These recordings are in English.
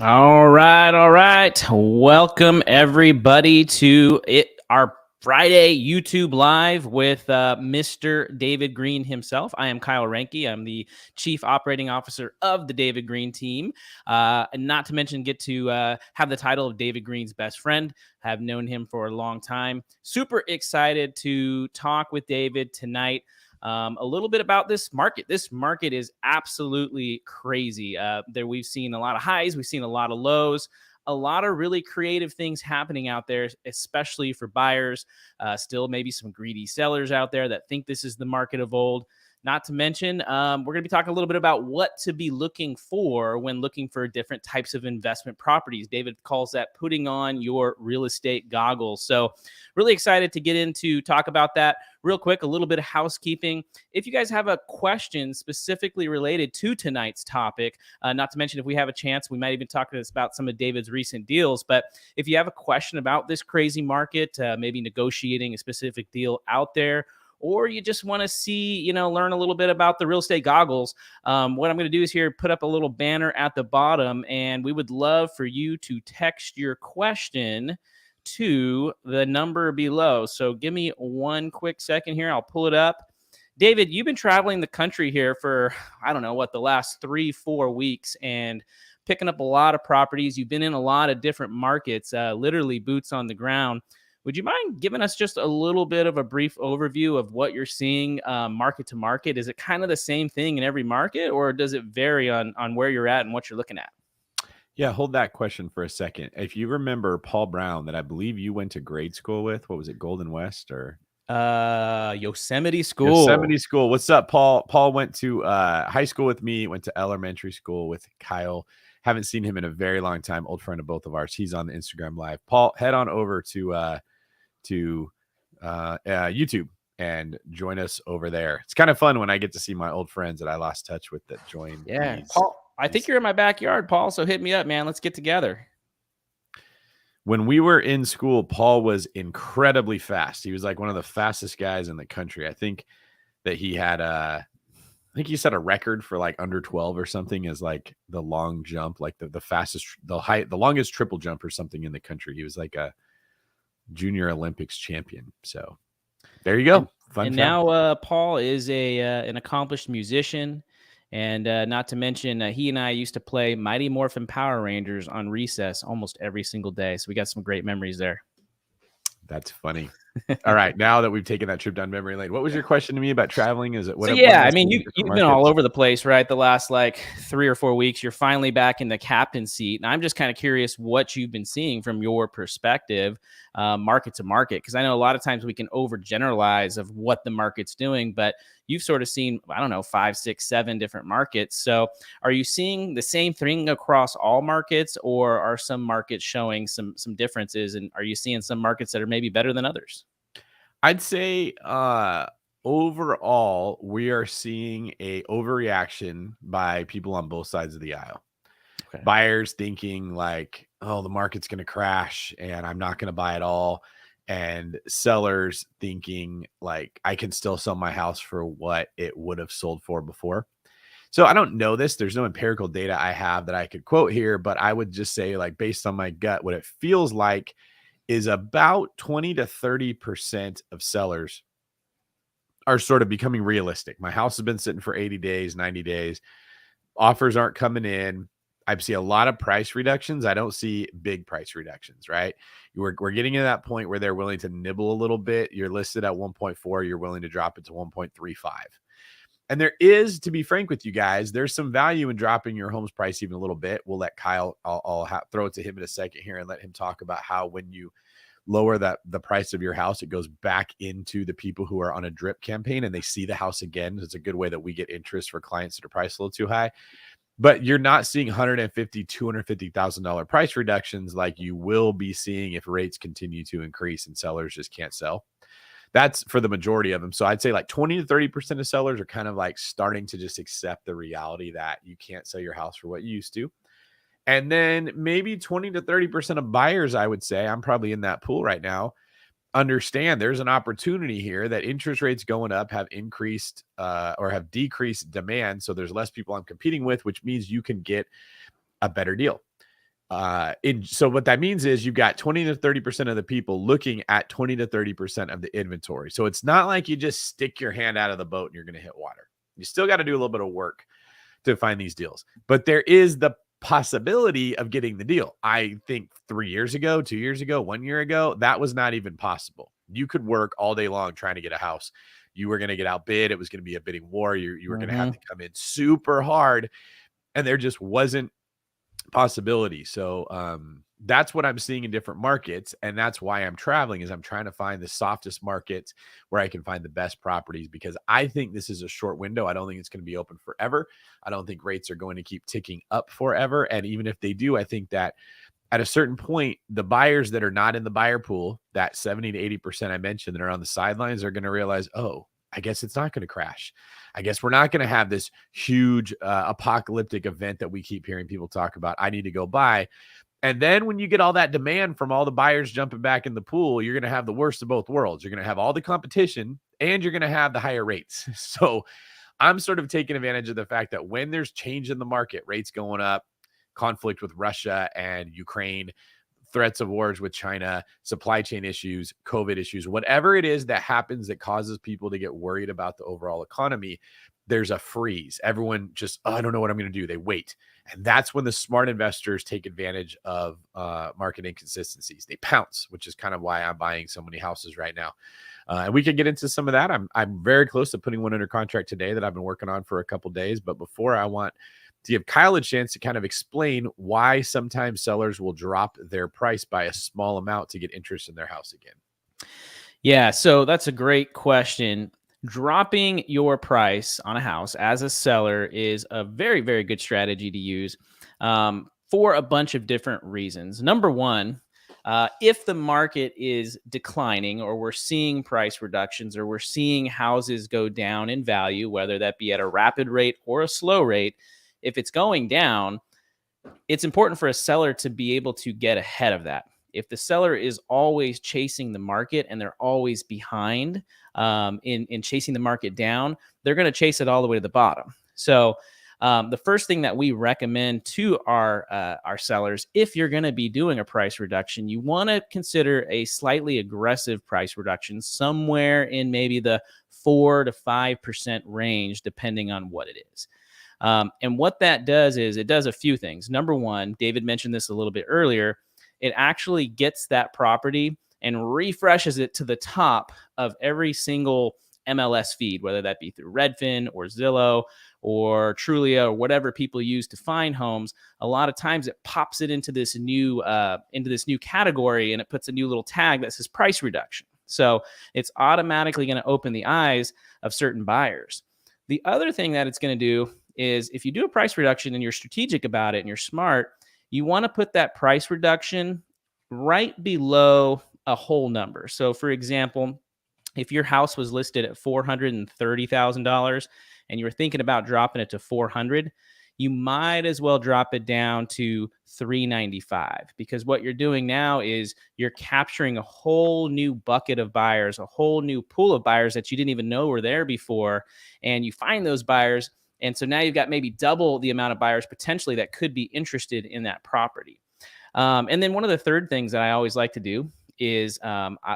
All right, all right. Welcome everybody to our Friday YouTube Live with Mr. David Green himself. I am Kyle Ranke. I'm the Chief Operating Officer of the David Green team. And not to mention, get to have the title of David Green's best friend. Have known him for a long time. Super excited to talk with David tonight. A little bit about this market. This market is absolutely crazy. There we've seen a lot of highs, we've seen a lot of lows, a lot of really creative things happening out there, especially for buyers. Still, maybe some greedy sellers out there that think this is the market of old. Not to mention, we're going to be talking a little bit about what to be looking for when looking for different types of investment properties. David calls that putting on your real estate goggles. So really excited to get into talk about that. Real quick, a little bit of housekeeping. If you guys have a question specifically related to tonight's topic, not to mention if we have a chance, we might even talk about some of David's recent deals. But if you have a question about this crazy market, maybe negotiating a specific deal out there, or you just want to see, learn a little bit about the real estate goggles, what I'm going to do is here put up a little banner at the bottom, and we would love for you to text your question to the number below. So give me one quick second here. I'll pull it up. David, you've been traveling the country here for, I don't know what, the last 3-4 weeks and picking up a lot of properties. You've been in a lot of different markets, literally boots on the ground. Would you mind giving us just a little bit of a brief overview of what you're seeing market to market? Is it kind of the same thing in every market, or does it vary on where you're at and what you're looking at? Yeah, hold that question for a second. If you remember Paul Brown, that I believe you went to grade school with, what was it, Golden West or Yosemite School? Yosemite School. What's up, Paul? Paul went to high school with me, went to elementary school with Kyle. Haven't seen him in a very long time. Old friend of both of ours. He's on the Instagram Live. Paul, head on over to YouTube and join us over there. It's kind of fun when I get to see my old friends that I lost touch with that join. Yeah, Paul, I think you're in my backyard, Paul, so hit me up, man. Let's get together. When we were in school, Paul was incredibly fast. He was like one of the fastest guys in the country. I think that he had he set a record for like under 12 or something as like the long jump, like the fastest, the longest triple jump or something in the country. He was like a junior Olympics champion. So there you go. And now Paul is an accomplished musician. And not to mention, he and I used to play Mighty Morphin Power Rangers on recess almost every single day. So we got some great memories there. That's funny. All right. Now that we've taken that trip down memory lane, what was your question to me about traveling? Is it what? So, yeah, I mean, you've been all over the place, right? The last like 3 or 4 weeks, you're finally back in the captain seat. And I'm just kind of curious what you've been seeing from your perspective, market to market, because I know a lot of times we can overgeneralize of what the market's doing, but you've sort of seen, I don't know, 5, 6, 7 different markets. So are you seeing the same thing across all markets, or are some markets showing some differences? And are you seeing some markets that are maybe better than others? I'd say overall, we are seeing a overreaction by people on both sides of the aisle. Okay. Buyers thinking like, oh, the market's going to crash and I'm not going to buy it all. And sellers thinking like, I can still sell my house for what it would have sold for before. So I don't know this. There's no empirical data I have that I could quote here, but I would just say, like, based on my gut, what it feels like is about 20 to 30% of sellers are sort of becoming realistic. My house has been sitting for 80 days, 90 days. Offers aren't coming in. I see a lot of price reductions. I don't see big price reductions, right? We're getting to that point where they're willing to nibble a little bit. You're listed at 1.4. You're willing to drop it to 1.35. And there is, to be frank with you guys, there's some value in dropping your home's price even a little bit. We'll let Kyle, I'll throw it to him in a second here and let him talk about how when you lower the price of your house, it goes back into the people who are on a drip campaign and they see the house again. It's a good way that we get interest for clients that are priced a little too high. But you're not seeing $150,000, $250,000 price reductions like you will be seeing if rates continue to increase and sellers just can't sell. That's for the majority of them. So I'd say like 20 to 30% of sellers are kind of like starting to just accept the reality that you can't sell your house for what you used to. And then maybe 20 to 30% of buyers, I would say, I'm probably in that pool right now, understand there's an opportunity here that interest rates going up have increased or have decreased demand. So there's less people I'm competing with, which means you can get a better deal. So what that means is you've got 20 to 30% of the people looking at 20 to 30% of the inventory. So it's not like you just stick your hand out of the boat and you're going to hit water. You still got to do a little bit of work to find these deals, but there is the possibility of getting the deal. I think 3 years ago, 2 years ago, 1 year ago, that was not even possible. You could work all day long trying to get a house. You were going to get outbid. It was going to be a bidding war. You were going to have to come in super hard, and there just wasn't possibility. So that's what I'm seeing in different markets, and that's why I'm traveling, is I'm trying to find the softest markets where I can find the best properties, because I think this is a short window. I don't think it's going to be open forever. I don't think rates are going to keep ticking up forever. And even if they do, I think that at a certain point, the buyers that are not in the buyer pool, that 70 to 80% I mentioned that are on the sidelines, are going to realize, oh, I guess it's not going to crash. I guess we're not going to have this huge apocalyptic event that we keep hearing people talk about. I need to go buy. And then when you get all that demand from all the buyers jumping back in the pool, you're going to have the worst of both worlds. You're going to have all the competition and you're going to have the higher rates. So I'm sort of taking advantage of the fact that when there's change in the market, rates going up, conflict with Russia and Ukraine, threats of wars with China, supply chain issues, COVID issues, whatever it is that happens that causes people to get worried about the overall economy, there's a freeze. Everyone just, oh, I don't know what I'm going to do. They wait. And that's when the smart investors take advantage of market inconsistencies. They pounce, which is kind of why I'm buying so many houses right now. And we can get into some of that. I'm very close to putting one under contract today that I've been working on for a couple days. But before, I want to give Kyle a chance to kind of explain why sometimes sellers will drop their price by a small amount to get interest in their house again. Yeah, so that's a great question. Dropping your price on a house as a seller is a very, very good strategy to use for a bunch of different reasons. Number one, if the market is declining, or we're seeing price reductions, or we're seeing houses go down in value, whether that be at a rapid rate or a slow rate, if it's going down, it's important for a seller to be able to get ahead of that. If the seller is always chasing the market and they're always behind in chasing the market down, they're going to chase it all the way to the bottom. So the first thing that we recommend to our sellers, if you're going to be doing a price reduction, you want to consider a slightly aggressive price reduction, somewhere in maybe the 4 to 5% range, depending on what it is. And what that does is it does a few things. Number one, David mentioned this a little bit earlier, it actually gets that property and refreshes it to the top of every single MLS feed, whether that be through Redfin or Zillow or Trulia or whatever people use to find homes. A lot of times it pops it into this new category, and it puts a new little tag that says price reduction. So it's automatically going to open the eyes of certain buyers. The other thing that it's going to do is, if you do a price reduction and you're strategic about it and you're smart, you want to put that price reduction right below a whole number. So for example, if your house was listed at $430,000 and you were thinking about dropping it to $400,000, you might as well drop it down to $395,000, because what you're doing now is you're capturing a whole new bucket of buyers, a whole new pool of buyers that you didn't even know were there before. And you find those buyers. And so now you've got maybe double the amount of buyers potentially that could be interested in that property. And then one of the third things that I always like to do is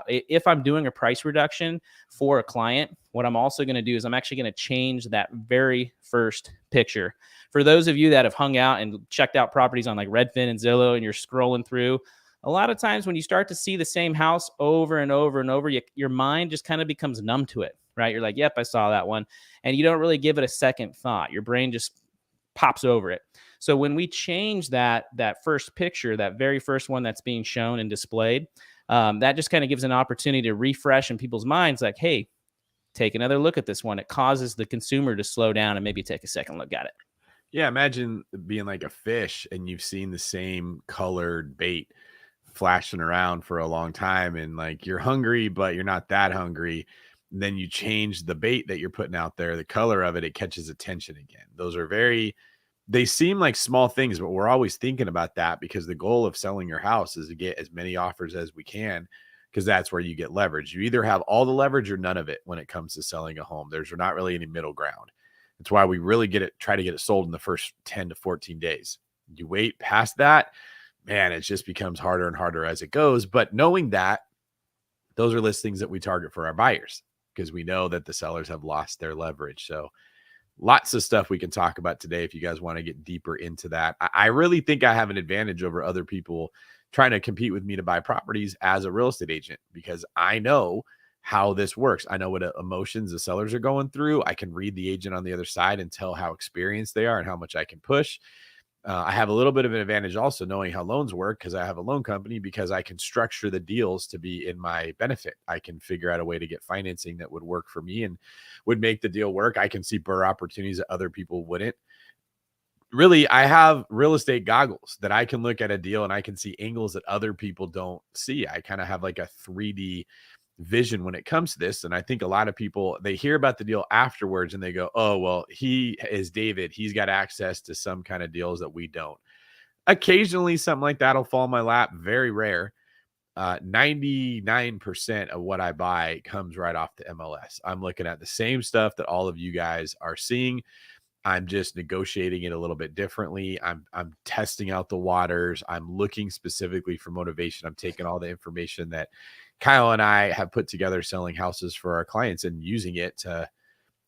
if I'm doing a price reduction for a client, what I'm also going to do is I'm actually going to change that very first picture. For those of you that have hung out and checked out properties on like Redfin and Zillow, and you're scrolling through, a lot of times when you start to see the same house over and over and over, your mind just kind of becomes numb to it, right? You're like, yep, I saw that one. And you don't really give it a second thought. Your brain just pops over it. So when we change that first picture, that very first one that's being shown and displayed, that just kind of gives an opportunity to refresh in people's minds, like, hey, take another look at this one. It causes the consumer to slow down and maybe take a second look at it. Yeah, imagine being like a fish and you've seen the same colored bait flashing around for a long time, and like you're hungry, but you're not that hungry. Then you change the bait that you're putting out there, the color of it, it catches attention again. Those are they seem like small things, but we're always thinking about that, because the goal of selling your house is to get as many offers as we can, because that's where you get leverage. You either have all the leverage or none of it when it comes to selling a home. There's not really any middle ground. That's why we really try to get it sold in the first 10 to 14 days. You wait past that, man, it just becomes harder and harder as it goes. But knowing that, those are listings that we target for our buyers because we know that the sellers have lost their leverage. So lots of stuff we can talk about today if you guys want to get deeper into that. I really think I have an advantage over other people trying to compete with me to buy properties as a real estate agent because I know how this works. I know what emotions the sellers are going through. I can read the agent on the other side and tell how experienced they are and how much I can push. I have a little bit of an advantage also knowing how loans work because I have a loan company because I can structure the deals to be in my benefit. I can figure out a way to get financing that would work for me and would make the deal work. I can see BRRRR opportunities that other people wouldn't. Really, I have real estate goggles that I can look at a deal and I can see angles that other people don't see. I kind of have like a 3D vision when it comes to this. And I think a lot of people, they hear about the deal afterwards and they go, oh, well, he is David. He's got access to some kind of deals that we don't. Occasionally something like that'll fall in my lap. Very rare. 99% of what I buy comes right off the MLS. I'm looking at the same stuff that all of you guys are seeing. I'm just negotiating it a little bit differently. I'm testing out the waters. I'm looking specifically for motivation. I'm taking all the information that Kyle and I have put together selling houses for our clients and using it to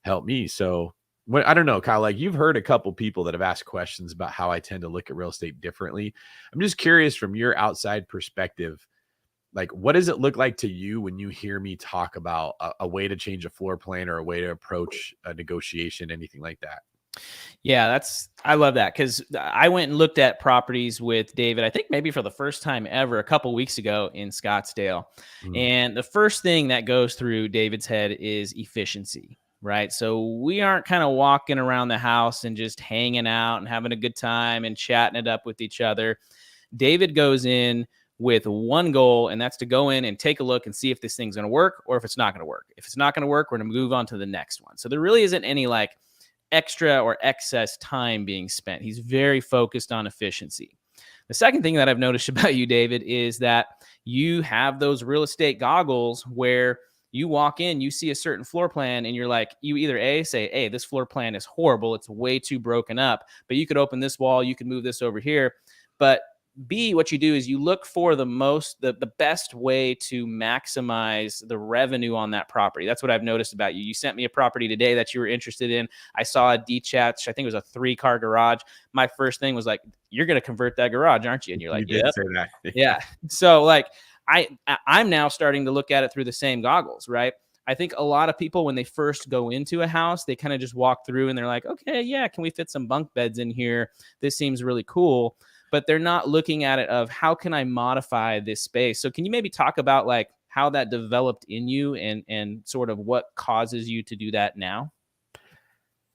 help me. So I don't know, Kyle, like you've heard a couple people that have asked questions about how I tend to look at real estate differently. I'm just curious from your outside perspective, like what does it look like to you when you hear me talk about a way to change a floor plan or a way to approach a negotiation, anything like that? Yeah, I love that because I went and looked at properties with David, I think maybe for the first time ever a couple weeks ago in Scottsdale. And the first thing that goes through David's head is efficiency, right? So we aren't kind of walking around the house and just hanging out and having a good time and chatting it up with each other. David goes in with one goal, and that's to go in and take a look and see if this thing's going to work or if it's not going to work. If it's not going to work, we're going to move on to the next one. So there really isn't any like extra or excess time being spent. He's very focused on efficiency. The second thing that I've noticed about you, David, is that you have those real estate goggles where you walk in, you see a certain floor plan, and you're like, you either A, say, hey, this floor plan is horrible. It's way too broken up, but you could open this wall, you could move this over here. But B, what you do is you look for the best way to maximize the revenue on that property. That's what I've noticed about you. You sent me a property today that you were interested in. I saw a detached, I think it was a 3-car garage. My first thing was like, you're going to convert that garage, aren't you? And you're like, you did say that. Yeah. So like, I'm now starting to look at it through the same goggles, right? I think a lot of people, when they first go into a house, they kind of just walk through and they're like, okay, yeah, can we fit some bunk beds in here? This seems really cool. But they're not looking at it of how can I modify this space? So can you maybe talk about like how that developed in you and sort of what causes you to do that now?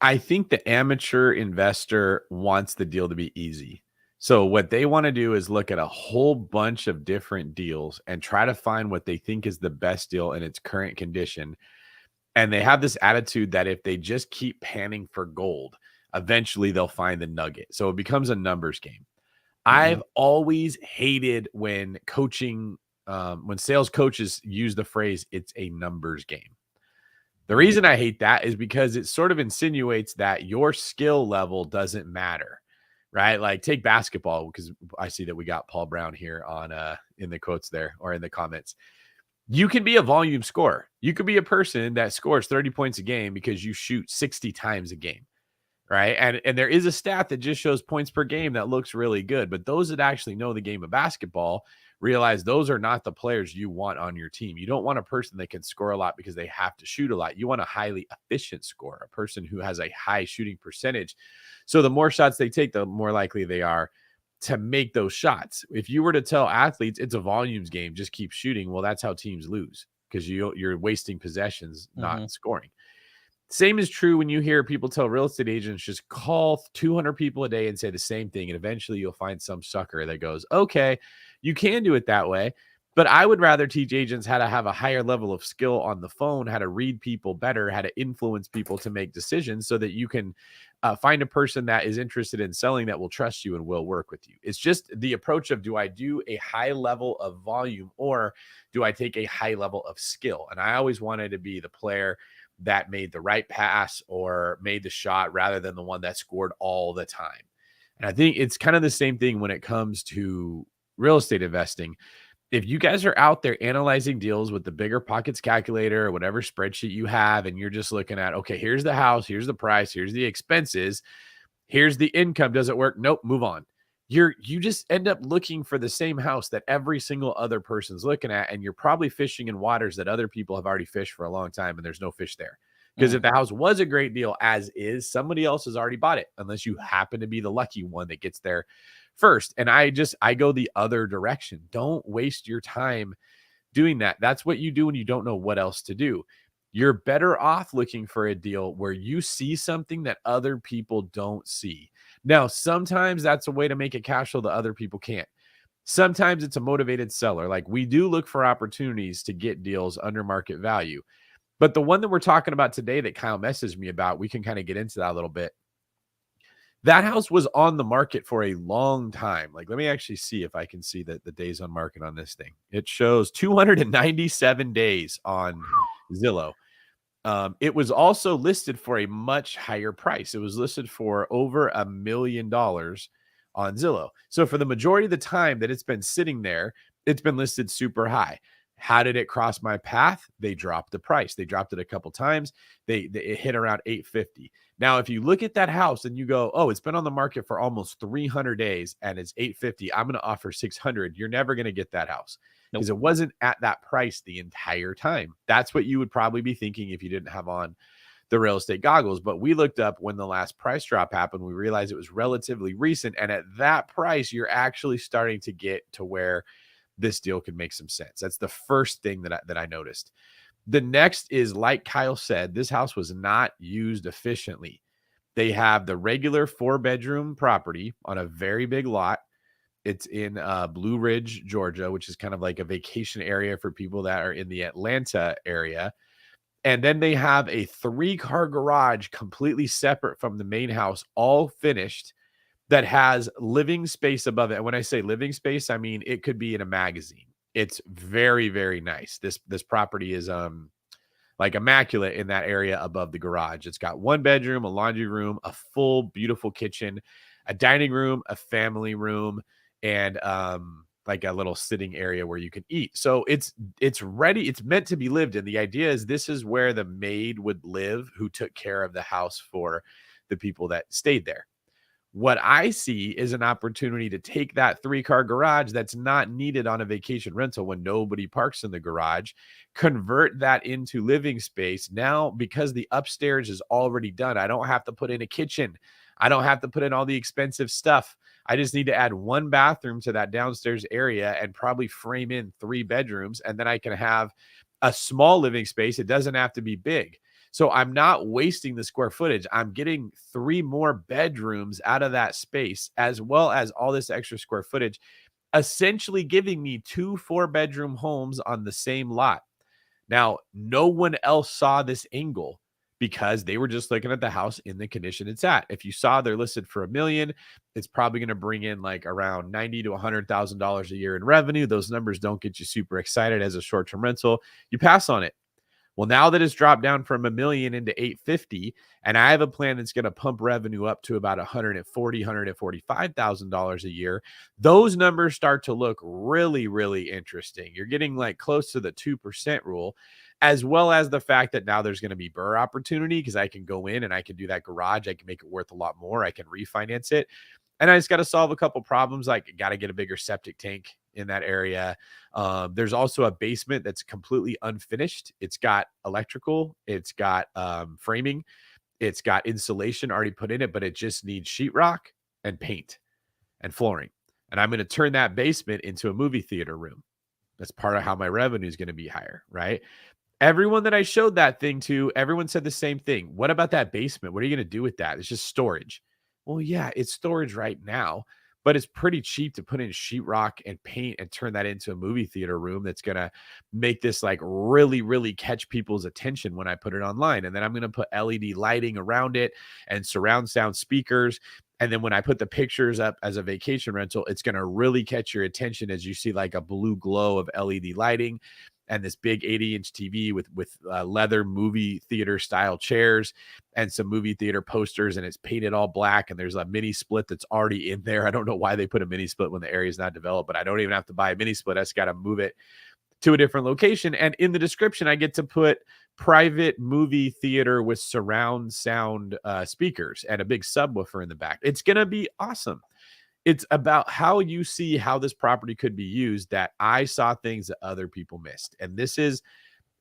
I think the amateur investor wants the deal to be easy. So what they want to do is look at a whole bunch of different deals and try to find what they think is the best deal in its current condition. And they have this attitude that if they just keep panning for gold, eventually they'll find the nugget. So it becomes a numbers game. I've always hated when when sales coaches use the phrase, it's a numbers game. The reason I hate that is because it sort of insinuates that your skill level doesn't matter, right? Like take basketball, because I see that we got Paul Brown here on in the quotes there or in the comments. You can be a volume scorer. You could be a person that scores 30 points a game because you shoot 60 times a game. Right. And there is a stat that just shows points per game that looks really good. But those that actually know the game of basketball realize those are not the players you want on your team. You don't want a person that can score a lot because they have to shoot a lot. You want a highly efficient scorer, a person who has a high shooting percentage. So the more shots they take, the more likely they are to make those shots. If you were to tell athletes it's a volumes game, just keep shooting, well, that's how teams lose because you're wasting possessions, not scoring. Same is true when you hear people tell real estate agents, just call 200 people a day and say the same thing. And eventually you'll find some sucker that goes, okay, you can do it that way. But I would rather teach agents how to have a higher level of skill on the phone, how to read people better, how to influence people to make decisions so that you can find a person that is interested in selling that will trust you and will work with you. It's just the approach of, do I do a high level of volume or do I take a high level of skill? And I always wanted to be the player that made the right pass or made the shot rather than the one that scored all the time. And I think it's kind of the same thing when it comes to real estate investing. If you guys are out there analyzing deals with the bigger pockets calculator or whatever spreadsheet you have, and you're just looking at, okay, here's the house, here's the price, here's the expenses, here's the income. Does it work? Nope. Move on. You just end up looking for the same house that every single other person's looking at, and you're probably fishing in waters that other people have already fished for a long time, and there's no fish there. Because if the house was a great deal as is, somebody else has already bought it, unless you happen to be the lucky one that gets there first. And I go the other direction. Don't waste your time doing that. That's what you do when you don't know what else to do. You're better off looking for a deal where you see something that other people don't see. Now, sometimes that's a way to make a cash flow that other people can't. Sometimes it's a motivated seller. Like, we do look for opportunities to get deals under market value. But the one that we're talking about today that Kyle messaged me about, we can kind of get into that a little bit. That house was on the market for a long time. Like, let me actually see if I can see the days on market on this thing. It shows 297 days on Zillow. It was also listed for a much higher price. It was listed for over $1 million on Zillow. So for the majority of the time that it's been sitting there, it's been listed super high. How did it cross my path? They dropped the price. They dropped it a couple times. It hit around 850. Now, if you look at that house and you go, oh, it's been on the market for almost 300 days and it's 850, I'm going to offer 600. You're never going to get that house because it wasn't at that price the entire time. That's what you would probably be thinking if you didn't have on the real estate goggles. But we looked up when the last price drop happened. We realized it was relatively recent. And at that price, you're actually starting to get to where this deal could make some sense. That's the first thing that I noticed. The next is, like Kyle said, this house was not used efficiently. They have the regular 4-bedroom property on a very big lot. It's in Blue Ridge, Georgia, which is kind of like a vacation area for people that are in the Atlanta area. And then they have a 3-car garage completely separate from the main house, all finished, that has living space above it. And when I say living space, I mean it could be in a magazine. It's very, very nice. This property is like immaculate in that area above the garage. It's got 1 bedroom, a laundry room, a full beautiful kitchen, a dining room, a family room, and like a little sitting area where you can eat. So it's ready. It's meant to be lived in. The idea is this is where the maid would live who took care of the house for the people that stayed there. What I see is an opportunity to take that 3-car garage that's not needed on a vacation rental when nobody parks in the garage, convert that into living space. Now, because the upstairs is already done, I don't have to put in a kitchen. I don't have to put in all the expensive stuff. I just need to add 1 bathroom to that downstairs area and probably frame in 3 bedrooms. And then I can have a small living space. It doesn't have to be big. So I'm not wasting the square footage. I'm getting 3 more bedrooms out of that space, as well as all this extra square footage, essentially giving me 2 4-bedroom homes on the same lot. Now, no one else saw this angle because they were just looking at the house in the condition it's at. If you saw they're listed for $1 million, it's probably going to bring in like around $90,000 to $100,000 a year in revenue. Those numbers don't get you super excited as a short-term rental. You pass on it. Well, now that it's dropped down from $1 million into $850, and I have a plan that's going to pump revenue up to about $140,000, $145,000 a year, those numbers start to look really, really interesting. You're getting like close to the 2% rule, as well as the fact that now there's going to be BRRRR opportunity because I can go in and I can do that garage. I can make it worth a lot more. I can refinance it. And I just got to solve a couple problems, like got to get a bigger septic tank in that area. There's also a basement that's completely unfinished. It's got electrical, it's got framing, it's got insulation already put in it, but it just needs sheetrock and paint and flooring. And I'm going to turn that basement into a movie theater room. That's part of how my revenue is going to be higher, right? Everyone that I showed that thing to, everyone said the same thing. What about that basement? What are you going to do with that? It's just storage. Well, yeah, it's storage right now, but it's pretty cheap to put in sheetrock and paint and turn that into a movie theater room that's going to make this like really, really catch people's attention when I put it online. And then I'm going to put LED lighting around it and surround sound speakers. And then when I put the pictures up as a vacation rental, it's going to really catch your attention as you see like a blue glow of LED lighting. and this big 80-inch TV with leather movie theater style chairs and some movie theater posters, and it's painted all black, and there's a mini split that's already in there. I don't know why they put a mini split when the area is not developed, but I don't even have to buy a mini split. I just got to move it to a different location. And in the description, I get to put private movie theater with surround sound speakers and a big subwoofer in the back. It's going to be awesome. It's about how you see how this property could be used, that I saw things that other people missed. And this is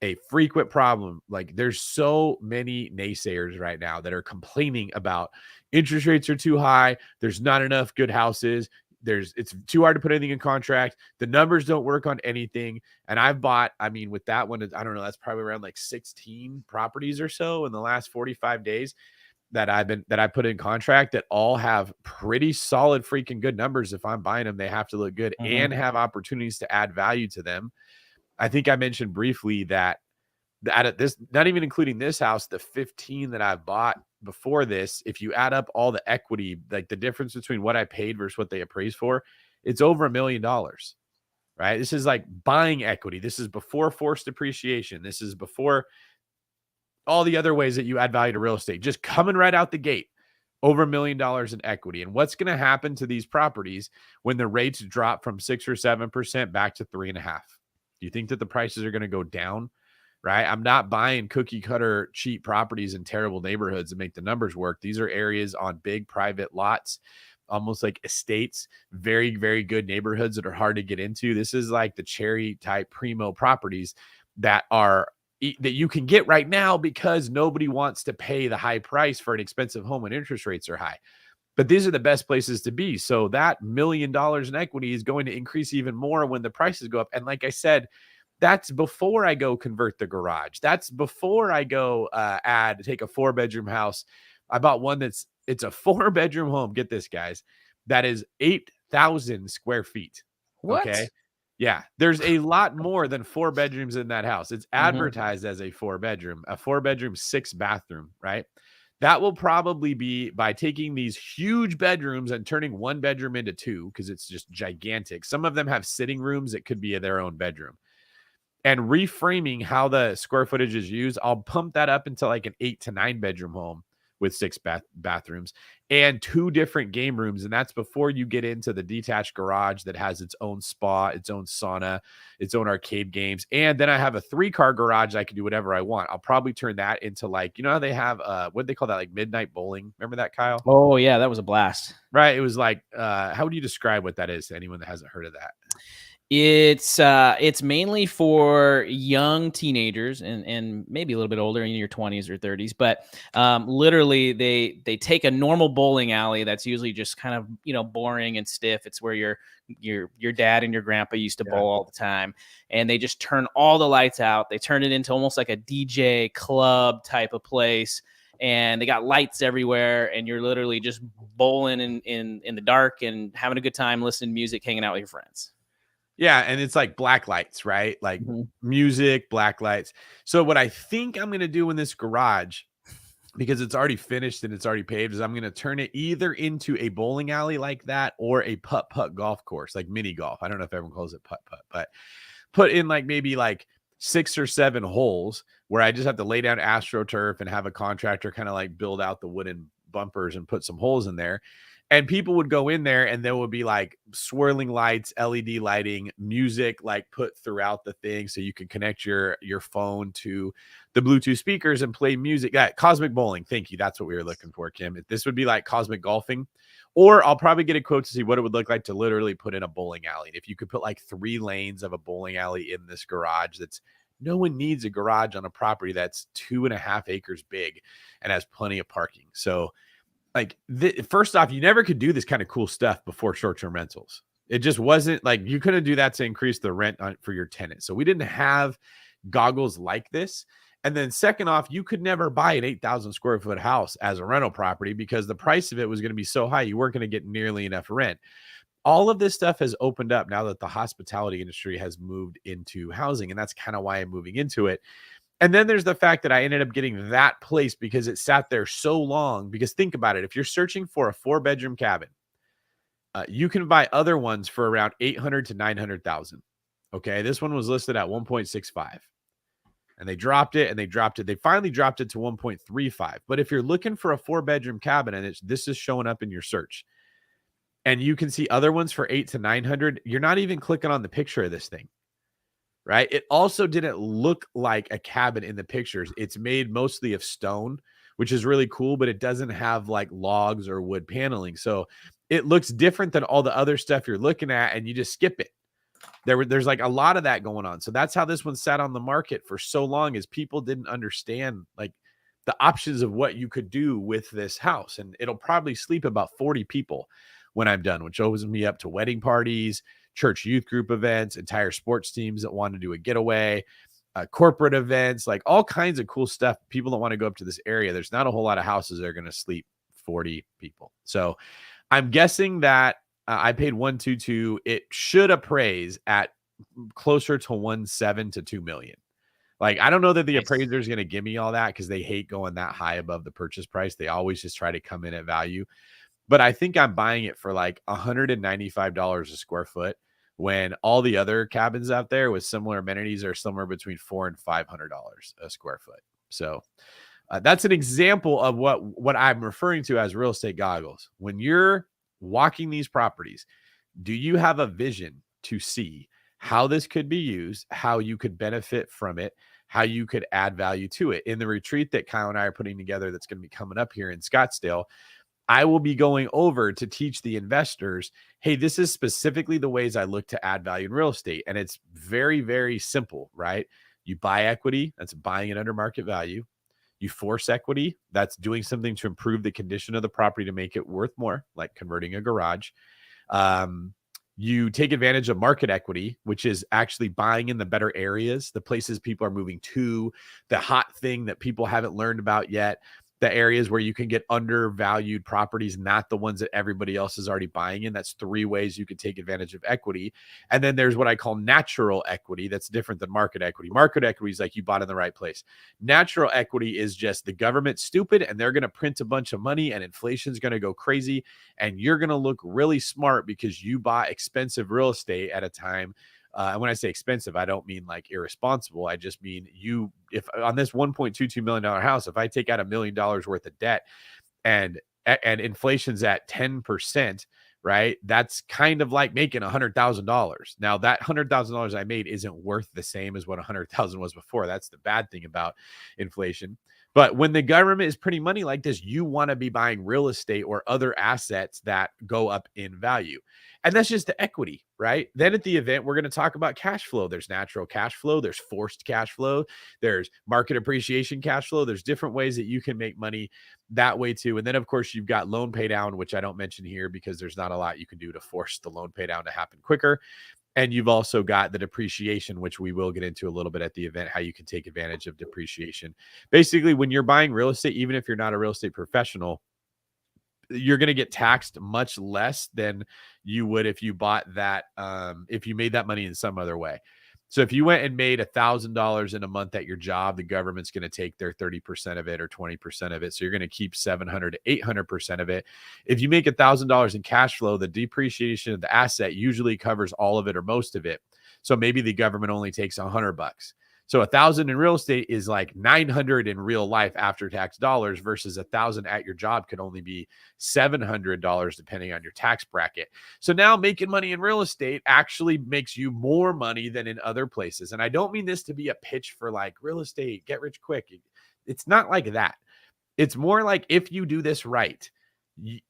a frequent problem. Like, there's so many naysayers right now that are complaining about interest rates are too high. There's not enough good houses. It's too hard to put anything in contract. The numbers don't work on anything. And I've bought, I mean, with that one, I don't know, that's probably around like 16 properties or so in the last 45 days that I put in contract, that all have pretty solid freaking good numbers. If I'm buying them, they have to look good and have opportunities to add value to them. I think I mentioned briefly that this, not even including this house, the 15 that I've bought before this, if you add up all the equity, like the difference between what I paid versus what they appraised for, it's over $1 million, right? This is like buying equity. This is before forced depreciation. This is before all the other ways that you add value to real estate, just coming right out the gate, over $1 million in equity. And what's going to happen to these properties when the rates drop from 6 or 7% back to 3.5%? Do you think that the prices are going to go down? Right? I'm not buying cookie cutter cheap properties in terrible neighborhoods to make the numbers work. These are areas on big private lots, almost like estates, very, very good neighborhoods that are hard to get into. This is like the cherry type primo properties that you can get right now because nobody wants to pay the high price for an expensive home when interest rates are high. But these are the best places to be. So that $1 million in equity is going to increase even more when the prices go up. And like I said, that's before I go convert the garage. That's before I go take a 4-bedroom house. I bought one it's a 4-bedroom home. Get this, guys. That is 8,000 square feet. What? Okay. Yeah. There's a lot more than 4 bedrooms in that house. It's advertised as a 4-bedroom, 6-bathroom, right? That will probably be by taking these huge bedrooms and turning 1 bedroom into 2, because it's just gigantic. Some of them have sitting rooms that could be their own bedroom. And reframing how the square footage is used, I'll pump that up into like an 8 to 9 bedroom home with 6 bathrooms and 2 different game rooms. And that's before you get into the detached garage that has its own spa, its own sauna, its own arcade games. And then I have a 3-car garage. I can do whatever I want. I'll probably turn that into, like, you know how they have, what do they call that? Like midnight bowling. Remember that, Kyle? Oh yeah. That was a blast. Right. It was like, how would you describe what that is to anyone that hasn't heard of that? It's mainly for young teenagers and maybe a little bit older, in your 20s or 30s. But literally, they take a normal bowling alley that's usually just kind of, boring and stiff. It's where your dad and your grandpa used to bowl all the time, and they just turn all the lights out. They turn it into almost like a DJ club type of place. And they got lights everywhere, and you're literally just bowling in the dark and having a good time, listening to music, hanging out with your friends. Yeah, and it's like black lights, right? Like music, black lights. So what I think I'm going to do in this garage, because it's already finished and it's already paved, is I'm going to turn it either into a bowling alley like that or a putt-putt golf course, like mini golf. I don't know if everyone calls it putt-putt, but put in like maybe like 6 or 7 holes where I just have to lay down AstroTurf and have a contractor kind of like build out the wooden bumpers and put some holes in there. And people would go in there and there would be like swirling lights, LED lighting, music like put throughout the thing. So you can connect your phone to the Bluetooth speakers and play music. Cosmic bowling. Thank you. That's what we were looking for, Kim. This would be like cosmic golfing. Or I'll probably get a quote to see what it would look like to literally put in a bowling alley. If you could put like 3 lanes of a bowling alley in this garage, no one needs a garage on a property that's 2.5 acres big and has plenty of parking. So like, first off, you never could do this kind of cool stuff before short-term rentals. It just wasn't like you couldn't do that to increase the rent for your tenant. So we didn't have goggles like this. And then second off, you could never buy an 8,000 square foot house as a rental property because the price of it was going to be so high, you weren't going to get nearly enough rent. All of this stuff has opened up now that the hospitality industry has moved into housing. And that's kind of why I'm moving into it. And then there's the fact that I ended up getting that place because it sat there so long. Because think about it. If you're searching for a 4-bedroom cabin, you can buy other ones for around $800,000 to $900,000. Okay. This one was listed at 1.65. And they dropped it and they dropped it. They finally dropped it to 1.35. But if you're looking for a 4-bedroom cabin and this is showing up in your search and you can see other ones for 800 to 900, you're not even clicking on the picture of this thing, right? It also didn't look like a cabin in the pictures. It's made mostly of stone, which is really cool, but it doesn't have like logs or wood paneling. So it looks different than all the other stuff you're looking at and you just skip it. There's like a lot of that going on. So that's how this one sat on the market for so long, is people didn't understand like the options of what you could do with this house. And it'll probably sleep about 40 people when I'm done, which opens me up to wedding parties, church youth group events, entire sports teams that want to do a getaway, corporate events, like all kinds of cool stuff. People don't want to go up to this area. There's not a whole lot of houses that are going to sleep 40 people. So I'm guessing that I paid 122. It should appraise at closer to 1.7 to 2 million. Like, I don't know that the appraiser is going to give me all that because they hate going that high above the purchase price. They always just try to come in at value. But I think I'm buying it for like $195 a square foot when all the other cabins out there with similar amenities are somewhere between $400 and $500 a square foot. So that's an example of what I'm referring to as real estate goggles. When you're walking these properties, do you have a vision to see how this could be used, how you could benefit from it, how you could add value to it? In the retreat that Kyle and I are putting together that's going to be coming up here in Scottsdale, I will be going over to teach the investors, hey, this is specifically the ways I look to add value in real estate. And it's very, very simple, right? You buy equity, that's buying it under market value. You force equity, that's doing something to improve the condition of the property to make it worth more, like converting a garage. You take advantage of market equity, which is actually buying in the better areas, the places people are moving to, the hot thing that people haven't learned about yet, the areas where you can get undervalued properties, not the ones that everybody else is already buying in. That's 3 ways you could take advantage of equity. And then there's what I call natural equity. That's different than market equity. Market equity is like you bought in the right place. Natural equity is just the government's stupid and they're going to print a bunch of money and inflation's going to go crazy. And you're going to look really smart because you bought expensive real estate at a time. And when I say expensive, I don't mean like irresponsible. I just mean if on this $1.22 million house, if I take out $1 million worth of debt and inflation's at 10%, right? That's kind of like making $100,000. Now that $100,000 I made isn't worth the same as what 100,000 was before. That's the bad thing about inflation. But when the government is printing money like this, you want to be buying real estate or other assets that go up in value. And that's just the equity, right? Then at the event, we're going to talk about cash flow. There's natural cash flow. There's forced cash flow. There's market appreciation cash flow. There's different ways that you can make money that way too. And then, of course, you've got loan pay down, which I don't mention here because there's not a lot you can do to force the loan pay down to happen quicker. And you've also got the depreciation, which we will get into a little bit at the event, how you can take advantage of depreciation. Basically, when you're buying real estate, even if you're not a real estate professional, you're going to get taxed much less than you would if you bought that, if you made that money in some other way. So if you went and made $1,000 in a month at your job, the government's going to take their 30% of it or 20% of it. So you're going to keep 700 to 800% of it. If you make $1,000 in cash flow, the depreciation of the asset usually covers all of it or most of it. So maybe the government only takes $100. So 1,000 in real estate is like 900 in real life after tax dollars versus 1,000 at your job could only be $700 depending on your tax bracket. So now making money in real estate actually makes you more money than in other places. And I don't mean this to be a pitch for like real estate, get rich quick. It's not like that. It's more like if you do this right,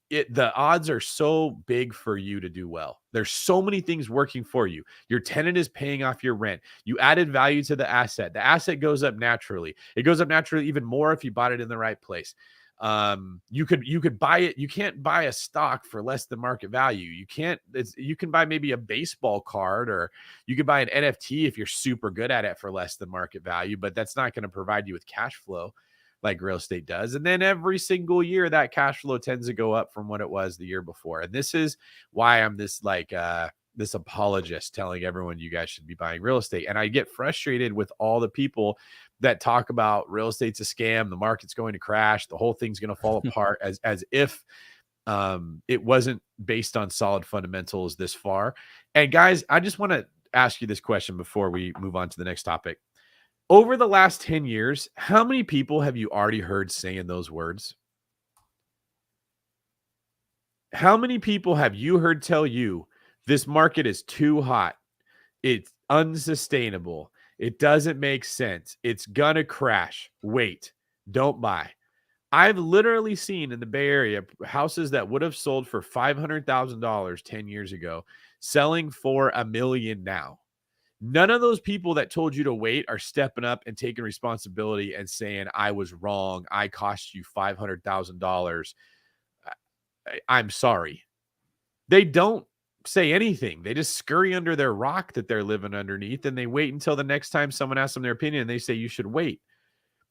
the odds are so big for you to do well. There's so many things working for you. Your tenant is paying off your rent. You added value to the asset. The asset goes up naturally. It goes up naturally even more if you bought it in the right place. You could buy it. You can't buy a stock for less than market value. You can buy maybe a baseball card, or you could buy an NFT if you're super good at it for less than market value, but that's not going to provide you with cash flow like real estate does. And then every single year that cash flow tends to go up from what it was the year before. And this is why I'm this this apologist telling everyone you guys should be buying real estate. And I get frustrated with all the people that talk about real estate's a scam, the market's going to crash, the whole thing's going to fall apart, as if it wasn't based on solid fundamentals this far. And guys, I just want to ask you this question before we move on to the next topic. Over the last 10 years, how many people have you already heard saying those words? How many people have you heard tell you this market is too hot? It's unsustainable. It doesn't make sense. It's gonna crash. Wait, don't buy. I've literally seen in the Bay Area houses that would have sold for $500,000 10 years ago selling for $1 million now. None of those people that told you to wait are stepping up and taking responsibility and saying, I was wrong. I cost you $500,000. I'm sorry. They don't say anything. They just scurry under their rock that they're living underneath, and they wait until the next time someone asks them their opinion and they say you should wait.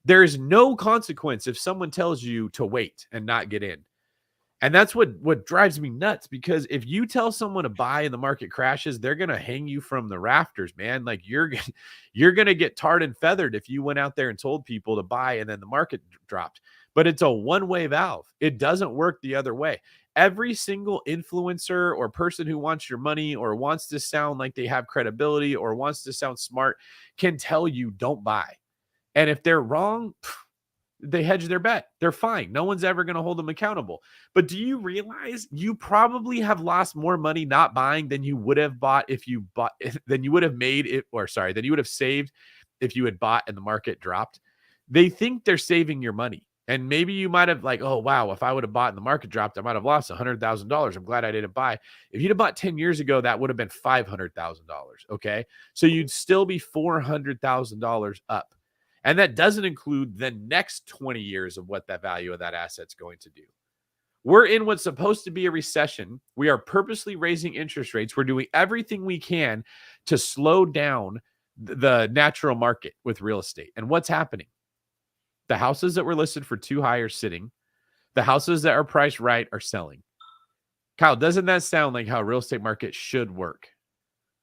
There is no consequence if someone tells you to wait and not get in. And that's what drives me nuts, because if you tell someone to buy and the market crashes, they're going to hang you from the rafters, man. Like you're going to get tarred and feathered if you went out there and told people to buy and then the market dropped. But it's a one-way valve. It doesn't work the other way. Every single influencer or person who wants your money or wants to sound like they have credibility or wants to sound smart can tell you don't buy. And if they're wrong, they hedge their bet. They're fine. No one's ever going to hold them accountable. But do you realize you probably have lost more money not buying than you would have bought if you bought, than you would have made it, or sorry, than you would have saved if you had bought and the market dropped? They think they're saving your money. And maybe you might have like, oh, wow, if I would have bought and the market dropped, I might have lost $100,000. I'm glad I didn't buy. If you'd have bought 10 years ago, that would have been $500,000. Okay. So you'd still be $400,000 up. And that doesn't include the next 20 years of what that value of that asset's going to do. We're in what's supposed to be a recession. We are purposely raising interest rates. We're doing everything we can to slow down the natural market with real estate. And what's happening? The houses that were listed for too high are sitting. The houses that are priced right are selling. Kyle, doesn't that sound like how real estate market should work?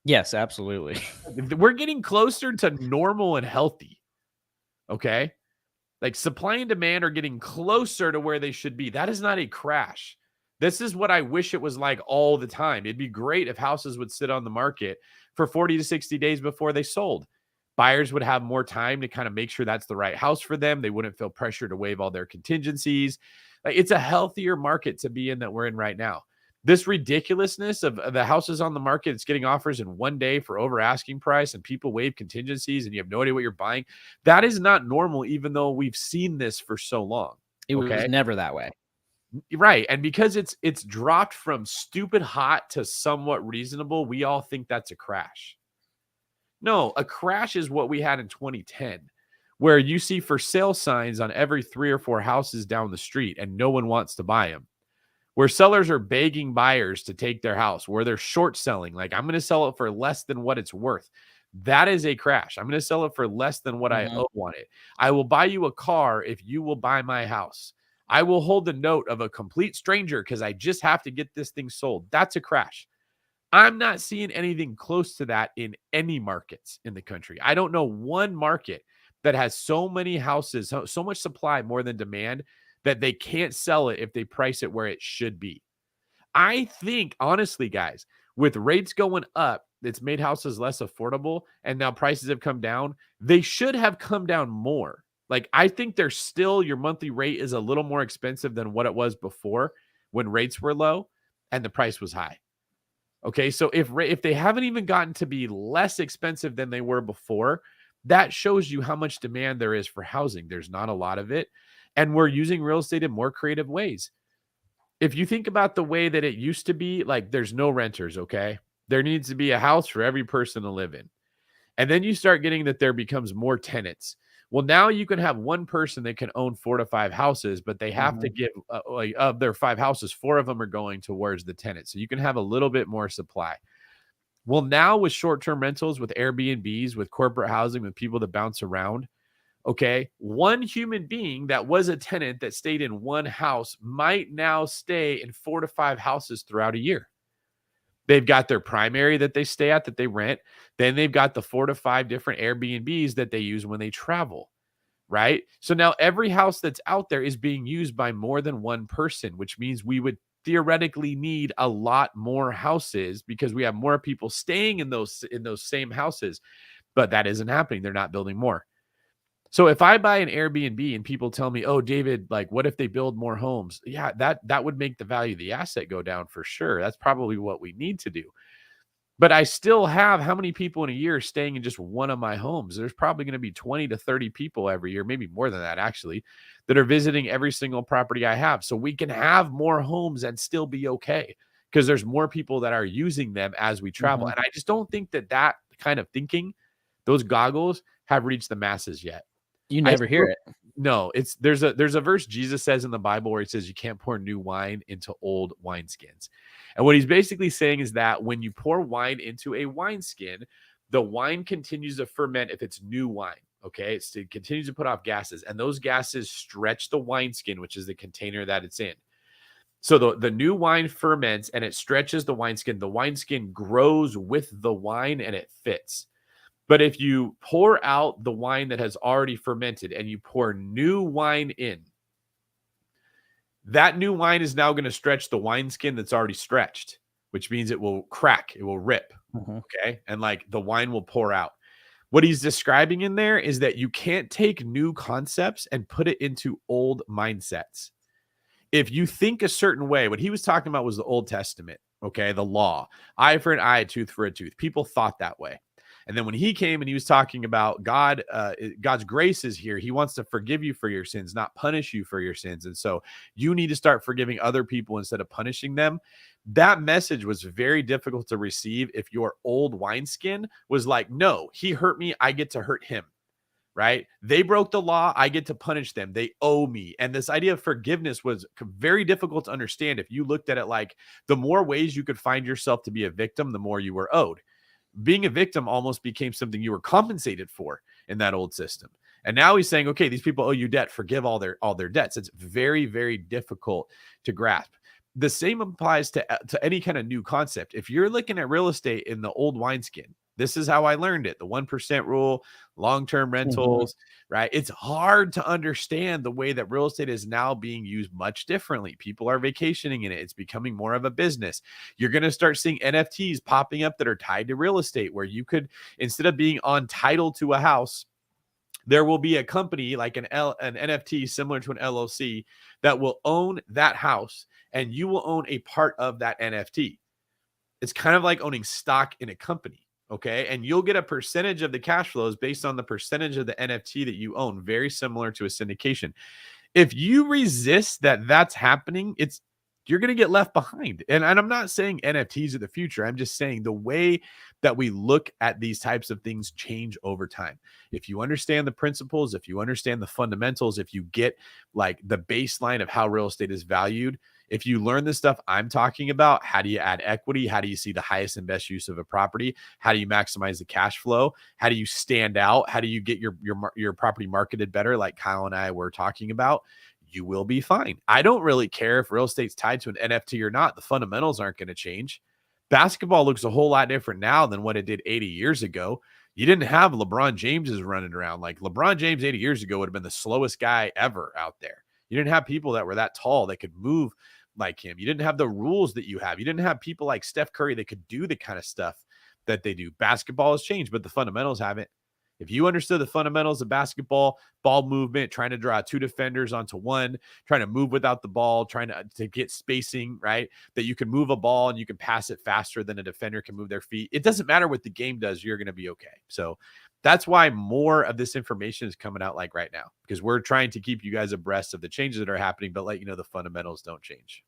Yes, absolutely. We're getting closer to normal and healthy. Okay. Like supply and demand are getting closer to where they should be. That is not a crash. This is what I wish it was like all the time. It'd be great if houses would sit on the market for 40 to 60 days before they sold. Buyers would have more time to kind of make sure that's the right house for them. They wouldn't feel pressure to waive all their contingencies. Like it's a healthier market to be in that we're in right now. This ridiculousness of the houses on the market, it's getting offers in one day for over asking price and people waive contingencies and you have no idea what you're buying. That is not normal, even though we've seen this for so long. It was never that way. Right. And because it's dropped from stupid hot to somewhat reasonable, we all think that's a crash. No, a crash is what we had in 2010, where you see for sale signs on every 3 or 4 houses down the street and no one wants to buy them. Where sellers are begging buyers to take their house, where they're short selling, like I'm going to sell it for less than what it's worth. That is a crash. I'm going to sell it for less than what I owe on it. I will buy you a car if you will buy my house. I will hold the note of a complete stranger because I just have to get this thing sold. That's a crash. I'm not seeing anything close to that in any markets in the country. I don't know one market that has so many houses, so much supply more than demand, that they can't sell it if they price it where it should be. I think, honestly, guys, with rates going up, it's made houses less affordable, and now prices have come down. They should have come down more. Like, I think there's still, your monthly rate is a little more expensive than what it was before when rates were low and the price was high. Okay, so if they haven't even gotten to be less expensive than they were before, that shows you how much demand there is for housing. There's not a lot of it. And we're using real estate in more creative ways. If you think about the way that it used to be, like there's no renters, okay? There needs to be a house for every person to live in. And then you start getting that there becomes more tenants. Well, now you can have one person that can own 4 to 5 houses, but they have to give, of their 5 houses, 4 of them are going towards the tenant. So you can have a little bit more supply. Well, now with short-term rentals, with Airbnbs, with corporate housing, with people that bounce around, okay, one human being that was a tenant that stayed in one house might now stay in 4 to 5 houses throughout a year. They've got their primary that they stay at, that they rent. Then they've got the 4 to 5 different Airbnbs that they use when they travel, right? So now every house that's out there is being used by more than one person, which means we would theoretically need a lot more houses because we have more people staying in those same houses, but that isn't happening. They're not building more. So if I buy an Airbnb and people tell me, "Oh, David, like what if they build more homes?" Yeah, that would make the value of the asset go down for sure. That's probably what we need to do. But I still have how many people in a year staying in just one of my homes? There's probably going to be 20 to 30 people every year, maybe more than that actually, that are visiting every single property I have. So we can have more homes and still be okay because there's more people that are using them as we travel. And I just don't think that kind of thinking, those goggles have reached the masses yet. You never hear it. No, there's a verse Jesus says in the Bible where he says you can't pour new wine into old wineskins. And what he's basically saying is that when you pour wine into a wineskin, the wine continues to ferment if it's new wine. Okay. It continues to put off gases, and those gases stretch the wineskin, which is the container that it's in. So the new wine ferments and it stretches the wineskin. The wineskin grows with the wine and it fits. But if you pour out the wine that has already fermented and you pour new wine in, that new wine is now going to stretch the wineskin that's already stretched, which means it will crack, it will rip. Okay. And like the wine will pour out. What he's describing in there is that you can't take new concepts and put it into old mindsets. If you think a certain way, what he was talking about was the Old Testament. Okay. The law, eye for an eye, tooth for a tooth. People thought that way. And then when he came and he was talking about God, God's grace is here. He wants to forgive you for your sins, not punish you for your sins. And so you need to start forgiving other people instead of punishing them. That message was very difficult to receive if your old wineskin was like, no, he hurt me, I get to hurt him, right? They broke the law, I get to punish them. They owe me. And this idea of forgiveness was very difficult to understand if you looked at it like the more ways you could find yourself to be a victim, the more you were owed. Being a victim almost became something you were compensated for in that old system. And now he's saying, okay, these people owe you debt, forgive all their debts. It's very, very difficult to grasp. The same applies to any kind of new concept. If you're looking at real estate in the old wineskin, this is how I learned it. The 1% rule, long-term rentals, right? It's hard to understand the way that real estate is now being used much differently. People are vacationing in it. It's becoming more of a business. You're going to start seeing NFTs popping up that are tied to real estate where you could, instead of being on title to a house, there will be a company like an NFT similar to an LLC that will own that house and you will own a part of that NFT. It's kind of like owning stock in a company. Okay. And you'll get a percentage of the cash flows based on the percentage of the NFT that you own, very similar to a syndication. If you resist that's happening, you're going to get left behind. And I'm not saying NFTs are the future. I'm just saying the way that we look at these types of things change over time. If you understand the principles, if you understand the fundamentals, if you get like the baseline of how real estate is valued, if you learn the stuff I'm talking about, how do you add equity? How do you see the highest and best use of a property? How do you maximize the cash flow? How do you stand out? How do you get your property marketed better? Like Kyle and I were talking about, you will be fine. I don't really care if real estate's tied to an NFT or not. The fundamentals aren't going to change. Basketball looks a whole lot different now than what it did 80 years ago. You didn't have LeBron James running around. Like LeBron James 80 years ago would have been the slowest guy ever out there. You didn't have people that were that tall that could move like him. You didn't have the rules that you have. You didn't have people like Steph Curry that could do the kind of stuff that they do. Basketball has changed, but the fundamentals haven't. If you understood the fundamentals of basketball, ball movement, trying to draw two defenders onto one, trying to move without the ball, trying to get spacing, right? That you can move a ball and you can pass it faster than a defender can move their feet. It doesn't matter what the game does. You're going to be okay. So that's why more of this information is coming out like right now, because we're trying to keep you guys abreast of the changes that are happening, but let you know the fundamentals don't change.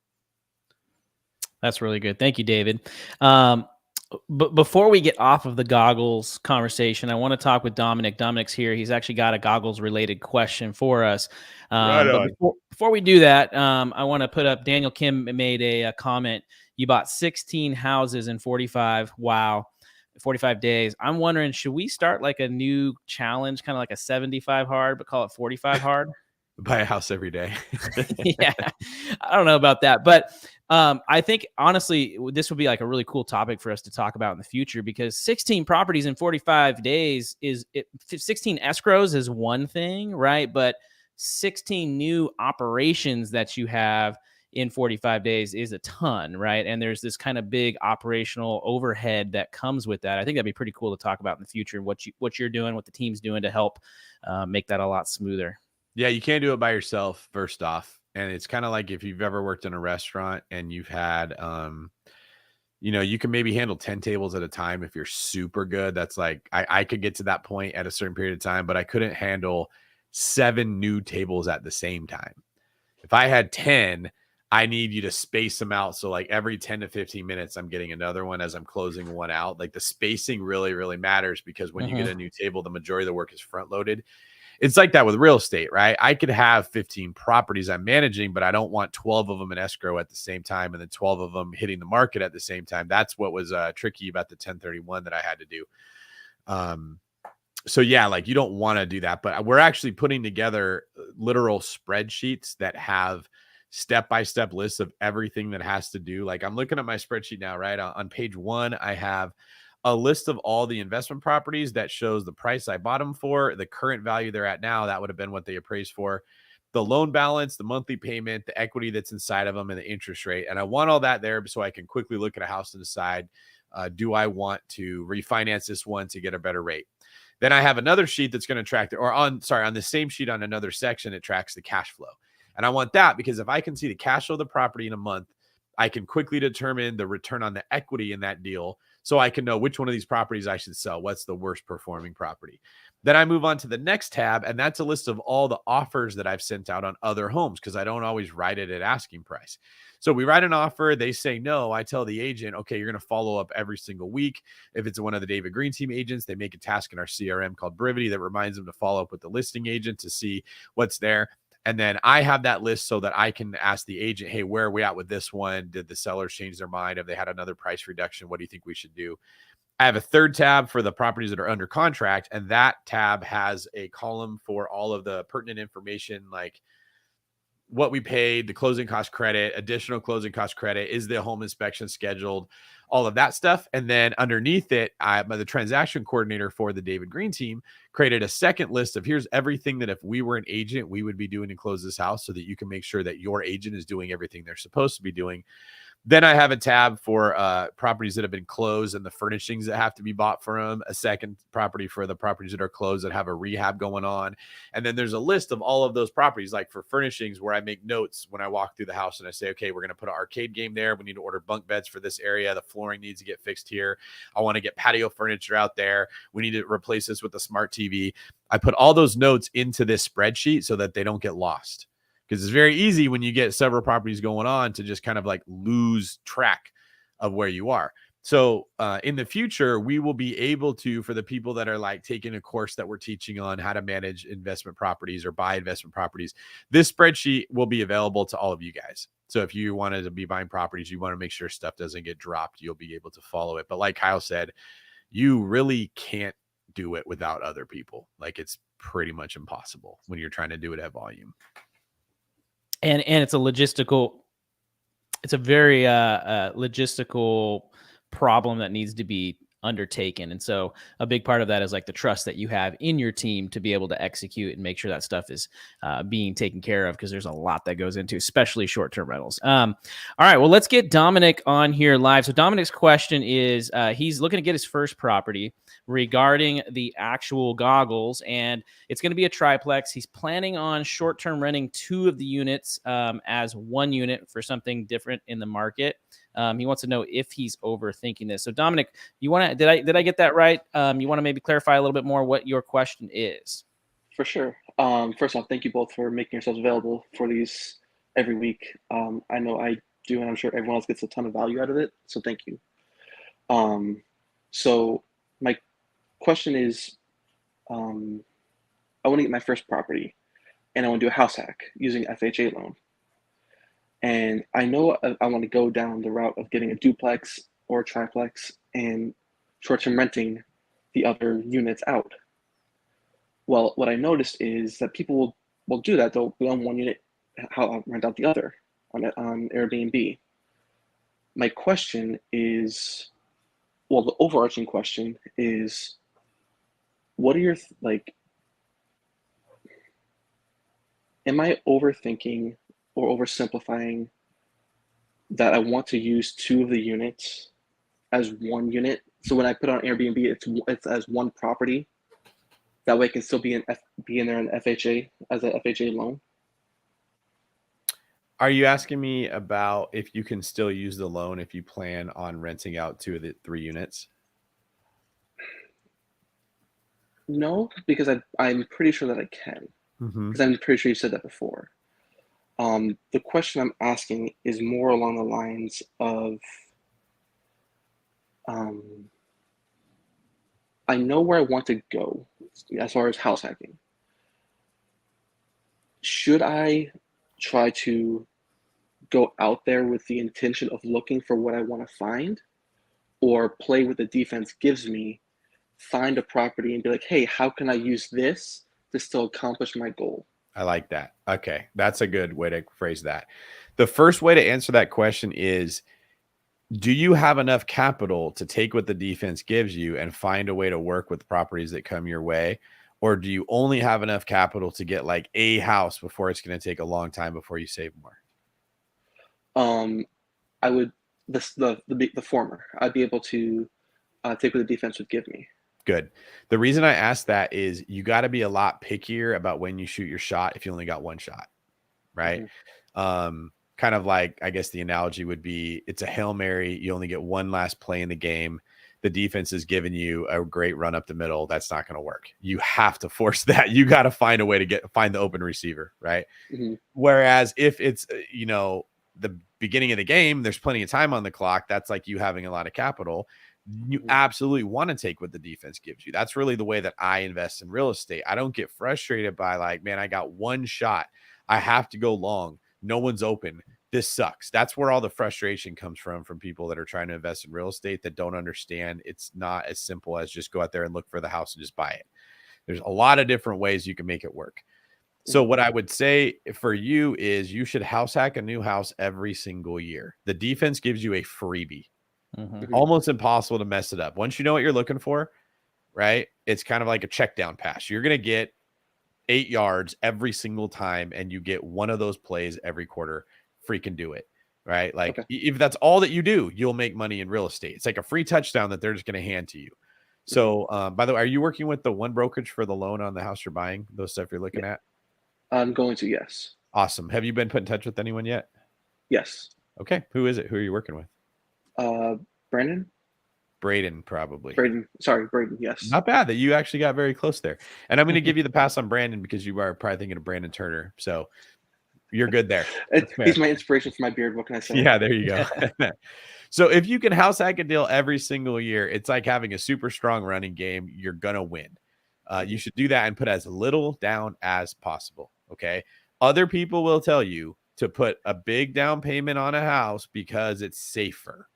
That's really good. Thank you, David. But before we get off of the goggles conversation, I want to talk with Dominic. Dominic's here. He's actually got a goggles related question for us. But before we do that, I want to put up, Daniel Kim made a comment. You bought 16 houses in 45. Wow. 45 days. I'm wondering, should we start like a new challenge, kind of like a 75 hard, but call it 45 hard? Buy a house every day. Yeah, I don't know about that, but I think honestly, this would be like a really cool topic for us to talk about in the future, because 16 properties in 45 days 16 escrows is one thing, right? But 16 new operations that you have in 45 days is a ton, right? And there's this kind of big operational overhead that comes with that. I think that'd be pretty cool to talk about in the future, what you're doing, what the team's doing to help make that a lot smoother. Yeah, you can't do it by yourself, first off. And it's kind of like if you've ever worked in a restaurant and you've had you can maybe handle 10 tables at a time if you're super good. That's like I could get to that point at a certain period of time, but I couldn't handle 7 new tables at the same time. If I had 10, I need you to space them out. So like every 10 to 15 minutes, I'm getting another one as I'm closing one out. Like the spacing really, really matters, because when you get a new table, the majority of the work is front loaded. It's like that with real estate, right? I could have 15 properties I'm managing, but I don't want 12 of them in escrow at the same time and then 12 of them hitting the market at the same time. That's what was tricky about the 1031 that I had to do. So yeah, like you don't want to do that, but we're actually putting together literal spreadsheets that have step-by-step lists of everything that has to do. Like I'm looking at my spreadsheet now, right? On page 1, I have a list of all the investment properties that shows the price I bought them for, the current value they're at now. That would have been what they appraised for, the loan balance, the monthly payment, the equity that's inside of them, and the interest rate. And I want all that there so I can quickly look at a house and decide, do I want to refinance this one to get a better rate? Then I have another sheet that's going to track on the same sheet on another section, it tracks the cash flow. And I want that because if I can see the cash flow of the property in a month, I can quickly determine the return on the equity in that deal. So I can know which one of these properties I should sell. What's the worst performing property? Then I move on to the next tab, and that's a list of all the offers that I've sent out on other homes, because I don't always write it at asking price. So we write an offer, they say no. I tell the agent, okay, you're going to follow up every single week. If it's one of the David Green team agents, they make a task in our CRM called Brivity that reminds them to follow up with the listing agent to see what's there. And then I have that list so that I can ask the agent, hey, where are we at with this one? Did the sellers change their mind? Have they had another price reduction? What do you think we should do? I have a third tab for the properties that are under contract, and that tab has a column for all of the pertinent information, like what we paid, the closing cost credit, additional closing cost credit, is the home inspection scheduled, all of that stuff. And then underneath it, the transaction coordinator for the David Green team created a second list of here's everything that if we were an agent, we would be doing to close this house, so that you can make sure that your agent is doing everything they're supposed to be doing. Then I have a tab for properties that have been closed and the furnishings that have to be bought for them. A second property for the properties that are closed that have a rehab going on. And then there's a list of all of those properties, like for furnishings, where I make notes when I walk through the house and I say, okay, we're going to put an arcade game there. We need to order bunk beds for this area. The flooring needs to get fixed here. I want to get patio furniture out there. We need to replace this with a smart TV. I put all those notes into this spreadsheet so that they don't get lost. Because it's very easy when you get several properties going on to just kind of like lose track of where you are. So in the future, we will be able to, for the people that are like taking a course that we're teaching on how to manage investment properties or buy investment properties, this spreadsheet will be available to all of you guys. So if you wanted to be buying properties, you want to make sure stuff doesn't get dropped, you'll be able to follow it. But like Kyle said, you really can't do it without other people. Like it's pretty much impossible when you're trying to do it at volume. And it's a very logistical problem that needs to be undertaken. And so a big part of that is like the trust that you have in your team to be able to execute and make sure that stuff is being taken care of, because there's a lot that goes into, especially short-term rentals. All right, well, let's get Dominic on here live. So Dominic's question is, he's looking to get his first property regarding the actual goggles, and it's going to be a triplex. He's planning on short-term renting 2 of the units as one unit for something different in the market. He wants to know if he's overthinking this. So Dominic, you want to, did I get that right? You want to maybe clarify a little bit more what your question is? For sure. First off, thank you both for making yourselves available for these every week. I know I do, and I'm sure everyone else gets a ton of value out of it. So thank you. So my question is, I want to get my first property, and I want to do a house hack using FHA loan. And I know I want to go down the route of getting a duplex or a triplex and short-term renting the other units out. Well, what I noticed is that people will do that. They'll own one unit, rent out the other on Airbnb. My question is, well, the overarching question is, what are your, am I overthinking or oversimplifying that I want to use 2 of the units as 1 unit. So when I put on Airbnb, it's as 1 property. That way it can still be in there in FHA as a FHA loan. Are you asking me about if you can still use the loan if you plan on renting out 2 of the 3 units? No, because I'm pretty sure that I can. Because I'm pretty sure you said that before. The question I'm asking is more along the lines of, I know where I want to go as far as house hacking. Should I try to go out there with the intention of looking for what I want to find, or play with the defense gives me, find a property and be like, hey, how can I use this to still accomplish my goal? I like that. Okay. That's a good way to phrase that. The first way to answer that question is, do you have enough capital to take what the defense gives you and find a way to work with properties that come your way? Or do you only have enough capital to get like a house before it's going to take a long time before you save more? I would the former. I'd be able to take what the defense would give me. Good. The reason I asked that is you got to be a lot pickier about when you shoot your shot if you only got 1 shot, right? Kind of like, I guess the analogy would be, it's a Hail Mary. You only get 1 last play in the game. The defense is giving you a great run up the middle. That's not going to work. You have to force that. You got to find a way to find the open receiver, right? Whereas if it's, the beginning of the game, there's plenty of time on the clock. That's like you having a lot of capital. You absolutely want to take what the defense gives you. That's really the way that I invest in real estate. I don't get frustrated by like, man, I got 1 shot. I have to go long. No one's open. This sucks. That's where all the frustration comes from people that are trying to invest in real estate that don't understand it's not as simple as just go out there and look for the house and just buy it. There's a lot of different ways you can make it work. So what I would say for you is you should house hack a new house every single year. The defense gives you a freebie. Almost impossible to mess it up. Once you know what you're looking for, right? It's kind of like a check down pass. You're going to get 8 yards every single time, and you get 1 of those plays every quarter. Freaking do it, right? Like if that's all that you do, you'll make money in real estate. It's like a free touchdown that they're just going to hand to you. So, by the way, are you working with the one brokerage for the loan on the house you're buying? Those stuff you're looking at? I'm going to, yes. Awesome. Have you been put in touch with anyone yet? Yes. Okay. Who is it? Who are you working with? Brandon? Braden, probably. Braden, yes. Not bad that you actually got very close there. And I'm going to give you the pass on Brandon because you are probably thinking of Brandon Turner. So you're good there. He's my inspiration for my beard. What can I say? Yeah, there you go. So if you can house hack a deal every single year, it's like having a super strong running game. You're going to win. You should do that and put as little down as possible. Okay. Other people will tell you to put a big down payment on a house because it's safer.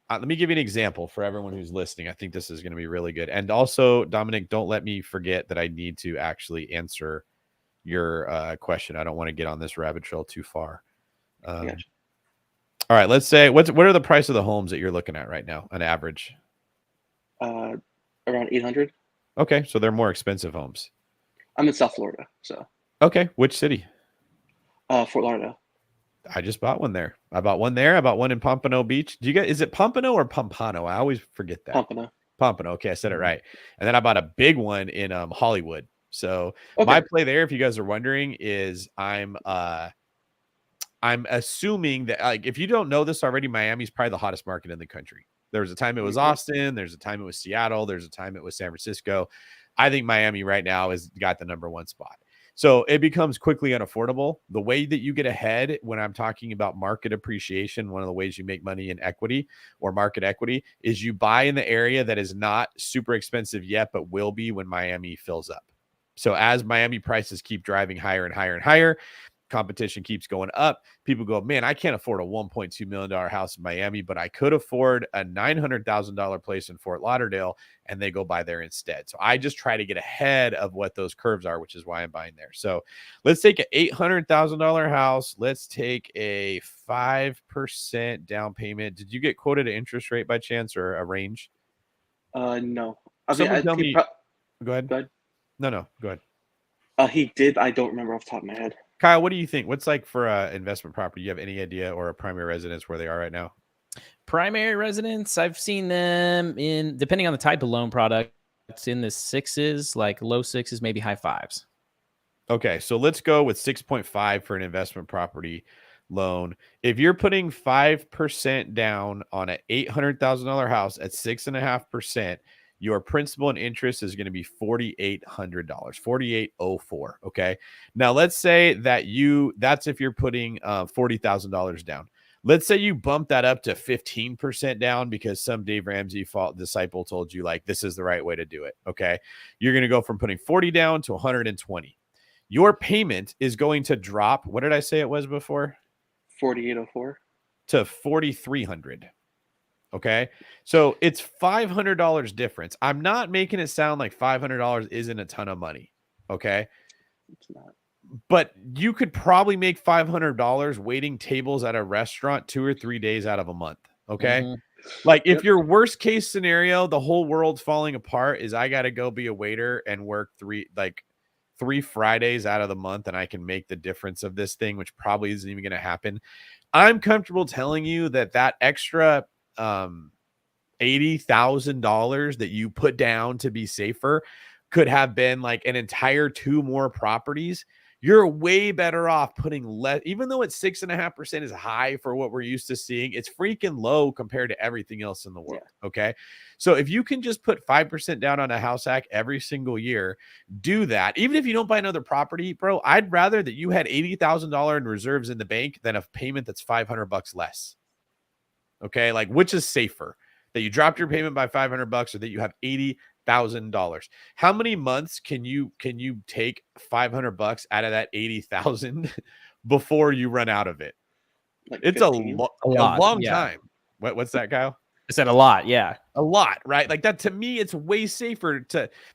Let me give you an example for everyone who's listening. I think this is going to be really good. And also, Dominic, don't let me forget that I need to actually answer your question. I don't want to get on this rabbit trail too far. All right. Let's say, what are the price of the homes that you're looking at right now, on average? Around 800. Okay. So they're more expensive homes. I'm in South Florida. So. Okay. Which city? Fort Lauderdale. I just bought one there. I bought one there. I bought one in Pompano Beach. Is it Pompano or Pompano? I always forget that. Pompano. Okay, I said it right. And then I bought a big one in Hollywood. So my play there, if you guys are wondering, is I'm assuming that, like, if you don't know this already, Miami's probably the hottest market in the country. There was a time it was Austin. There's a time it was Seattle. There's a time it was San Francisco. I think Miami right now has got the #1 spot. So it becomes quickly unaffordable. The way that you get ahead when I'm talking about market appreciation, one of the ways you make money in equity or market equity is you buy in the area that is not super expensive yet, but will be when Miami fills up. So as Miami prices keep driving higher and higher and higher, competition keeps going up. People go, man, I can't afford a $1.2 million house in Miami, but I could afford a $900,000 place in Fort Lauderdale, and they go buy there instead. So I just try to get ahead of what those curves are, which is why I'm buying there. So let's take an $800,000 house. Let's take a 5% down payment. Did you get quoted an interest rate by chance or a range? No. Go ahead. Go ahead. No, go ahead. He did. I don't remember off the top of my head. Kyle, what do you think? What's like for a investment property? You have any idea, or a primary residence where they are right now? Primary residence, I've seen them in, depending on the type of loan product, it's in the sixes, like low sixes, maybe high fives. Okay, so let's go with 6.5 for an investment property loan. If you're putting 5% down on an $800,000 house at 6.5%, your principal and interest is going to be $4,800, 4,804. Okay. Now let's say that that's if you're putting $40,000 down. Let's say you bump that up to 15% down because some Dave Ramsey disciple told you like this is the right way to do it. Okay. You're going to go from putting 40 down to 120. Your payment is going to drop. What did I say it was before? 4,804 to 4,300. Okay. So it's $500 difference. I'm not making it sound like $500 isn't a ton of money. Okay. It's not. But you could probably make $500 waiting tables at a restaurant 2 or 3 days out of a month. Okay. Mm-hmm. Like if your worst case scenario, the whole world's falling apart, is I got to go be a waiter and work three Fridays out of the month, and I can make the difference of this thing, which probably isn't even going to happen. I'm comfortable telling you that extra $80,000 that you put down to be safer could have been like an entire 2 more properties. You're way better off putting less, even though it's 6.5% is high for what we're used to seeing. It's freaking low compared to everything else in the world. Yeah. Okay. So if you can just put 5% down on a house hack every single year, do that. Even if you don't buy another property, bro, I'd rather that you had $80,000 in reserves in the bank than a payment that's $500 less. Okay. Like, which is safer, that you dropped your payment by $500 or that you have $80,000? How many months can you take $500 out of that 80,000 before you run out of it? Like it's 15? a long time. What's that, Kyle? I said a lot. Yeah. A lot, right? Like that, to me, it's way safer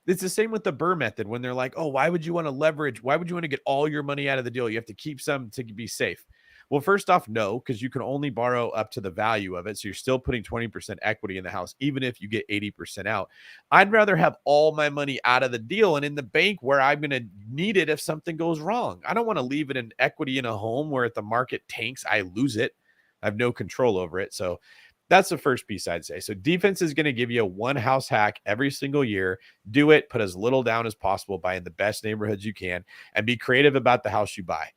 it's the same with the Burr method when they're like, oh, why would you want to leverage? Why would you want to get all your money out of the deal? You have to keep some to be safe. Well, first off, no, because you can only borrow up to the value of it. So you're still putting 20% equity in the house, even if you get 80% out. I'd rather have all my money out of the deal and in the bank where I'm going to need it if something goes wrong. I don't want to leave it in equity in a home where if the market tanks, I lose it. I have no control over it. So that's the first piece I'd say. So defense is going to give you one house hack every single year. Do it, put as little down as possible, buy in the best neighborhoods you can, and be creative about the house you buy.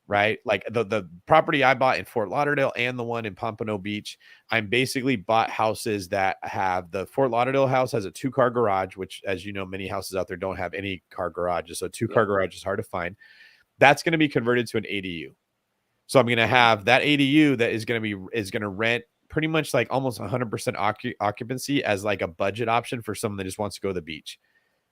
Right? Like the property I bought in Fort Lauderdale and the one in Pompano Beach, I'm basically bought houses that have, the Fort Lauderdale house has a 2-car garage, which, as you know, many houses out there don't have any car garages. So 2-car garage is hard to find. That's going to be converted to an ADU. So I'm going to have that ADU that is going to rent pretty much like almost 100% occupancy as like a budget option for someone that just wants to go to the beach.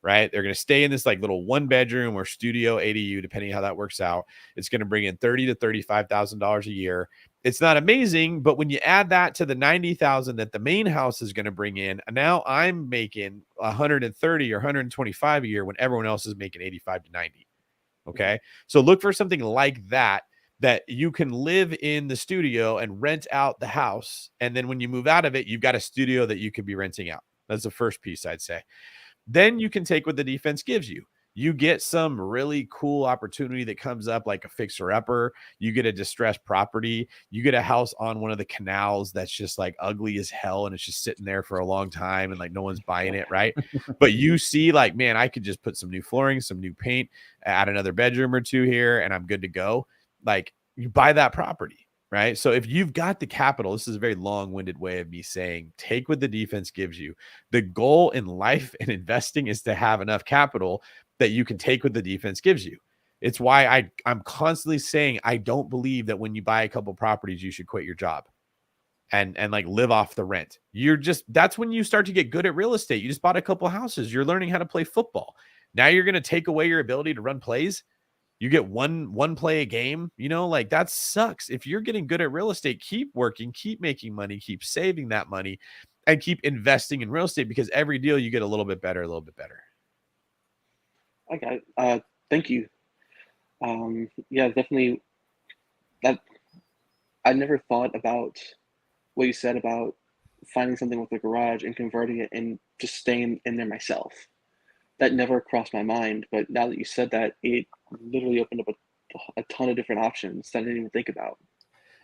Right? They're going to stay in this like little 1-bedroom or studio ADU, depending how that works out. It's going to bring in $30,000 to $35,000 a year. It's not amazing, but when you add that to the $90,000 that the main house is going to bring in, now I'm making $130,000 or $125,000 a year when everyone else is making $85,000 to $90,000. Okay, so look for something like that you can live in the studio and rent out the house, and then when you move out of it, you've got a studio that you could be renting out. That's the first piece I'd say. Then you can take what the defense gives you. You get some really cool opportunity that comes up, like a fixer-upper. You get a distressed property. You get a house on one of the canals that's just like ugly as hell, and it's just sitting there for a long time, and like no one's buying it, right? But you see, like, man, I could just put some new flooring, some new paint, add another bedroom or 2 here, and I'm good to go. Like, you buy that property. Right. So if you've got the capital, this is a very long-winded way of me saying, take what the defense gives you. The goal in life and investing is to have enough capital that you can take what the defense gives you. It's why I'm constantly saying, I don't believe that when you buy a couple properties, you should quit your job and like live off the rent. That's when you start to get good at real estate. You just bought a couple houses. You're learning how to play football. Now you're going to take away your ability to run plays. You get one play a game, like that sucks. If you're getting good at real estate, keep working, keep making money, keep saving that money, and keep investing in real estate, because every deal you get a little bit better, a little bit better. Okay. Thank you. Yeah, definitely. That I never thought about what you said about finding something with a garage and converting it and just staying in there myself. That never crossed my mind, but now that you said that, it literally opened up a ton of different options that I didn't even think about.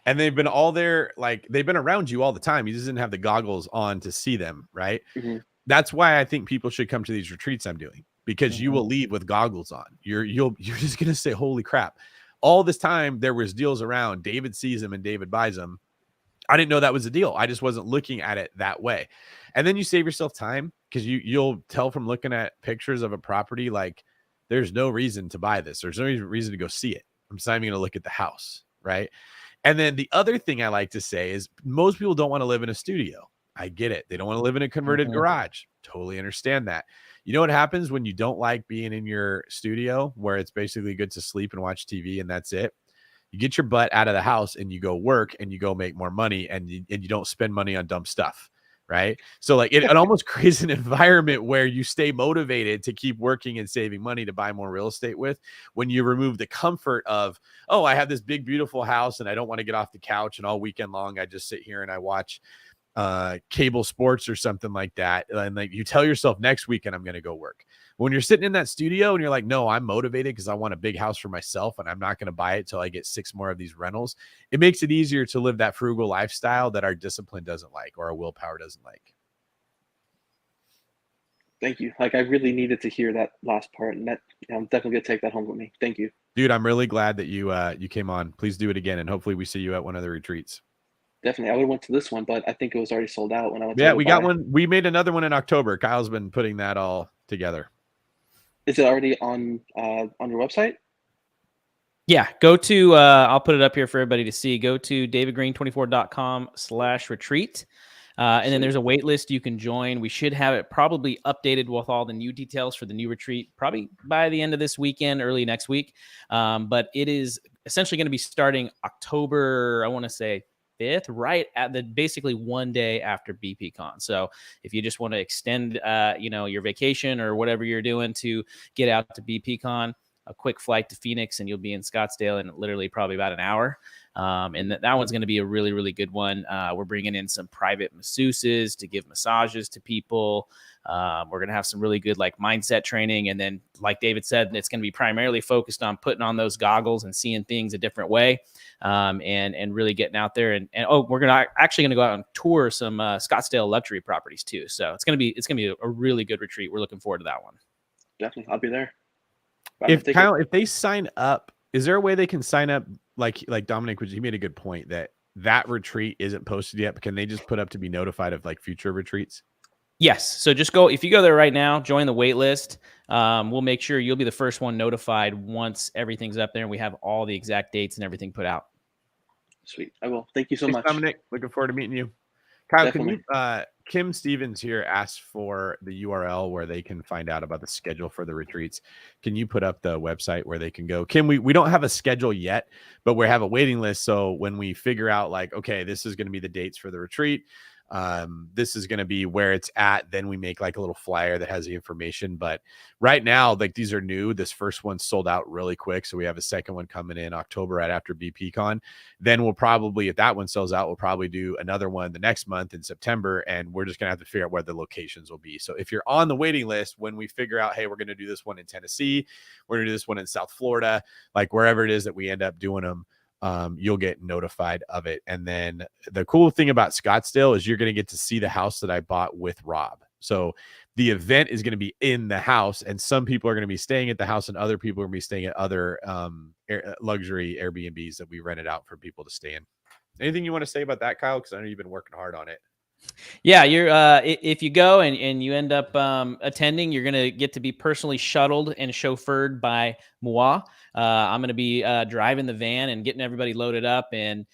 And they've been all there, like they've been around you all the time. You just didn't have the goggles on to see them, right? Mm-hmm. That's why I think people should come to these retreats I'm doing, because you Mhm. will leave with goggles on. You're just gonna say, holy crap. All this time there was deals around. David sees them and David buys them. I didn't know that was a deal. I just wasn't looking at it that way. And then you save yourself time, because you'll tell from looking at pictures of a property, like there's no reason to buy this. There's no reason to go see it. I'm just not even going to look at the house, right? And then the other thing I like to say is most people don't want to live in a studio. I get it. They don't want to live in a converted garage. Totally understand that. You know what happens when you don't like being in your studio, where it's basically good to sleep and watch TV and that's it? You get your butt out of the house and you go work and you go make more money, and you don't spend money on dumb stuff. Right. So like it almost creates an environment where you stay motivated to keep working and saving money to buy more real estate with, when you remove the comfort of, oh, I have this big, beautiful house and I don't want to get off the couch, and all weekend long I just sit here and I watch cable sports or something like that. And like you tell yourself, next weekend I'm going to go work. When you're sitting in that studio and you're like, no, I'm motivated because I want a big house for myself and I'm not going to buy it till I get 6 more of these rentals. It makes it easier to live that frugal lifestyle that our discipline doesn't like, or our willpower doesn't like. Thank you. Like, I really needed to hear that last part, and that I'm definitely gonna take that home with me. Thank you. Dude, I'm really glad that you came on. Please do it again, and hopefully we see you at one of the retreats. Definitely. I would have went to this one, but I think it was already sold out when I went to Yeah, we got buy. one. We made another one in October. Kyle's been putting that all together. Is it already on your website? Yeah, go to, I'll put it up here for everybody to see. Go to davidgreen24.com/retreat. And then there's a wait list you can join. We should have it probably updated with all the new details for the new retreat, probably by the end of this weekend, early next week. But it is essentially going to be starting October, I want to say 5th, right at the basically one day after BPCon. So if you just want to extend, your vacation or whatever you're doing to get out to BPCon, a quick flight to Phoenix and you'll be in Scottsdale in literally probably about an hour. And that one's going to be a really, really good one. We're bringing in some private masseuses to give massages to people. We're going to have some really good like mindset training. And then, like David said, it's going to be primarily focused on putting on those goggles and seeing things a different way. And really getting out there and we're actually going to go out and tour some Scottsdale luxury properties too. So it's going to be a really good retreat. We're looking forward to that one. Definitely. I'll be there. If Kyle, if they sign up, is there a way they can sign up? Like Dominic, he made a good point that retreat isn't posted yet, but can they just put up to be notified of like future retreats? Yes. So just go, if you go there right now, join the wait list. We'll make sure you'll be the first one notified once everything's up there and we have all the exact dates and everything put out. Sweet. I will. Thank you so much. Dominic, looking forward to meeting you. Kyle, Definitely. can you, Kim Stevens here asked for the URL where they can find out about the schedule for the retreats. Can you put up the website where they can go? Kim, we don't have a schedule yet, but we have a waiting list. So when we figure out like, okay, this is going to be the dates for the retreat, this is going to be where it's at, then we make like a little flyer that has the information. But right now, like these are new. This first one sold out really quick, so we have a second one coming in October right after BPCon. Then we'll probably, if that one sells out, we'll probably do another one the next month in September, and we're just gonna have to figure out where the locations will be. So if you're on the waiting list, when we figure out, hey, we're gonna do this one in Tennessee, we're gonna do this one in South Florida, like wherever it is that we end up doing them, you'll get notified of it. And then the cool thing about Scottsdale is you're going to get to see the house that I bought with Rob. So the event is going to be in the house, and some people are going to be staying at the house and other people are going to be staying at other luxury Airbnbs that we rented out for people to stay in. Anything you want to say about that, Kyle? Because I know you've been working hard on it. Yeah, you're if you go and you end up attending, you're gonna get to be personally shuttled and chauffeured by moi. I'm gonna be driving the van and getting everybody loaded up, and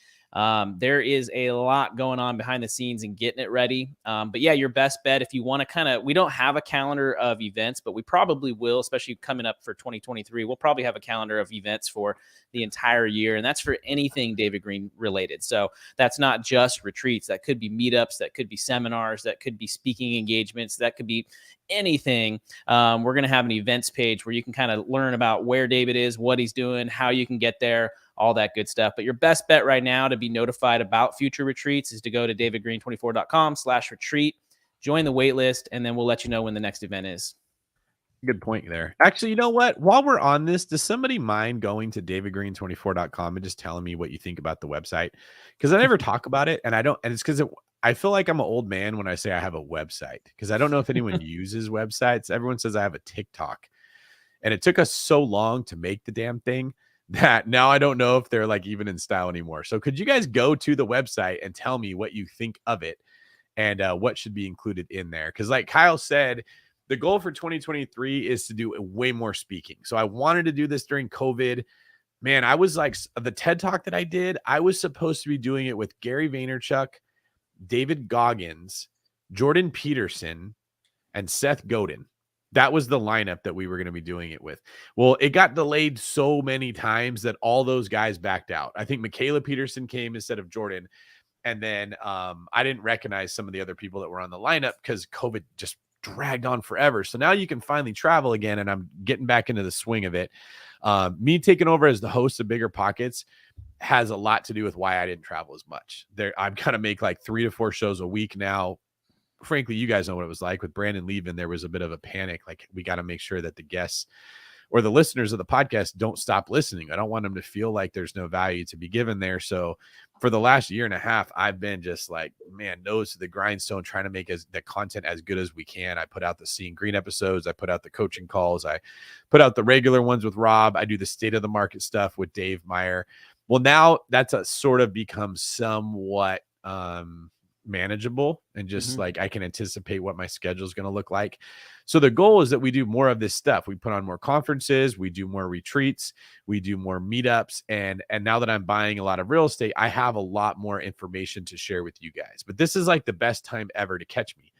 there is a lot going on behind the scenes and getting it ready. But yeah, your best bet if you want to kind of, we don't have a calendar of events, but we probably will, especially coming up for 2023. We'll probably have a calendar of events for the entire year, and that's for anything David Green related. So that's not just retreats. That could be meetups, that could be seminars, that could be speaking engagements, that could be anything. We're going to have an events page where you can kind of learn about where David is, what he's doing, how you can get there, all that good stuff. But your best bet right now to be notified about future retreats is to go to davidgreen24.com/retreat, join the wait list, and then we'll let you know when the next event is. Good point there. Actually, you know what? While we're on this, does somebody mind going to davidgreen24.com and just telling me what you think about the website? Because I never talk about it, and I don't, and it's because I feel like I'm an old man when I say I have a website, because I don't know if anyone uses websites. Everyone says I have a TikTok, and it took us so long to make the damn thing that now I don't know if they're like even in style anymore. So could you guys go to the website and tell me what you think of it and what should be included in there? Because like Kyle said, the goal for 2023 is to do way more speaking. So I wanted to do this during COVID. Man, I was like, the TED Talk that I did, I was supposed to be doing it with Gary Vaynerchuk, David Goggins, Jordan Peterson, and Seth Godin. That was the lineup that we were going to be doing it with. Well, it got delayed so many times that all those guys backed out. I think Michaela Peterson came instead of Jordan. And then I didn't recognize some of the other people that were on the lineup because COVID just dragged on forever. So now you can finally travel again, and I'm getting back into the swing of it. Me taking over as the host of Bigger Pockets has a lot to do with why I didn't travel as much. I'm kind of make like 3 to 4 shows a week now. Frankly, you guys know what it was like with Brandon leaving. There was a bit of a panic. Like, we got to make sure that the guests or the listeners of the podcast don't stop listening. I don't want them to feel like there's no value to be given there. So for the last year and a half, I've been just like, man, nose to the grindstone, trying to make the content as good as we can. I put out the Seeing Green episodes. I put out the coaching calls. I put out the regular ones with Rob. I do the state of the market stuff with Dave Meyer. Well, now that's a sort of become somewhat manageable, and just like I can anticipate what my schedule is going to look like. So the goal is that we do more of this stuff. We put on more conferences, we do more retreats, we do more meetups, and now that I'm buying a lot of real estate, I have a lot more information to share with you guys. But this is like the best time ever to catch me,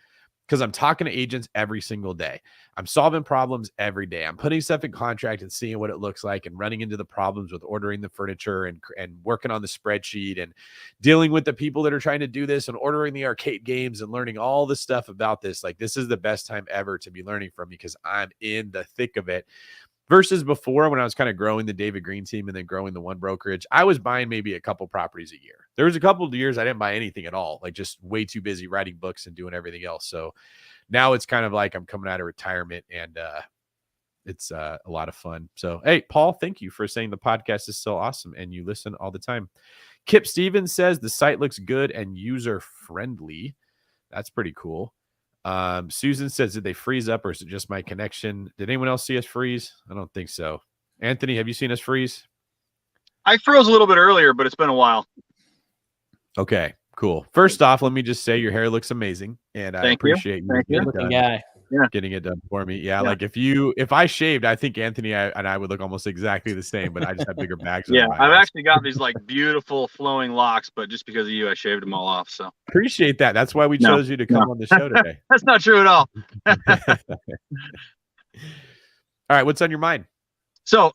because I'm talking to agents every single day. I'm solving problems every day. I'm putting stuff in contract and seeing what it looks like, and running into the problems with ordering the furniture and working on the spreadsheet and dealing with the people that are trying to do this and ordering the arcade games and learning all the stuff about this. Like, this is the best time ever to be learning from, because I'm in the thick of it. Versus before, when I was kind of growing the David Green team and then growing the one brokerage, I was buying maybe a couple properties a year. There was a couple of years I didn't buy anything at all, like just way too busy writing books and doing everything else. So now it's kind of like I'm coming out of retirement, and it's a lot of fun. So, hey, Paul, thank you for saying the podcast is so awesome and you listen all the time. Kip Stevens says the site looks good and user friendly. That's pretty cool. Susan says, did they freeze up, or is it just my connection? Did anyone else see us freeze? I don't think so. Anthony, have you seen us freeze? I froze a little bit earlier, but it's been a while. Okay, cool. First off, let me just say your hair looks amazing, and I appreciate you getting it done for me. Yeah, like if I shaved, I think Anthony and I would look almost exactly the same, but I just have bigger bags. Yeah, I've actually got these like beautiful flowing locks, but just because of you, I shaved them all off. So appreciate that. That's why we chose you to come on the show today. That's not true at all. All right, what's on your mind? So,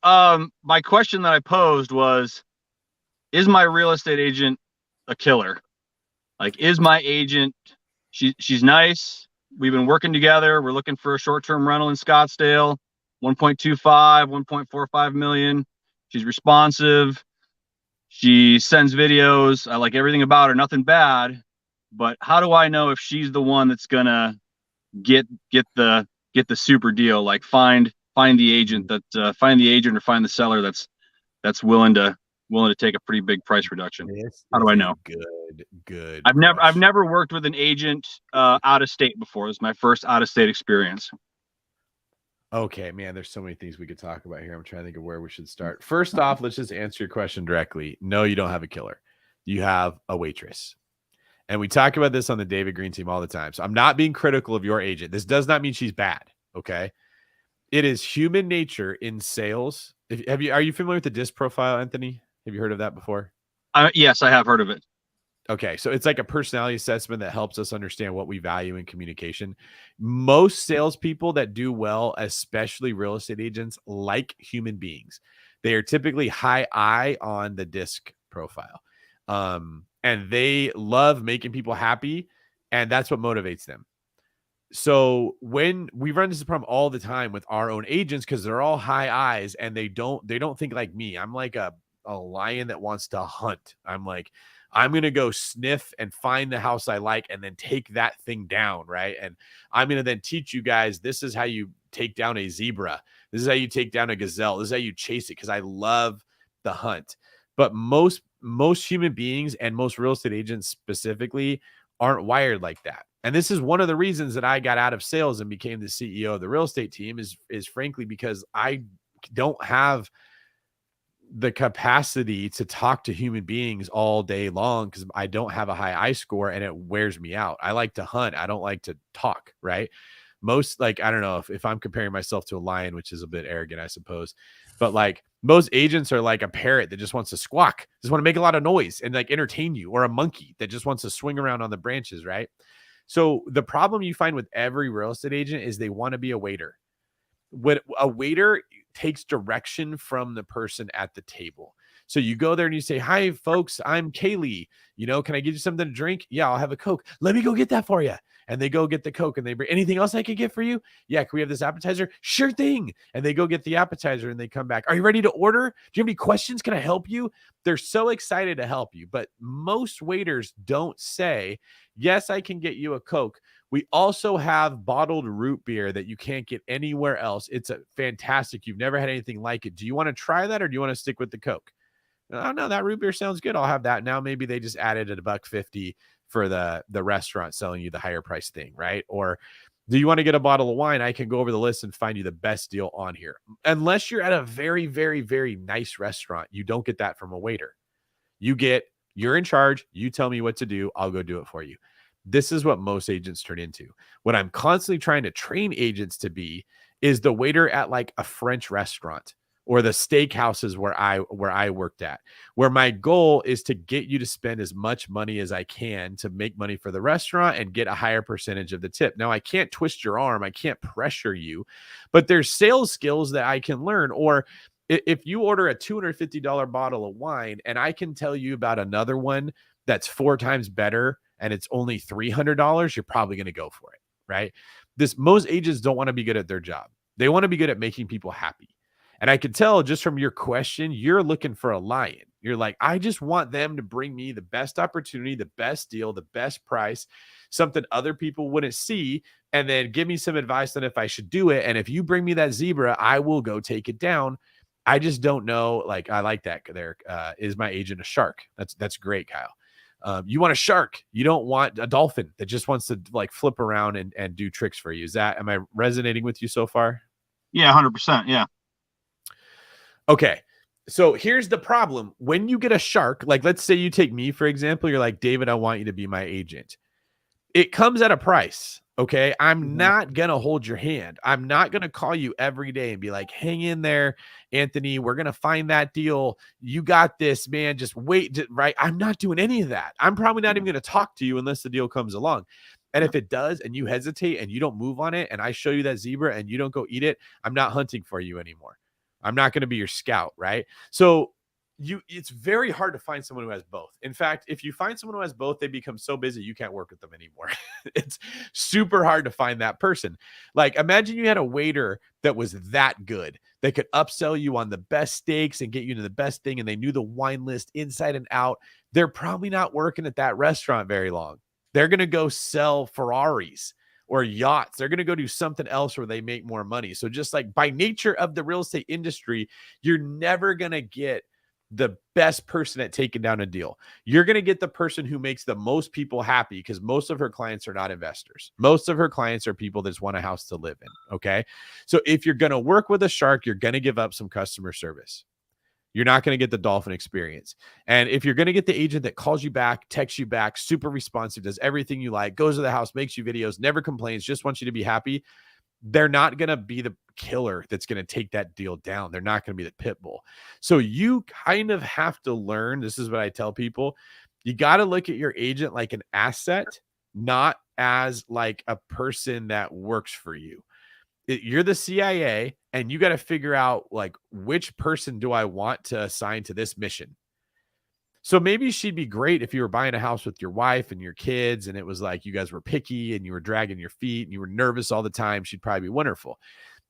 my question that I posed was, is my real estate agent a killer? Like, is my agent, she's nice. We've been working together. We're looking for a short-term rental in Scottsdale, 1.25, 1.45 million. She's responsive. She sends videos. I like everything about her, nothing bad. But how do I know if she's the one that's gonna get the super deal? Like, find the agent that find the agent or find the seller that's willing to take a pretty big price reduction. How do I know? Good. I've never worked with an agent out of state before. This is my first out of state experience. Okay, man, there's so many things we could talk about here. I'm trying to think of where we should start. First off, let's just answer your question directly. No, you don't have a killer. You have a waitress. And we talk about this on the David Green team all the time. So I'm not being critical of your agent. This does not mean she's bad. Okay. It is human nature in sales. Are you familiar with the DISC profile, Anthony? Have you heard of that before? Yes, I have heard of it. Okay, so it's like a personality assessment that helps us understand what we value in communication. Most salespeople that do well, especially real estate agents, like human beings. They are typically high I on the DISC profile. And they love making people happy, and that's what motivates them. So when we run into this problem all the time with our own agents, because they're all high I's and they don't think like me. I'm like a a lion that wants to hunt. I'm like, I'm going to go sniff and find the house I like and then take that thing down, right? And I'm going to then teach you guys, this is how you take down a zebra. This is how you take down a gazelle. This is how you chase it, because I love the hunt. But most human beings and most real estate agents specifically aren't wired like that. And this is one of the reasons that I got out of sales and became the CEO of the real estate team is frankly because I don't have the capacity to talk to human beings all day long, because I don't have a high I score and it wears me out. I like to hunt. I don't like to talk, right? Most, like, I don't know if I'm comparing myself to a lion, which is a bit arrogant, I suppose, but like most agents are like a parrot that just wants to squawk, just want to make a lot of noise and like entertain you, or a monkey that just wants to swing around on the branches, right? So the problem you find with every real estate agent is they want to be a waiter. When a waiter takes direction from the person at the table. So you go there and you say, "Hi, folks, I'm Kaylee. Can I get you something to drink? Yeah, I'll have a Coke. Let me go get that for you." And they go get the Coke, and they bring, "Anything else I could get for you? Yeah, can we have this appetizer? Sure thing." And they go get the appetizer and they come back. "Are you ready to order? Do you have any questions? Can I help you?" They're so excited to help you. But most waiters don't say, "Yes, I can get you a Coke. We also have bottled root beer that you can't get anywhere else. It's a fantastic. You've never had anything like it. Do you want to try that, or do you want to stick with the Coke?" "Oh, no, that root beer sounds good. I'll have that." Now maybe they just added a $1.50 for the restaurant selling you the higher price thing, right? Or, "Do you want to get a bottle of wine? I can go over the list and find you the best deal on here." Unless you're at a very, very, very nice restaurant, you don't get that from a waiter. You're in charge. You tell me what to do. I'll go do it for you. This is what most agents turn into. What I'm constantly trying to train agents to be is the waiter at like a French restaurant or the steakhouses where I worked at, where my goal is to get you to spend as much money as I can to make money for the restaurant and get a higher percentage of the tip. Now, I can't twist your arm. I can't pressure you, but there's sales skills that I can learn. Or if you order a $250 bottle of wine and I can tell you about another one that's 4 times better and it's only $300, you're probably going to go for it, right? Most agents don't want to be good at their job. They want to be good at making people happy. And I could tell just from your question, you're looking for a lion. You're like, I just want them to bring me the best opportunity, the best deal, the best price, something other people wouldn't see, and then give me some advice on if I should do it. And if you bring me that zebra, I will go take it down. I just don't know. Like, I like that there. Is my agent a shark? That's great, Kyle. You want a shark. You don't want a dolphin that just wants to like flip around and do tricks for you. Am I resonating with you so far? Yeah, 100%. Yeah. Okay. So here's the problem. When you get a shark, like let's say you take me, for example, you're like, "David, I want you to be my agent." It comes at a price. Okay. I'm not going to hold your hand. I'm not going to call you every day and be like, "Hang in there, Anthony. We're going to find that deal. You got this, man. Just wait." Right. I'm not doing any of that. I'm probably not even going to talk to you unless the deal comes along. And if it does, and you hesitate and you don't move on it, and I show you that zebra and you don't go eat it, I'm not hunting for you anymore. I'm not going to be your scout. Right. So it's very hard to find someone who has both. In fact, if you find someone who has both, they become so busy you can't work with them anymore. It's super hard to find that person. Like, imagine you had a waiter that was that good, that could upsell you on the best steaks and get you to the best thing, and they knew the wine list inside and out. They're probably not working at that restaurant very long. They're going to go sell Ferraris or yachts. They're going to go do something else where they make more money. So just like by nature of the real estate industry, you're never going to get the best person at taking down a deal. You're going to get the person who makes the most people happy, because most of her clients are not investors. Most of her clients are people that just want a house to live in. Okay. So if you're going to work with a shark, you're going to give up some customer service. You're not going to get the dolphin experience. And if you're going to get the agent that calls you back, texts you back, super responsive, does everything you like, goes to the house, makes you videos, never complains, just wants you to be happy, they're not going to be the killer that's going to take that deal down. They're not going to be the pit bull. So you kind of have to learn. This is what I tell people. You got to look at your agent like an asset, not as like a person that works for you. You're the CIA, and you got to figure out like, which person do I want to assign to this mission? So maybe she'd be great if you were buying a house with your wife and your kids, and it was like you guys were picky and you were dragging your feet and you were nervous all the time. She'd probably be wonderful.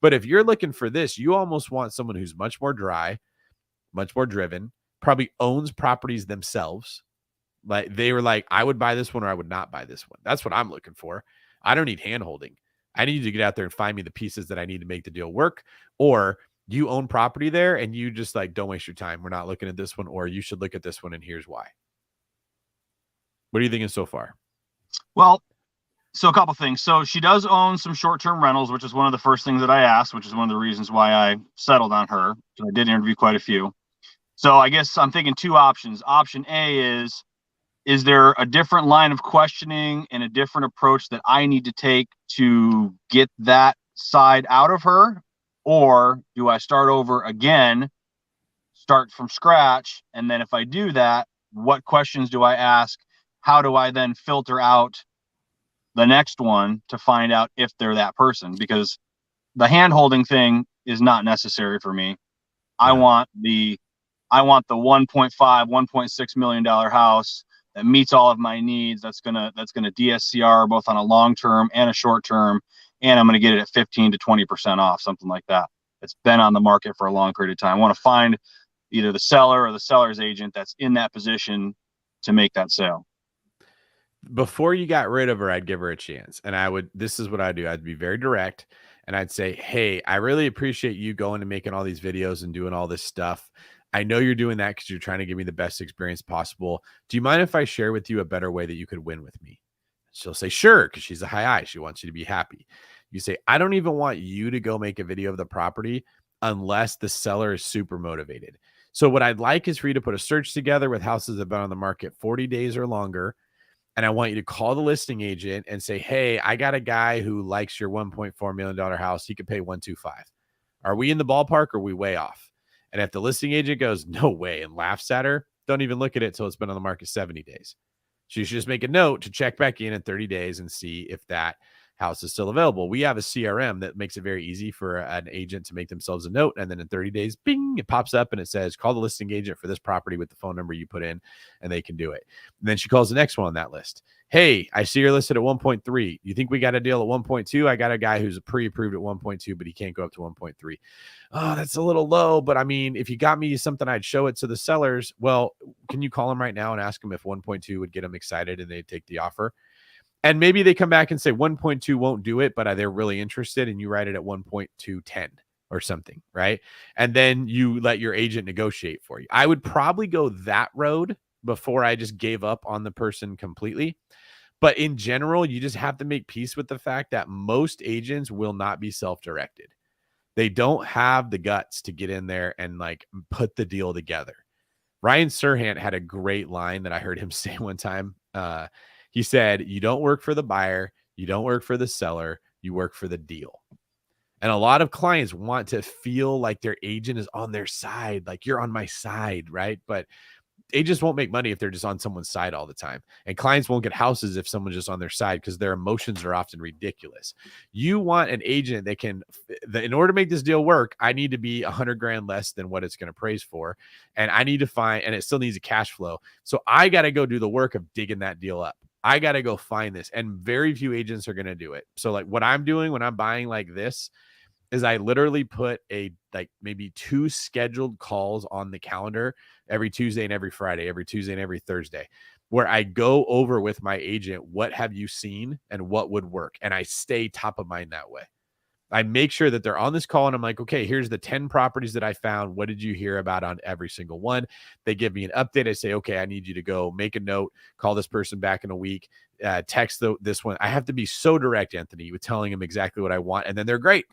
But if you're looking for this, you almost want someone who's much more dry, much more driven, probably owns properties themselves. Like they were like, I would buy this one or I would not buy this one. That's what I'm looking for. I don't need hand holding. I need you to get out there and find me the pieces that I need to make the deal work. Or you own property there and you just like, don't waste your time. We're not looking at this one, or you should look at this one and here's why. What are you thinking so far? Well, so a couple things. So she does own some short-term rentals, which is one of the first things that I asked, which is one of the reasons why I settled on her. So I did interview quite a few. So I guess I'm thinking two options. Option A is there a different line of questioning and a different approach that I need to take to get that side out of her? Or do I start over again, start from scratch? And then if I do that, what questions do I ask? How do I then filter out the next one to find out if they're that person? Because the hand holding thing is not necessary for me. I want the 1.5, $1.6 million house that meets all of my needs. That's gonna DSCR both on a long term and a short term, and I'm gonna get it at 15 to 20% off, something like that. It's been on the market for a long period of time. I want to find either the seller or the seller's agent that's in that position to make that sale. Before you got rid of her, I'd give her a chance. And this is what I do. I'd be very direct and I'd say, hey, I really appreciate you going and making all these videos and doing all this stuff. I know you're doing that because you're trying to give me the best experience possible. Do you mind if I share with you a better way that you could win with me? She'll say, sure, because she's a high eye. She wants you to be happy. You say, I don't even want you to go make a video of the property unless the seller is super motivated. So what I'd like is for you to put a search together with houses that have been on the market 40 days or longer. And I want you to call the listing agent and say, hey, I got a guy who likes your $1.4 million house. He could pay 125. Are we in the ballpark or are we way off? And if the listing agent goes, no way, and laughs at her, don't even look at it till it's been on the market 70 days. She should just make a note to check back in 30 days and see if that house is still available. We have a CRM that makes it very easy for an agent to make themselves a note. And then in 30 days, bing, it pops up and it says, call the listing agent for this property with the phone number you put in, and they can do it. And then she calls the next one on that list. Hey, I see you're listed at 1.3. You think we got a deal at 1.2? I got a guy who's pre-approved at 1.2, but he can't go up to 1.3. Oh, that's a little low. But I mean, if you got me something, I'd show it to the sellers. Well, can you call them right now and ask them if 1.2 would get them excited and they'd take the offer? And maybe they come back and say 1.2 won't do it, but they're really interested, and you write it at 1.210 or something, right? And then you let your agent negotiate for you. I would probably go that road before I just gave up on the person completely. But in general, you just have to make peace with the fact that most agents will not be self-directed. They don't have the guts to get in there and like put the deal together. Ryan Serhant had a great line that I heard him say one time. He said, you don't work for the buyer, you don't work for the seller, you work for the deal. And a lot of clients want to feel like their agent is on their side, like you're on my side, right? But agents won't make money if they're just on someone's side all the time. And clients won't get houses if someone's just on their side because their emotions are often ridiculous. You want an agent that can, in order to make this deal work, I need to be $100,000 less than what it's going to appraise for. And I need to find, and it still needs a cash flow. So I got to go do the work of digging that deal up. I got to go find this. And very few agents are going to do it. So like what I'm doing when I'm buying like this is I literally put maybe 2 scheduled calls on the calendar every Tuesday and every Friday, every Tuesday and every Thursday, where I go over with my agent, what have you seen and what would work? And I stay top of mind that way. I make sure that they're on this call and I'm like, okay, here's the 10 properties that I found. What did you hear about on every single one? They give me an update. I say, okay, I need you to go make a note, call this person back in a week, text this one. I have to be so direct, Anthony, with telling them exactly what I want. And then they're great.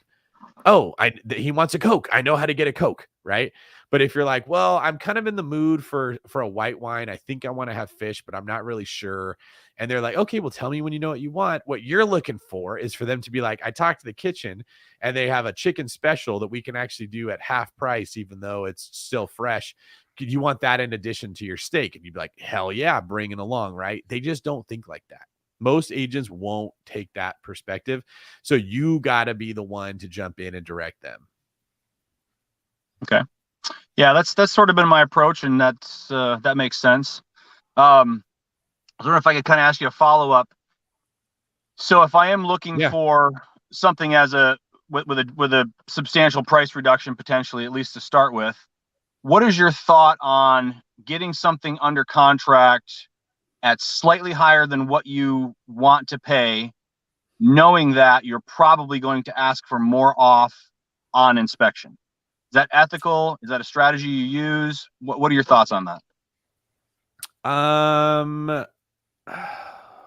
Oh, he wants a Coke. I know how to get a Coke, right? But if you're like, well, I'm kind of in the mood for a white wine. I think I want to have fish, but I'm not really sure. And they're like, okay, well, tell me when you know what you want. What you're looking for is for them to be like, I talked to the kitchen and they have a chicken special that we can actually do at half price, even though it's still fresh. You want that in addition to your steak? And you'd be like, hell yeah, bring it along, right? They just don't think like that. Most agents won't take that perspective. So you got to be the one to jump in and direct them. Okay. Yeah, that's sort of been my approach, and that makes sense. I was wondering if I could kind of ask you a follow-up. So if I am looking for something with a substantial price reduction, potentially, at least to start with, what is your thought on getting something under contract at slightly higher than what you want to pay, knowing that you're probably going to ask for more off on inspection? Is that ethical? Is that a strategy you use? What are your thoughts on that?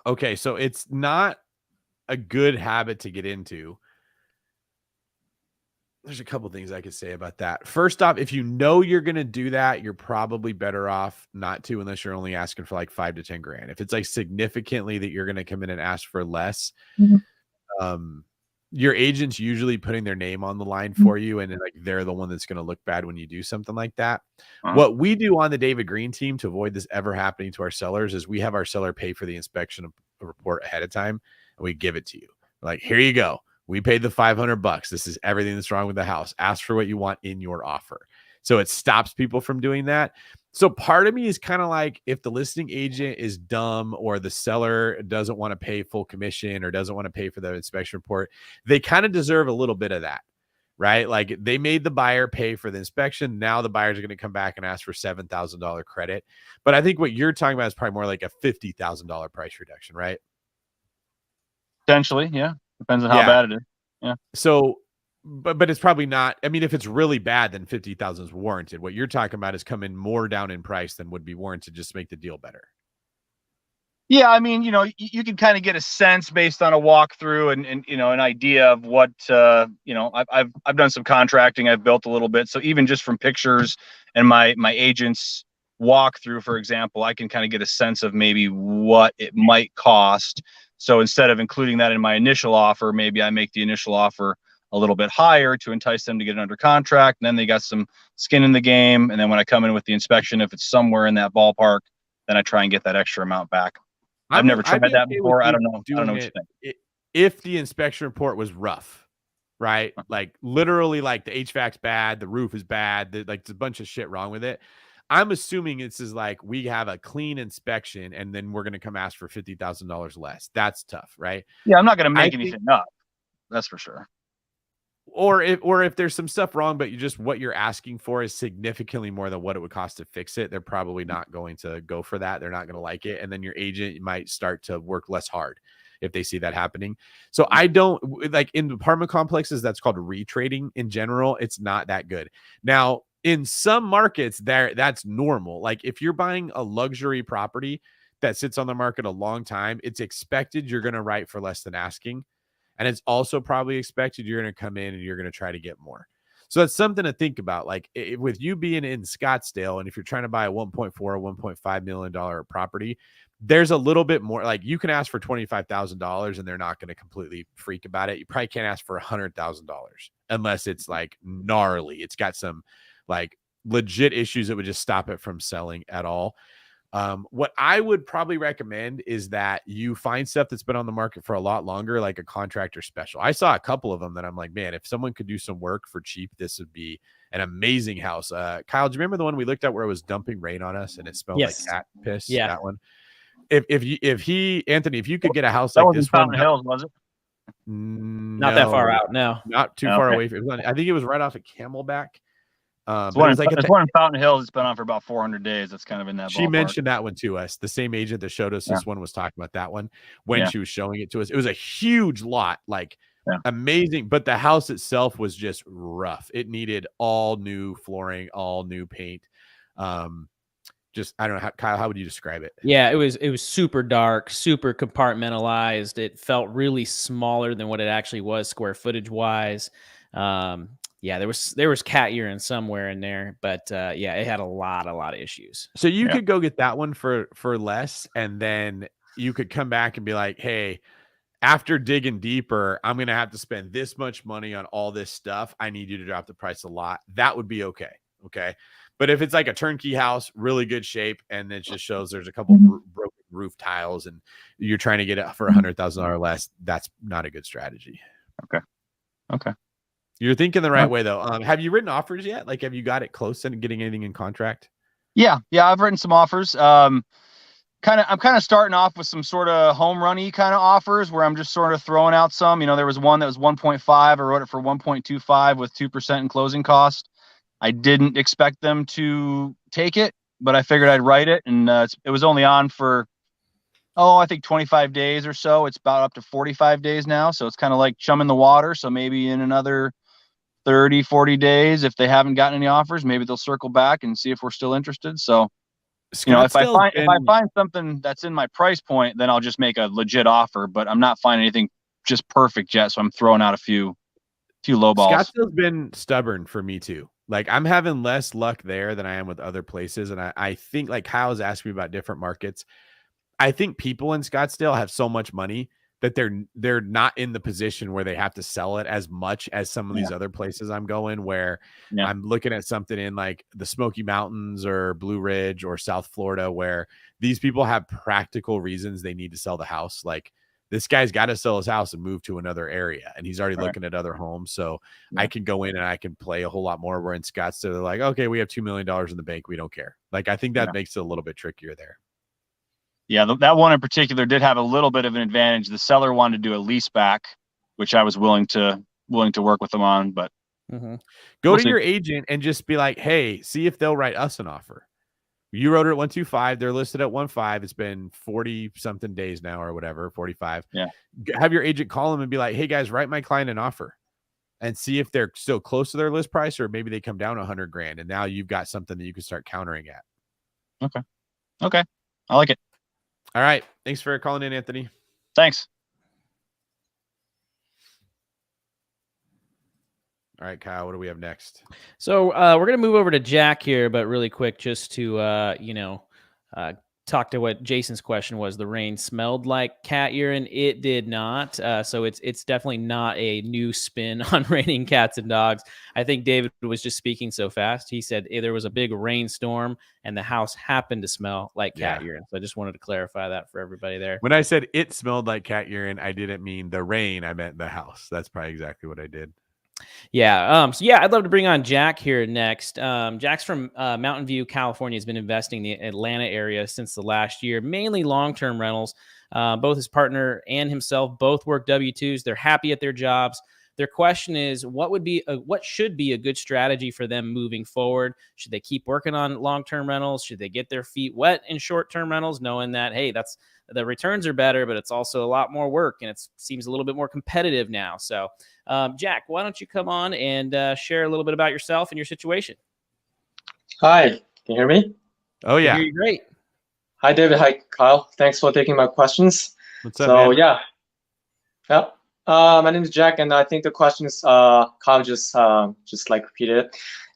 Okay, so it's not a good habit to get into. There's a couple things I could say about that. First off, if you know you're going to do that, you're probably better off not to, unless you're only asking for like 5 to 10 grand. If it's like significantly that you're going to come in and ask for less, your agent's usually putting their name on the line for you, and like they're the one that's going to look bad when you do something like that. What we do on the David Green team to avoid this ever happening to our sellers is we have our seller pay for the inspection report ahead of time, and we give it to you. Like, here you go. We paid the $500. This is everything that's wrong with the house. Ask for what you want in your offer. So it stops people from doing that. So part of me is kind of like, if the listing agent is dumb or the seller doesn't want to pay full commission or doesn't want to pay for the inspection report, they kind of deserve a little bit of that, right? Like, they made the buyer pay for the inspection. Now the buyers are going to come back and ask for $7,000 credit. But I think what you're talking about is probably more like a $50,000 price reduction, right? Potentially, yeah. Depends on how bad it is. Yeah. So, but it's probably not. I mean, if it's really bad, then 50,000 is warranted. What you're talking about is coming more down in price than would be warranted just to make the deal better. Yeah, I mean, you can kind of get a sense based on a walkthrough and an idea of what I've done some contracting. I've built a little bit, so even just from pictures and my agent's walkthrough, for example, I can kind of get a sense of maybe what it might cost. So instead of including that in my initial offer, maybe I make the initial offer a little bit higher to entice them to get it under contract. And then they got some skin in the game. And then when I come in with the inspection, if it's somewhere in that ballpark, then I try and get that extra amount back. I've never tried that before. I don't know. I don't know what you think. If the inspection report was rough, right? Like, literally, like, the HVAC's bad, the roof is bad, like, there's a bunch of shit wrong with it. I'm assuming this is like, we have a clean inspection and then we're going to come ask for $50,000 less. That's tough, right? Yeah, I'm not going to make anything up. That's for sure. Or if there's some stuff wrong, but what you're asking for is significantly more than what it would cost to fix it, they're probably not going to go for that. They're not going to like it. And then your agent might start to work less hard if they see that happening. So I don't like, in apartment complexes, that's called retrading. In general, it's not that good. Now, in some markets that's normal. Like, if you're buying a luxury property that sits on the market a long time, it's expected you're going to write for less than asking. And it's also probably expected you're going to come in and you're going to try to get more. So that's something to think about. Like, with you being in Scottsdale, and if you're trying to buy a $1.4 or $1.5 million property, there's a little bit more. Like, you can ask for $25,000 and they're not going to completely freak about it. You probably can't ask for $100,000 unless it's like gnarly. It's got some like legit issues that would just stop it from selling at all. What I would probably recommend is that you find stuff that's been on the market for a lot longer, like a contractor special. I saw a couple of them that I'm like, man, if someone could do some work for cheap, this would be an amazing house. Kyle, do you remember the one we looked at where it was dumping rain on us and it smelled like cat piss? Yeah, that one. Anthony, if you could get a house like this one, Fountain Hills, was it? Not that far out. No, not too far away. I think it was right off of Camelback. It's one in Fountain Hills. It's been on for about 400 days. That's kind of in that ballpark. She mentioned that one to us. The same agent that showed us this one was talking about that one when she was showing it to us. It was a huge lot, like amazing, but the house itself was just rough. It needed all new flooring, all new paint. Just, I don't know, Kyle, how would you describe it? Yeah, it was super dark, super compartmentalized. It felt really smaller than what it actually was square footage wise. Yeah, there was cat urine somewhere in there, but yeah, it had a lot of issues. So you could go get that one for less, and then you could come back and be like, hey, after digging deeper, I'm going to have to spend this much money on all this stuff. I need you to drop the price a lot. That would be okay. Okay. But if it's like a turnkey house, really good shape, and it just shows there's a couple broken roof tiles and you're trying to get it for $100,000 less, that's not a good strategy. Okay. You're thinking the right way though. Have you written offers yet? Like, have you got it close to getting anything in contract? Yeah, I've written some offers. I'm kind of starting off with some sort of home runny kind of offers where I'm just sort of throwing out some. There was one that was 1.5. I wrote it for 1.25 with 2% in closing cost. I didn't expect them to take it, but I figured I'd write it, and it was only on for, I think 25 days or so. It's about up to 45 days now, so it's kind of like chumming the water. So maybe in another 30, 40 days, if they haven't gotten any offers, maybe they'll circle back and see if we're still interested. So, if I find something that's in my price point, then I'll just make a legit offer, but I'm not finding anything just perfect yet. So I'm throwing out a few low balls. Scottsdale's been stubborn for me too. Like I'm having less luck there than I am with other places. And I think, like Kyle's asked me about different markets. I think people in Scottsdale have so much money that they're not in the position where they have to sell it as much as some of these other places I'm going, where I'm looking at something in like the Smoky Mountains or Blue Ridge or South Florida, where these people have practical reasons they need to sell the house. Like this guy's got to sell his house and move to another area, and he's already looking at other homes. So I can go in and I can play a whole lot more. Where in Scottsdale, they're like, okay, we have $2 million in the bank. We don't care. Like, I think that makes it a little bit trickier there. Yeah, that one in particular did have a little bit of an advantage. The seller wanted to do a lease back, which I was willing to work with them on. But go to your agent and just be like, hey, see if they'll write us an offer. You wrote it at 125. They're listed at 1.5. It's been 40 something days now or whatever, 45. Yeah. Have your agent call them and be like, hey guys, write my client an offer and see if they're still close to their list price, or maybe they come down $100,000. And now you've got something that you can start countering at. Okay. I like it. All right. Thanks for calling in, Anthony. Thanks. All right, Kyle, what do we have next? So we're going to move over to Jack here, but really quick, just to, talk to what Jason's question was. The rain smelled like cat urine. It did not. So it's definitely not a new spin on raining cats and dogs. I think David was just speaking so fast. He said there was a big rainstorm and the house happened to smell like cat urine. So I just wanted to clarify that for everybody there. When I said it smelled like cat urine, I didn't mean the rain. I meant the house. That's probably exactly what I did. Yeah. I'd love to bring on Jack here next. Jack's from Mountain View, California. Has been investing in the Atlanta area since the last year, mainly long-term rentals. Both his partner and himself both work W-2s. They're happy at their jobs. Their question is, what should be a good strategy for them moving forward? Should they keep working on long-term rentals? Should they get their feet wet in short-term rentals, knowing that, hey, the returns are better, but it's also a lot more work and it seems a little bit more competitive now. So, Jack, why don't you come on and share a little bit about yourself and your situation? Hi, can you hear me? Oh, yeah. I hear you great. Hi, David. Hi, Kyle. Thanks for taking my questions. What's up, man? My name is Jack, and I think the questions Kyle just like repeated.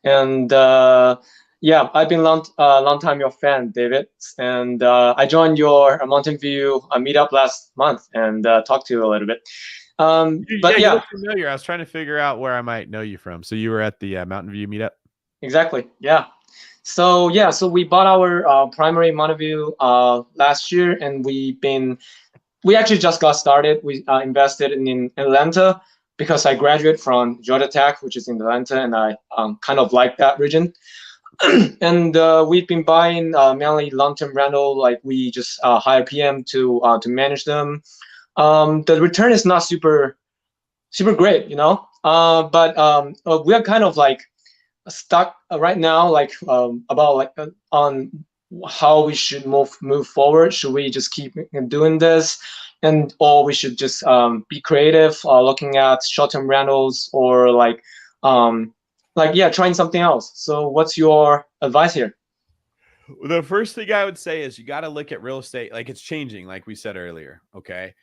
And I've been long time your fan, David, and I joined your Mountain View meetup last month and talked to you a little bit. You look familiar. I was trying to figure out where I might know you from. So you were at the Mountain View meetup? Exactly. Yeah. So we bought our primary Mountain View last year, and we actually just got started. We invested in Atlanta because I graduated from Georgia Tech, which is in Atlanta, and I kind of like that region. And we've been buying mainly long-term rental. Like we just hire PM to manage them. The return is not super great, but we are kind of like stuck right now, like about on how we should move forward. Should we just keep doing this, or we should just be creative, looking at short-term rentals, or trying something else? So what's your advice here? The first thing I would say is you got to look at real estate. Like it's changing, like we said earlier. Okay.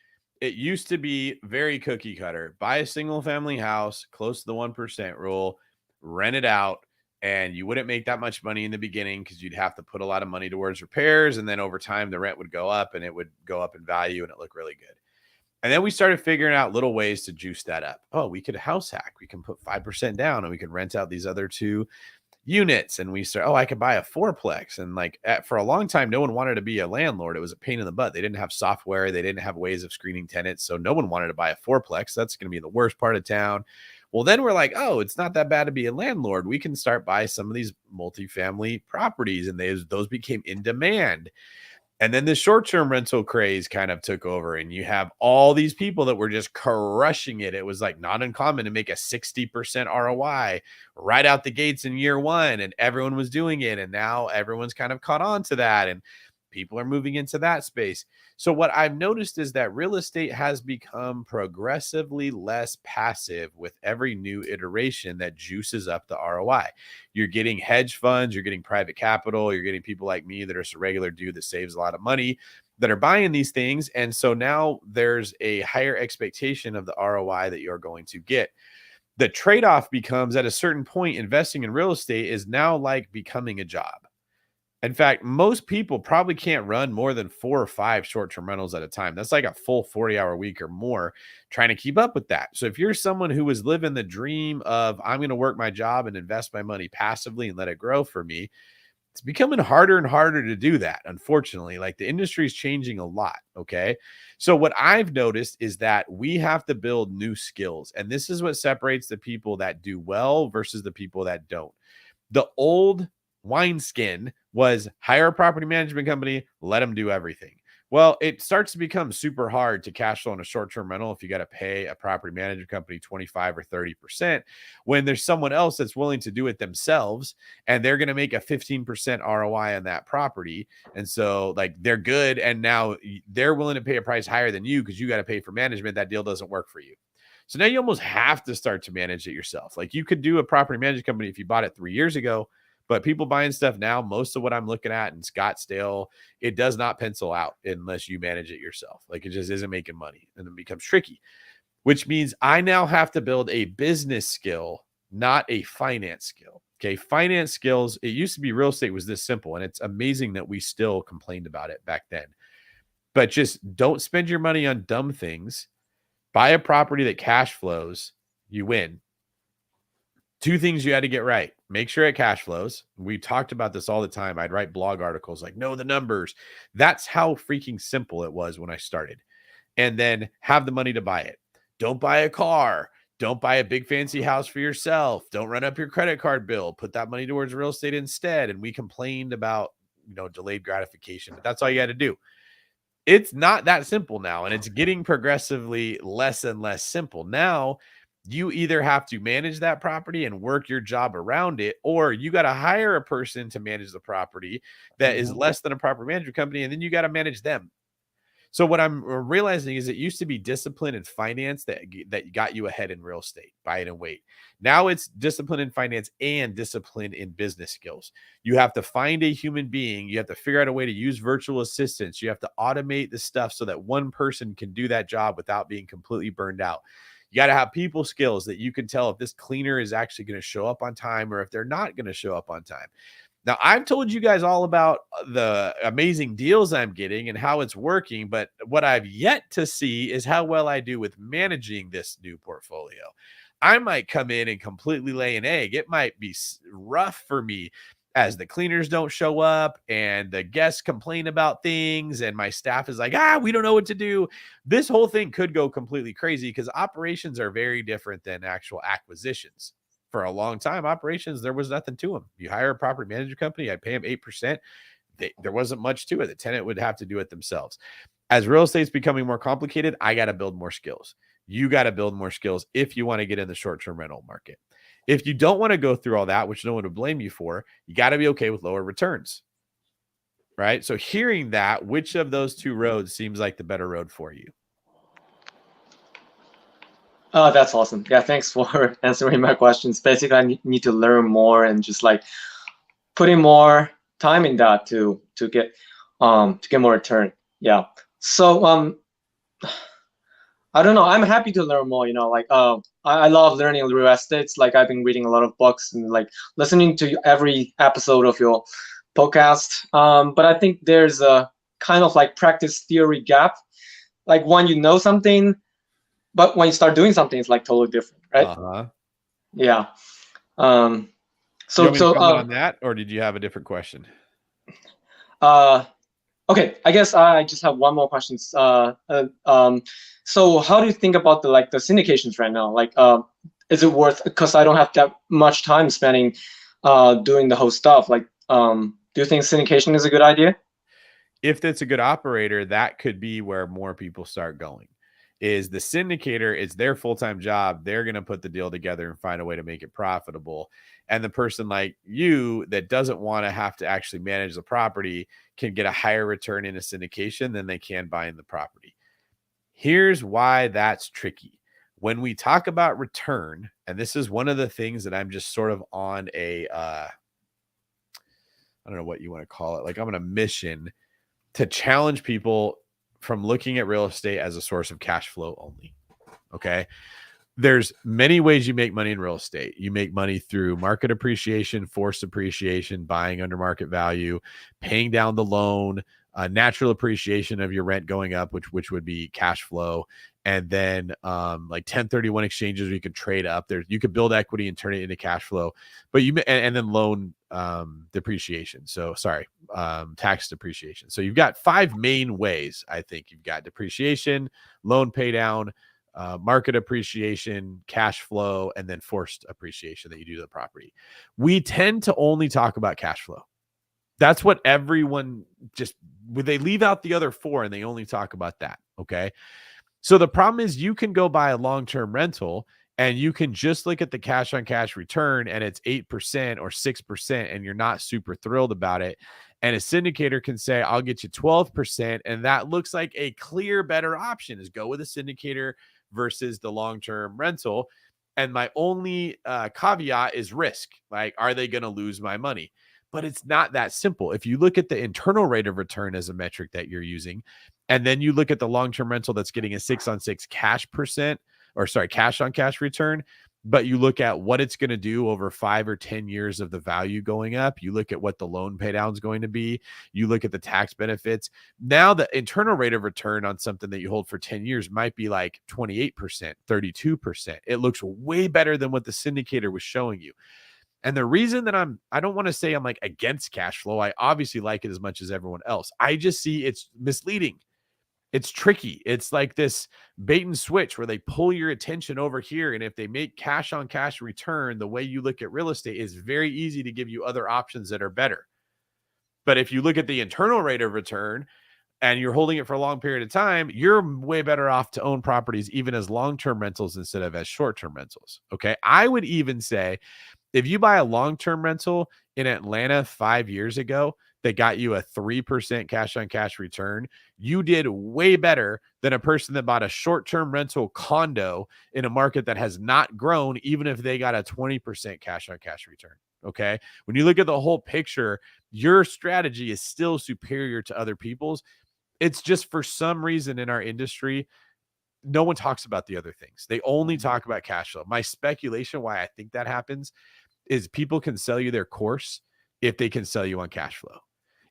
It used to be very cookie cutter. Buy a single family house close to the 1% rule, rent it out, and you wouldn't make that much money in the beginning because you'd have to put a lot of money towards repairs. And then over time, the rent would go up and it would go up in value and it looked really good. And then we started figuring out little ways to juice that up. Oh, we could house hack. We can put 5% down and we could rent out these other 2 units. And we start, I could buy a 4-plex. And for a long time, no one wanted to be a landlord. It was a pain in the butt. They didn't have software. They didn't have ways of screening tenants. So no one wanted to buy a 4-plex. That's going to be in the worst part of town. Well, then we're like, it's not that bad to be a landlord. We can start buying some of these multifamily properties, and those became in demand. And then the short-term rental craze kind of took over, and you have all these people that were just crushing it. It was like not uncommon to make a 60% ROI right out the gates in year one, and everyone was doing it. And now everyone's kind of caught on to that, and people are moving into that space. So what I've noticed is that real estate has become progressively less passive with every new iteration that juices up the ROI. You're getting hedge funds, you're getting private capital, you're getting people like me that are just a regular dude that saves a lot of money that are buying these things. And so now there's a higher expectation of the ROI that you're going to get. The trade-off becomes at a certain point, investing in real estate is now like becoming a job. In fact, most people probably can't run more than 4 or 5 short-term rentals at a time. That's like a full 40-hour week or more trying to keep up with that. So if you're someone who was living the dream of I'm going to work my job and invest my money passively and let it grow for me, it's becoming harder and harder to do that. Unfortunately, like the industry is changing a lot. Okay. So what I've noticed is that we have to build new skills. And this is what separates the people that do well versus the people that don't. The old wineskin was hire a property management company, let them do everything. Well, it starts to become super hard to cash flow on a short-term rental if you got to pay a property management company 25 or 30% when there's someone else that's willing to do it themselves and they're going to make a 15% ROI on that property. And so like they're good. And now they're willing to pay a price higher than you because you got to pay for management. That deal doesn't work for you. So now you almost have to start to manage it yourself. Like you could do a property management company if you bought it 3 years ago, but people buying stuff now, most of what I'm looking at in Scottsdale, it does not pencil out unless you manage it yourself. Like it just isn't making money and it becomes tricky, which means I now have to build a business skill, not a finance skill. Okay. Finance skills, it used to be real estate was this simple. And it's amazing that we still complained about it back then, but just don't spend your money on dumb things. Buy a property that cash flows, you win. 2 things you had to get right. Make sure it cash flows. We talked about this all the time. I'd write blog articles like, know the numbers. That's how freaking simple it was when I started. And then have the money to buy it. Don't buy a car. Don't buy a big fancy house for yourself. Don't run up your credit card bill. Put that money towards real estate instead. And we complained about, delayed gratification, but that's all you had to do. It's not that simple now. And it's getting progressively less and less simple. Now, you either have to manage that property and work your job around it, or you got to hire a person to manage the property that is less than a property management company, and then you got to manage them. So what I'm realizing is it used to be discipline and finance that got you ahead in real estate, buy it and wait. Now it's discipline in finance and discipline in business skills. You have to find a human being. You have to figure out a way to use virtual assistants. You have to automate the stuff so that one person can do that job without being completely burned out. You got to have people skills that you can tell if this cleaner is actually going to show up on time or if they're not going to show up on time. Now, I've told you guys all about the amazing deals I'm getting and how it's working, but what I've yet to see is how well I do with managing this new portfolio. I might come in and completely lay an egg. It might be rough for me as the cleaners don't show up and the guests complain about things and my staff is like, we don't know what to do. This whole thing could go completely crazy because operations are very different than actual acquisitions. For a long time, operations, there was nothing to them. You hire a property management company, I'd pay them 8%. There wasn't much to it. The tenant would have to do it themselves. As real estate's becoming more complicated, I got to build more skills. You got to build more skills if you want to get in the short-term rental market. If you don't want to go through all that, which no one would blame you for, you got to be okay with lower returns, right? So hearing that, which of those 2 roads seems like the better road for you? Oh, that's awesome. Yeah, thanks for answering my questions. Basically, I need to learn more and just like putting more time in that to get more return. Yeah. So I don't know. I'm happy to learn more. I love learning real estate. Like I've been reading a lot of books and like listening to every episode of your podcast. But I think there's a kind of like practice theory gap. Like when you know something, but when you start doing something, it's like totally different, right? Yeah. So you want me to comment on that, or did you have a different question? Okay, I guess I just have one more question. So how do you think about the syndications right now? Like, is it worth? Because I don't have that much time spending doing the whole stuff. Like, do you think syndication is a good idea? if that's a good operator, that could be where more people start going. Is the syndicator, it's their full-time job. They're going to put the deal together and find a way to make it profitable. And the person like you that doesn't want to have to actually manage the property can get a higher return in a syndication than they can buying the property. Here's why that's tricky. When we talk about return, and this is one of the things that I'm just sort of on a, I don't know what you want to call it. Like I'm on a mission to challenge people from looking at real estate as a source of cash flow only. Okay. There's many ways you make money in real estate. You make money through market appreciation, forced appreciation, buying under market value, paying down the loan, natural appreciation of your rent going up, which would be cash flow. And then like 1031 exchanges where you can trade up there. You could build equity and turn it into cash flow, but and then loan depreciation. So tax depreciation. So you've got 5 main ways. I think you've got depreciation, loan pay down, market appreciation, cash flow, and then forced appreciation that you do to the property. We tend to only talk about cash flow. That's what everyone they leave out the other 4 and they only talk about that. Okay. So the problem is you can go buy a long-term rental and you can just look at the cash on cash return and it's 8% or 6% and you're not super thrilled about it. And a syndicator can say, I'll get you 12%. And that looks like a clear, better option is go with a syndicator versus the long-term rental. And my only caveat is risk. Like, are they going to lose my money? But it's not that simple. If you look at the internal rate of return as a metric that you're using, and then you look at the long-term rental that's getting a 6-on-6 cash on cash return, but you look at what it's going to do over 5 or 10 years of the value going up. You look at what the loan pay down is going to be. You look at the tax benefits. Now the internal rate of return on something that you hold for 10 years might be like 28%, 32%. It looks way better than what the syndicator was showing you. And the reason that I don't want to say I'm like against cash flow. I obviously like it as much as everyone else. I just see it's misleading. It's tricky. It's like this bait and switch where they pull your attention over here. And if they make cash on cash return, the way you look at real estate is very easy to give you other options that are better. But if you look at the internal rate of return and you're holding it for a long period of time, you're way better off to own properties, even as long-term rentals instead of as short-term rentals. Okay. I would even say if you buy a long-term rental in Atlanta 5 years ago, that got you a 3% cash on cash return, you did way better than a person that bought a short-term rental condo in a market that has not grown, even if they got a 20% cash on cash return. Okay. When you look at the whole picture, your strategy is still superior to other people's. It's just for some reason in our industry, no one talks about the other things. They only talk about cash flow. My speculation why I think that happens is people can sell you their course if they can sell you on cash flow.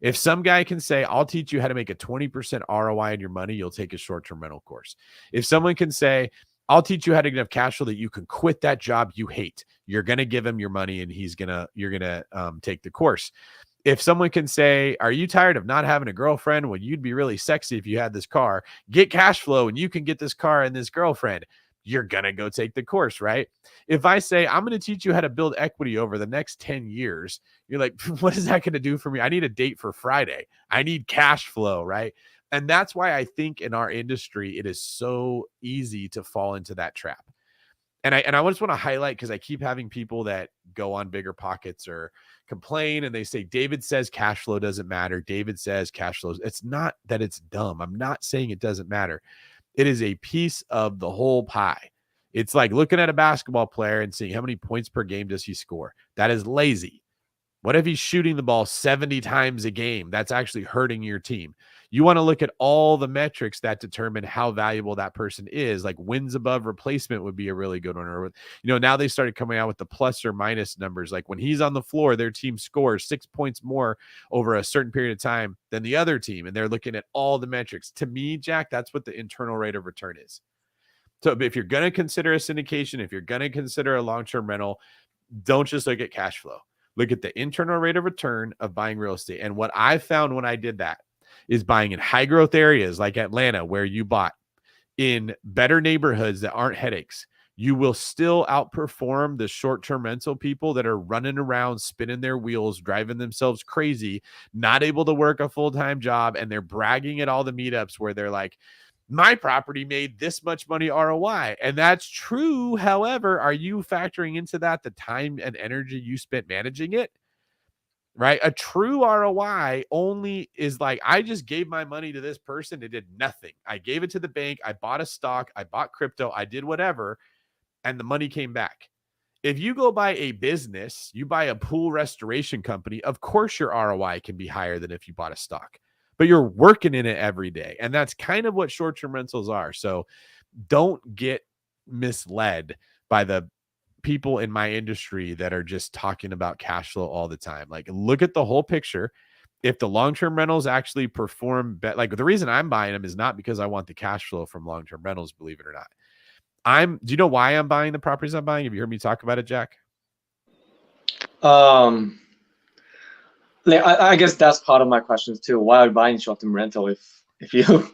If some guy can say, I'll teach you how to make a 20% ROI on your money, you'll take a short-term rental course. If someone can say, I'll teach you how to get enough cash flow that you can quit that job you hate, you're going to give him your money and you're going to take the course. If someone can say, are you tired of not having a girlfriend when you'd be really sexy if you had this car? Get cash flow and you can get this car and this girlfriend. You're going to go take the course, right? If I say, I'm going to teach you how to build equity over the next 10 years, you're like, what is that going to do for me? I need a date for Friday. I need cash flow, right? And that's why I think in our industry, it is so easy to fall into that trap. And I just want to highlight, because I keep having people that go on Bigger Pockets or complain and they say, David says cash flow doesn't matter. David says cash flows. It's not that it's dumb. I'm not saying it doesn't matter. It is a piece of the whole pie. It's like looking at a basketball player and seeing how many points per game does he score. That is lazy. What if he's shooting the ball 70 times a game? That's actually hurting your team. You want to look at all the metrics that determine how valuable that person is. Like wins above replacement would be a really good one. Or, now they started coming out with the plus or minus numbers. Like when he's on the floor, their team scores 6 points more over a certain period of time than the other team. And they're looking at all the metrics. To me, Jack, that's what the internal rate of return is. So if you're going to consider a syndication, if you're going to consider a long-term rental, don't just look at cash flow. Look at the internal rate of return of buying real estate. And what I found when I did that is buying in high growth areas like Atlanta, where you bought in better neighborhoods that aren't headaches. you will still outperform the short-term rental people that are running around, spinning their wheels, driving themselves crazy, not able to work a full-time job, and they're bragging at all the meetups where they're like, my property made this much money ROI. And that's true. However, are you factoring into that the time and energy you spent managing it? Right? A true ROI only is like, I just gave my money to this person. It did nothing. I gave it to the bank. I bought a stock. I bought crypto. I did whatever. And the money came back. If you go buy a business, you buy a pool restoration company, of course your ROI can be higher than if you bought a stock, but you're working in it every day. And that's kind of what short-term rentals are. So don't get misled by the people in my industry that are just talking about cash flow all the time. Like, look at the whole picture. If the long-term rentals actually perform better, like the reason I'm buying them is not because I want the cash flow from long-term rentals, believe it or not. Do you know why I'm buying the properties I'm buying? Have you heard me talk about it, Jack? I guess that's part of my questions too. Why are you buying short-term rental if you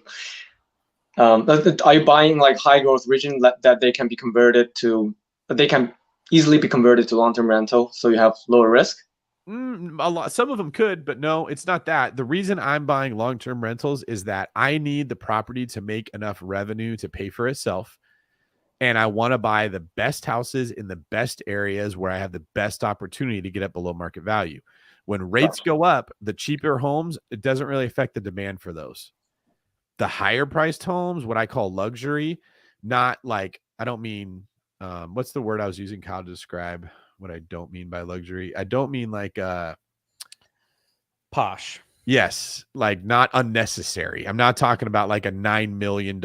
are you buying like high growth region that they can be converted to, that they can easily be converted to long-term rental, so you have lower risk? A lot. Some of them could, but no, it's not that. The reason I'm buying long-term rentals is that I need the property to make enough revenue to pay for itself. And I want to buy the best houses in the best areas where I have the best opportunity to get up below market value. When rates go up, the cheaper homes, it doesn't really affect the demand for those. The higher priced homes, what I call luxury, not like, I don't mean, what's the word I was using, Kyle, to describe what I don't mean by luxury? I don't mean like posh. Yes, like not unnecessary. I'm not talking about like a $9 million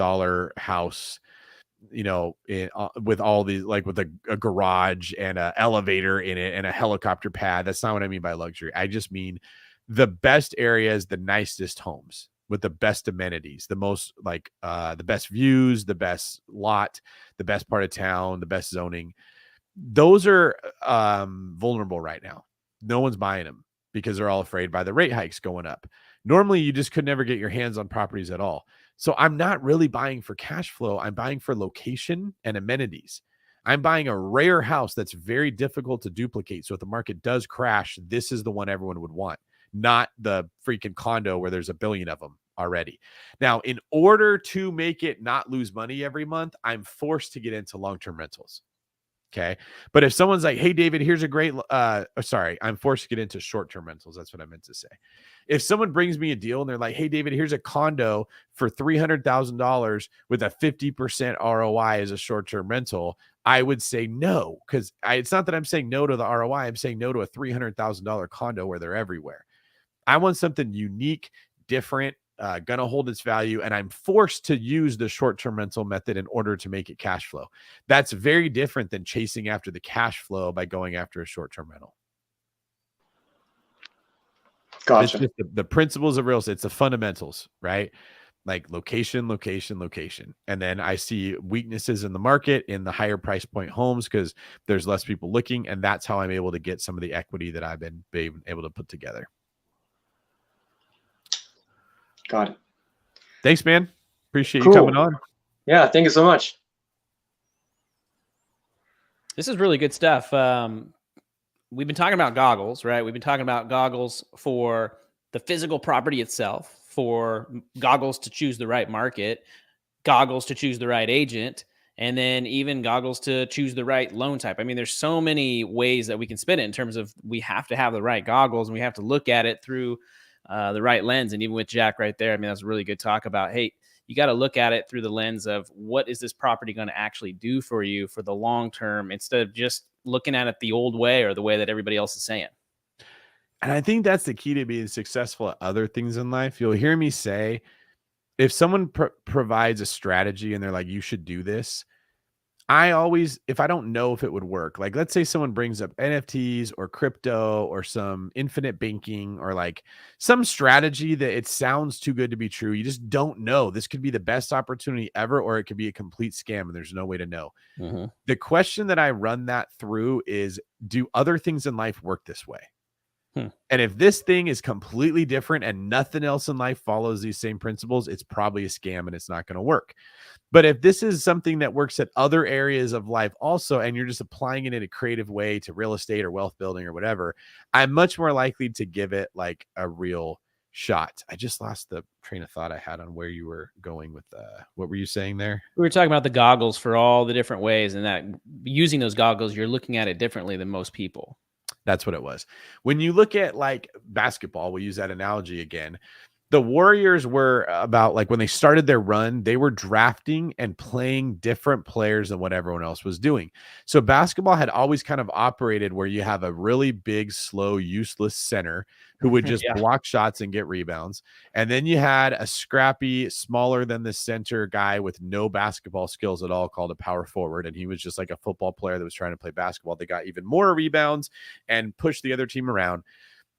house, you know, with all these, like with a garage and an elevator in it and a helicopter pad. That's not what I mean by luxury. I just mean the best areas, the nicest homes with the best amenities, the most like the best views, the best lot, the best part of town, the best zoning. Those are vulnerable right now. No one's buying them because they're all afraid by the rate hikes going up. Normally, you just could never get your hands on properties at all. So I'm not really buying for cash flow. I'm buying for location and amenities. I'm buying a rare house that's very difficult to duplicate. So if the market does crash, this is the one everyone would want, not the freaking condo where there's a billion of them already. Now, in order to make it not lose money every month, I'm forced to get into long-term rentals. Okay. But if someone's like, hey, David, here's a great, I'm forced to get into short-term rentals. That's what I meant to say. If someone brings me a deal and they're like, hey, David, here's a condo for $300,000 with a 50% ROI as a short-term rental, I would say no, because it's not that I'm saying no to the ROI. I'm saying no to a $300,000 condo where they're everywhere. I want something unique, different, gonna hold its value, and I'm forced to use the short-term rental method in order to make it cash flow. That's very different than chasing after the cash flow by going after a short-term rental. Gotcha. It's just the principles of real estate. It's the fundamentals, right? Like location, location, location. And then I see weaknesses in the market in the higher price point homes because there's less people looking, and that's how I'm able to get some of the equity that I've been able to put together. Got it. Thanks, man. Appreciate you coming on. Yeah, thank you so much. This is really good stuff. We've been talking about goggles, right? We've been talking about goggles for the physical property itself, for goggles to choose the right market, goggles to choose the right agent, and then even goggles to choose the right loan type. I mean, there's so many ways that we can spin it in terms of we have to have the right goggles and we have to look at it through the right lens. And even with Jack right there, I mean, that's a really good talk about, hey, you got to look at it through the lens of what is this property going to actually do for you for the long term, instead of just looking at it the old way or the way that everybody else is saying. And I think that's the key to being successful at other things in life. You'll hear me say, if someone provides a strategy and they're like, you should do this, I always, if I don't know if it would work, like let's say someone brings up NFTs or crypto or some infinite banking or like some strategy that it sounds too good to be true. You just don't know. This could be the best opportunity ever, or it could be a complete scam and there's no way to know. The question that I run that through is, do other things in life work this way? And if this thing is completely different and nothing else in life follows these same principles, it's probably a scam and it's not going to work. But if this is something that works at other areas of life also, and you're just applying it in a creative way to real estate or wealth building or whatever, I'm much more likely to give it like a real shot. I just lost the train of thought I had on where you were going with what were you saying there? We were talking about the goggles for all the different ways, and that using those goggles, you're looking at it differently than most people. That's what it was. When you look at like basketball, we'll use that analogy again. The Warriors were about like when they started their run, they were drafting and playing different players than what everyone else was doing. So basketball had always kind of operated where you have a really big, slow, useless center who would just block shots and get rebounds. And then you had a scrappy, smaller than the center guy with no basketball skills at all called a power forward. And he was just like a football player that was trying to play basketball. They got even more rebounds and pushed the other team around.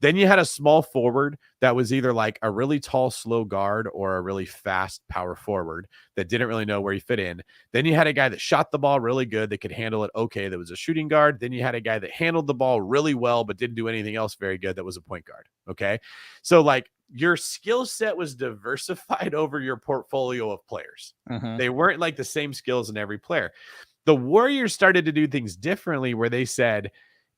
Then you had a small forward that was either like a really tall, slow guard or a really fast power forward that didn't really know where he fit in. Then you had a guy that shot the ball really good, that could handle it okay, that was a shooting guard. Then you had a guy that handled the ball really well, but didn't do anything else very good, that was a point guard. Okay. So like your skill set was diversified over your portfolio of players. They weren't like the same skills in every player. The Warriors started to do things differently where they said,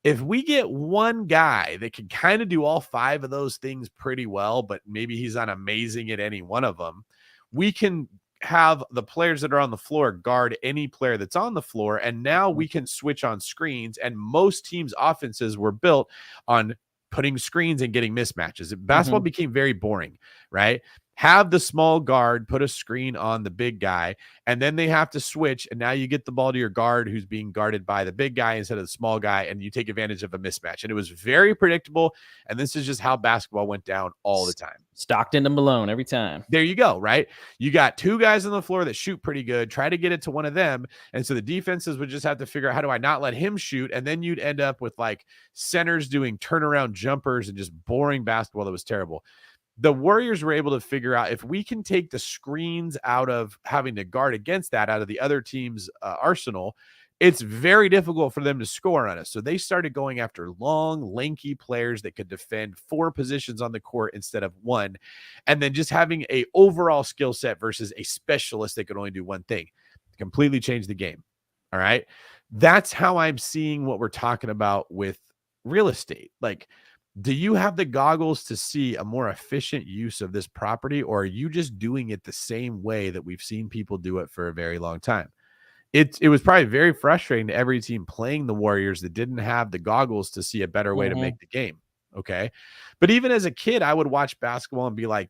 if we get one guy that can kind of do all five of those things pretty well, but maybe he's not amazing at any one of them, we can have the players that are on the floor guard any player that's on the floor. And now we can switch on screens. And most teams' offenses were built on putting screens and getting mismatches. Basketball became very boring, right? Have the small guard put a screen on the big guy, and then they have to switch. And now you get the ball to your guard who's being guarded by the big guy instead of the small guy, and you take advantage of a mismatch. And it was very predictable. And this is just how basketball went down all the time. Stockton and Malone every time. There you go, right? You got two guys on the floor that shoot pretty good. Try to get it to one of them. And so the defenses would just have to figure out, how do I not let him shoot? And then you'd end up with like centers doing turnaround jumpers and just boring basketball that was terrible. The Warriors were able to figure out, if we can take the screens out of having to guard against that, out of the other team's arsenal, it's very difficult for them to score on us. So they started going after long, lanky players that could defend 4 positions on the court instead of 1. And then just having a overall skill set versus a specialist that could only do one thing. Completely changed the game. All right. That's how I'm seeing what we're talking about with real estate. Like, do you have the goggles to see a more efficient use of this property, or are you just doing it the same way that we've seen people do it for a very long time? It was probably very frustrating to every team playing the Warriors that didn't have the goggles to see a better way to make the game. Okay. But even as a kid, I would watch basketball and be like,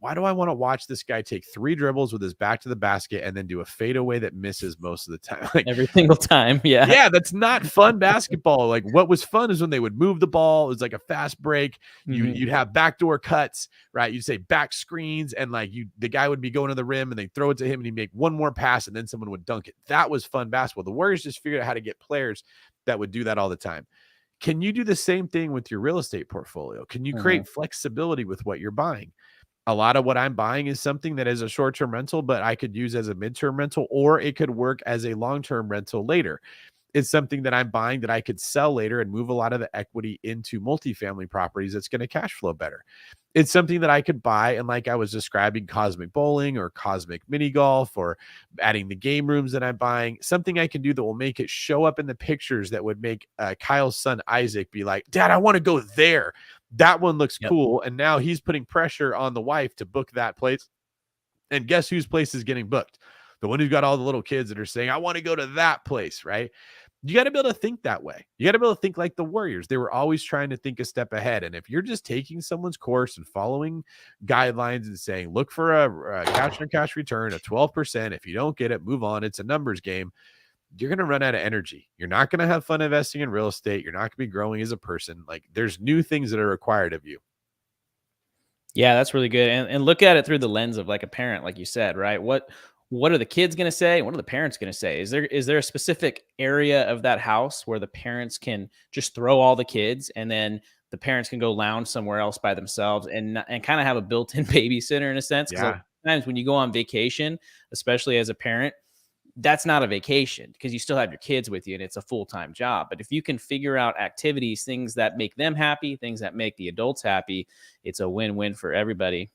why do I want to watch this guy take 3 dribbles with his back to the basket and then do a fadeaway that misses most of the time? Like, every single time. Yeah. Yeah. That's not fun basketball. Like, what was fun is when they would move the ball. It was like a fast break. You'd have backdoor cuts, right? You'd say back screens, and like the guy would be going to the rim and they throw it to him and he'd make one more pass and then someone would dunk it. That was fun basketball. The Warriors just figured out how to get players that would do that all the time. Can you do the same thing with your real estate portfolio? Can you create flexibility with what you're buying? A lot of what I'm buying is something that is a short-term rental, but I could use as a midterm rental, or it could work as a long-term rental later. It's something that I'm buying that I could sell later and move a lot of the equity into multifamily properties that's going to cash flow better. It's something that I could buy, and like I was describing, cosmic bowling or cosmic mini golf, or adding the game rooms that I'm buying, something I can do that will make it show up in the pictures that would make Kyle's son Isaac be like, Dad, I want to go there. That one looks cool. And now he's putting pressure on the wife to book that place. And guess whose place is getting booked? The one who's got all the little kids that are saying, I want to go to that place, right? You got to be able to think that way. You got to be able to think like the Warriors. They were always trying to think a step ahead. And if you're just taking someone's course and following guidelines and saying, look for a cash on cash return of 12%. If you don't get it, move on. It's a numbers game. You're going to run out of energy. You're not going to have fun investing in real estate. You're not going to be growing as a person. Like, there's new things that are required of you. Yeah, that's really good. And look at it through the lens of like a parent, like you said, right? What are the kids going to say? What are the parents going to say? Is there a specific area of that house where the parents can just throw all the kids, and then the parents can go lounge somewhere else by themselves and kind of have a built-in babysitter in a sense? Yeah. Sometimes when you go on vacation, especially as a parent, that's not a vacation because you still have your kids with you and it's a full-time job. But if you can figure out activities, things that make them happy, things that make the adults happy, it's a win-win for everybody.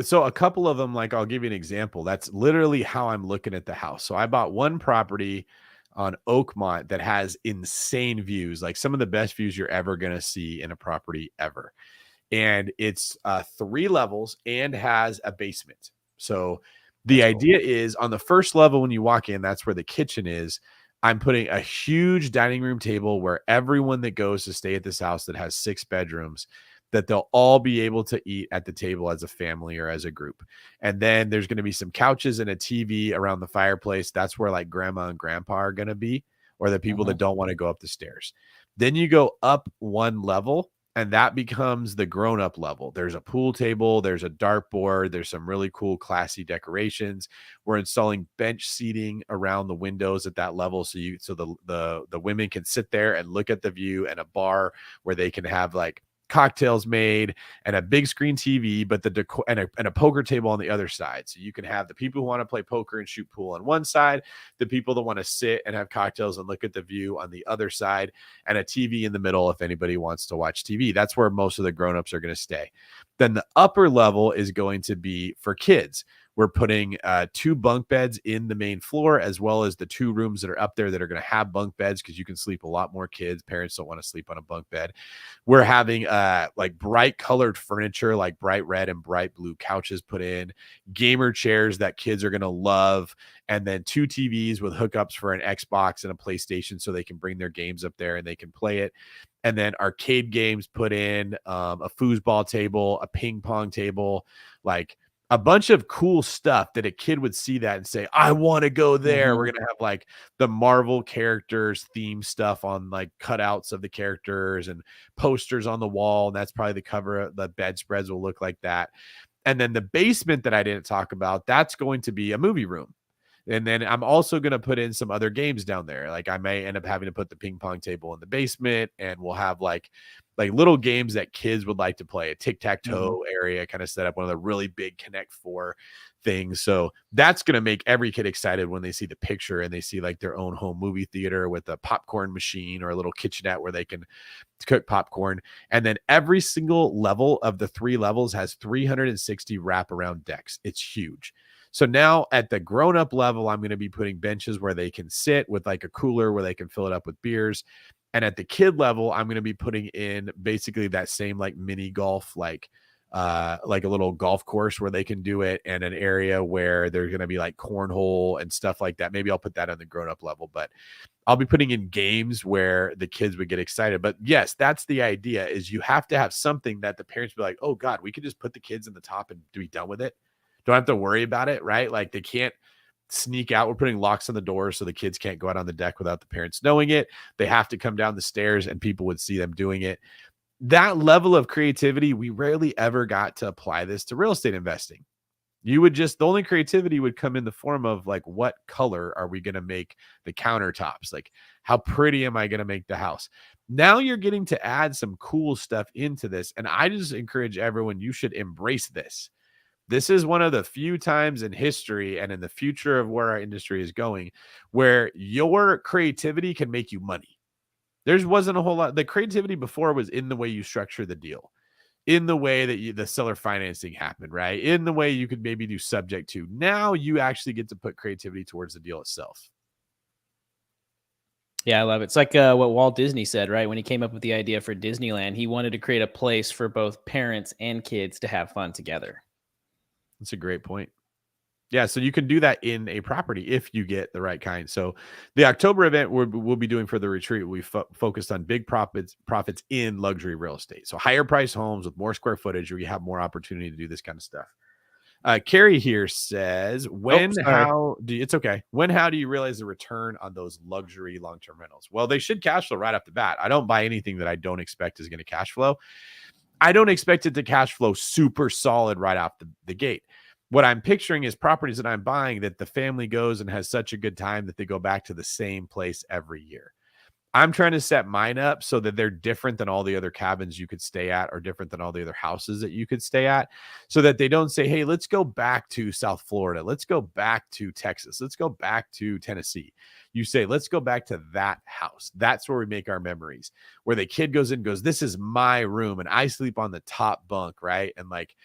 So a couple of them, like I'll give you an example. That's literally how I'm looking at the house. So I bought one property on Oakmont that has insane views, like some of the best views you're ever going to see in a property ever. And it's 3 levels and has a basement. So the idea is on the first level, when you walk in, that's where the kitchen is. I'm putting a huge dining room table where everyone that goes to stay at this house that has 6 bedrooms, that they'll all be able to eat at the table as a family or as a group. And then there's going to be some couches and a TV around the fireplace. That's where like grandma and grandpa are going to be, or the people that don't want to go up the stairs. Then you go up 1 level, and that becomes the grown-up level. There's a pool table, there's a dartboard, there's some really cool classy decorations. We're installing bench seating around the windows at that level, so the women can sit there and look at the view, and a bar where they can have like cocktails made and a big screen TV, but the decor and a poker table on the other side. So you can have the people who want to play poker and shoot pool on one side, the people that want to sit and have cocktails and look at the view on the other side, and a TV in the middle if anybody wants to watch TV. That's where most of the grownups are going to stay. Then the upper level is going to be for kids. We're putting 2 bunk beds in the main floor, as well as the 2 rooms that are up there that are going to have bunk beds, because you can sleep a lot more kids. Parents don't want to sleep on a bunk bed. We're having like bright colored furniture, like bright red and bright blue couches put in, gamer chairs that kids are going to love, and then 2 TVs with hookups for an Xbox and a PlayStation so they can bring their games up there and they can play it. And then arcade games put in, a foosball table, a ping pong table, like a bunch of cool stuff that a kid would see that and say, I want to go there. We're going to have like the Marvel characters theme stuff on like cutouts of the characters and posters on the wall. And that's probably the cover. The bedspreads will look like that. And then the basement that I didn't talk about, that's going to be a movie room. And then I'm also going to put in some other games down there. Like I may end up having to put the ping pong table in the basement, and we'll have like little games that kids would like to play, a tic-tac-toe area kind of set up, one of the really big Connect 4 things. So that's going to make every kid excited when they see the picture and they see like their own home movie theater with a popcorn machine or a little kitchenette where they can cook popcorn. And then every single level of the 3 levels has 360 wraparound decks. It's huge. So now at the grown-up level, I'm going to be putting benches where they can sit with like a cooler where they can fill it up with beers. And at the kid level, I'm going to be putting in basically that same like mini golf, like a little golf course where they can do it, and an area where there's going to be like cornhole and stuff like that. Maybe I'll put that on the grown-up level, but I'll be putting in games where the kids would get excited. But yes, that's the idea, is you have to have something that the parents be like, oh God, we could just put the kids in the top and be done with it. Don't have to worry about it, right? Like they can't sneak out. We're putting locks on the doors so the kids can't go out on the deck without the parents knowing it. They have to come down the stairs and people would see them doing it. That level of creativity, we rarely ever got to apply this to real estate investing. You would just, the only creativity would come in the form of like, what color are we going to make the countertops? Like, how pretty am I going to make the house? Now you're getting to add some cool stuff into this. And I just encourage everyone, you should embrace this. This is one of the few times in history and in the future of where our industry is going where your creativity can make you money. There wasn't a whole lot. The creativity before was in the way you structure the deal, in the way that the seller financing happened, right? In the way you could maybe do subject to. Now you actually get to put creativity towards the deal itself. Yeah, I love it. It's like what Walt Disney said, right? When he came up with the idea for Disneyland, he wanted to create a place for both parents and kids to have fun together. That's a great point. Yeah, so you can do that in a property if you get the right kind. So the October event we'll be doing for the retreat, we focused on big profits in luxury real estate. So higher price homes with more square footage, where you have more opportunity to do this kind of stuff. Carrie here says, how do you realize the return on those luxury long-term rentals? Well, they should cash flow right off the bat. I don't buy anything that I don't expect is going to cash flow. I don't expect it to cash flow super solid right off the gate. What I'm picturing is properties that I'm buying that the family goes and has such a good time that they go back to the same place every year. I'm trying to set mine up so that they're different than all the other cabins you could stay at, or different than all the other houses that you could stay at, so that they don't say, hey, let's go back to South Florida. Let's go back to Texas. Let's go back to Tennessee. You say, let's go back to that house. That's where we make our memories, where the kid goes in and goes, this is my room and I sleep on the top bunk, right? And like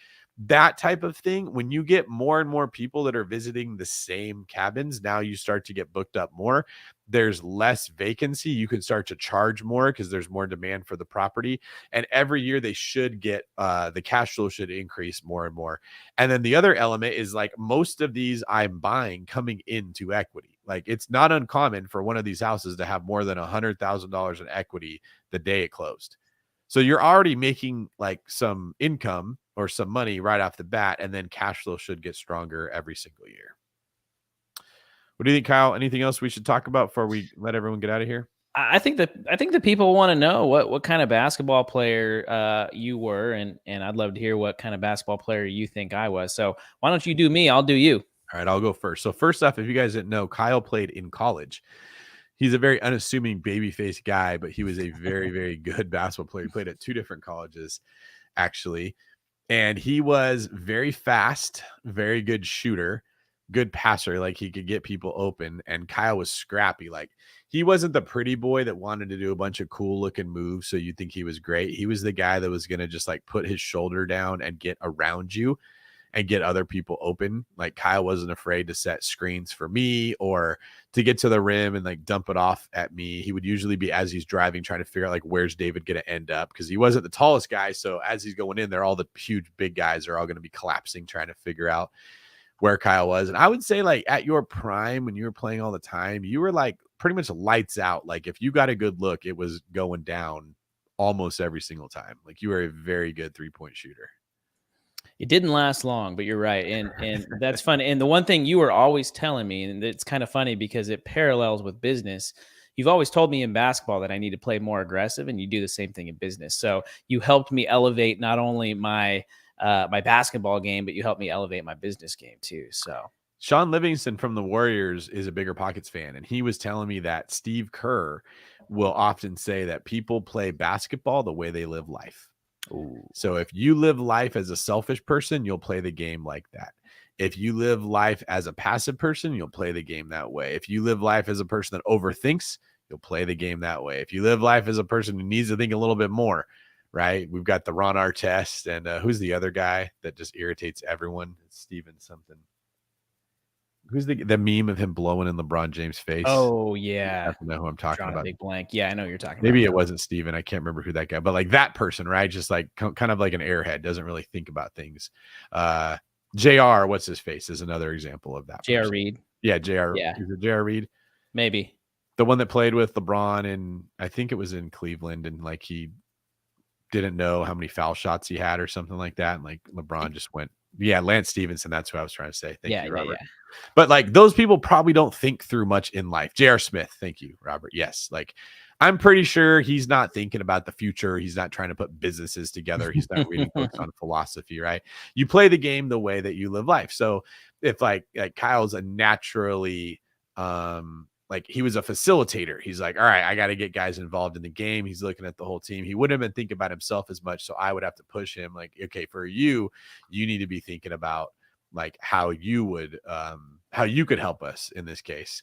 that type of thing. When you get more and more people that are visiting the same cabins, now you start to get booked up more. There's less vacancy. You can start to charge more because there's more demand for the property. And every year they should get the cash flow should increase more and more. And then the other element is like most of these I'm buying coming into equity. Like it's not uncommon for one of these houses to have more than $100,000 in equity the day it closed. So you're already making like some income or some money right off the bat, and then cash flow should get stronger every single year. What do you think, Kyle? Anything else we should talk about before we let everyone get out of here? I think the people want to know what kind of basketball player you were, and I'd love to hear what kind of basketball player you think I was. So why don't you do me? I'll do you. All right, I'll go first. So first off, if you guys didn't know, Kyle played in college. He's a very unassuming baby-faced guy, but he was a very, very good basketball player. He played at 2 different colleges, actually. And he was very fast, very good shooter, good passer. Like he could get people open. And Kyle was scrappy. Like he wasn't the pretty boy that wanted to do a bunch of cool looking moves so you'd think he was great. He was the guy that was going to just like put his shoulder down and get around you and get other people open. Like Kyle wasn't afraid to set screens for me or to get to the rim and like dump it off at me. He would usually be, as he's driving, trying to figure out like where's David going to end up, because he wasn't the tallest guy. So as he's going in there, all the huge big guys are all going to be collapsing, trying to figure out where Kyle was. And I would say like at your prime, when you were playing all the time, you were like pretty much lights out. Like if you got a good look, it was going down almost every single time. Like you were a very good 3-point shooter. It didn't last long, but you're right. And that's fun. And the one thing you were always telling me, and it's kind of funny because it parallels with business. You've always told me in basketball that I need to play more aggressive, and you do the same thing in business. So you helped me elevate not only my my basketball game, but you helped me elevate my business game too. So Sean Livingston from the Warriors is a Bigger Pockets fan, and he was telling me that Steve Kerr will often say that people play basketball the way they live life. ooh. So if you live life as a selfish person, you'll play the game like that. If you live life as a passive person, you'll play the game that way. If you live life as a person that overthinks, you'll play the game that way. If you live life as a person who needs to think a little bit more, right? We've got the Ron Artest, and who's the other guy that just irritates everyone? It's Steven something. Who's the meme of him blowing in LeBron James' face? Oh yeah, I know who I'm talking about. Big blank. Yeah, I know what you're talking Maybe about. it wasn't Steven. I can't remember who that guy, but like that person, right? Just like kind of like an airhead, doesn't really think about things. JR, what's his face, is another example of that. JR Reed. Yeah, JR. Yeah. Is it JR Reed? Maybe. The one that played with LeBron, and I think it was in Cleveland, and like he didn't know how many foul shots he had or something like that. And like LeBron just went, yeah, Lance Stevenson. That's what I was trying to say. Thank you, Robert. Yeah. But like those people probably don't think through much in life. J.R. Smith. Thank you, Robert. Yes. Like I'm pretty sure he's not thinking about the future. He's not trying to put businesses together. He's not reading books on philosophy, right? You play the game the way that you live life. So if like Kyle's a naturally, like he was a facilitator. He's like, all right, I got to get guys involved in the game. He's looking at the whole team. He wouldn't have been thinking about himself as much. So I would have to push him like, okay, for you need to be thinking about like how you would, how you could help us in this case.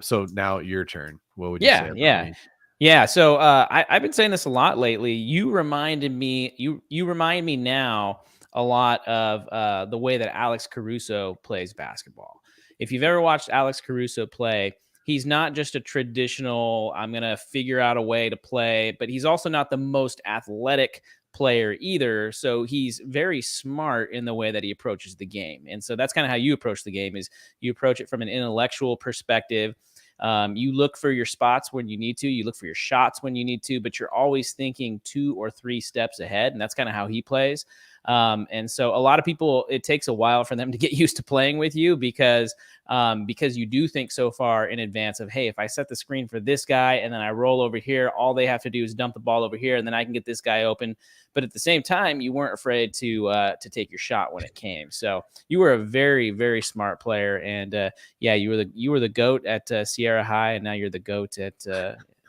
So now your turn. What would you say? Yeah. So I've been saying this a lot lately. You reminded me, you remind me now a lot of the way that Alex Caruso plays basketball. If you've ever watched Alex Caruso play, he's not just a traditional, I'm going to figure out a way to play, but he's also not the most athletic player either. So he's very smart in the way that he approaches the game. And so that's kind of how you approach the game, is you approach it from an intellectual perspective. You look for your spots when you need to, you look for your shots when you need to, but you're always thinking 2 or 3 steps ahead. And that's kind of how he plays. And so a lot of people, it takes a while for them to get used to playing with you because you do think so far in advance of, hey, if I set the screen for this guy and then I roll over here, all they have to do is dump the ball over here and then I can get this guy open. But at the same time, you weren't afraid to take your shot when it came. So you were a very, very smart player. And yeah, you were the GOAT at Sierra High, and now you're the GOAT at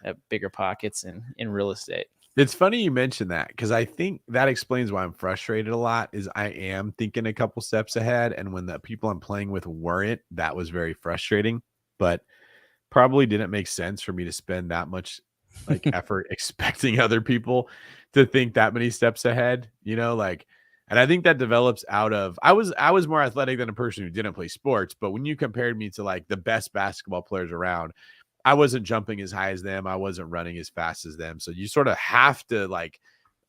have bigger pockets in real estate. It's funny you mentioned that, because I think that explains why I'm frustrated a lot. Is I am thinking a couple steps ahead, and when the people I'm playing with weren't, that was very frustrating. But probably didn't make sense for me to spend that much like effort expecting other people to think that many steps ahead, like. And I think that develops out of I was more athletic than a person who didn't play sports, but when you compared me to like the best basketball players around, I wasn't jumping as high as them. I wasn't running as fast as them. So you sort of have to like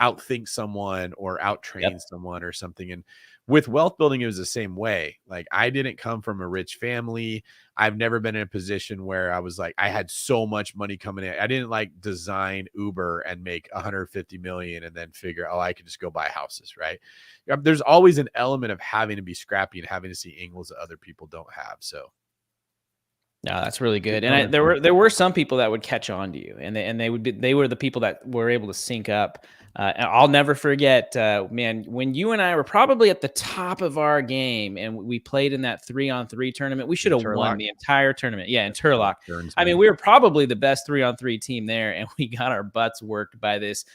outthink someone or outtrain someone or something. And with wealth building, it was the same way. Like, I didn't come from a rich family. I've never been in a position where I was like, I had so much money coming in. I didn't like design Uber and make 150 million and then figure, oh, I could just go buy houses. Right. There's always an element of having to be scrappy and having to see angles that other people don't have. So. No, that's really good. And there were some people that would catch on to you, and they were the people that were able to sync up. And I'll never forget, man, when you and I were probably at the top of our game, and we played in that 3-on-3 tournament. We should have won the entire tournament. Yeah, in Turlock. I mean, we were probably the best 3-on-3 team there, and we got our butts worked by this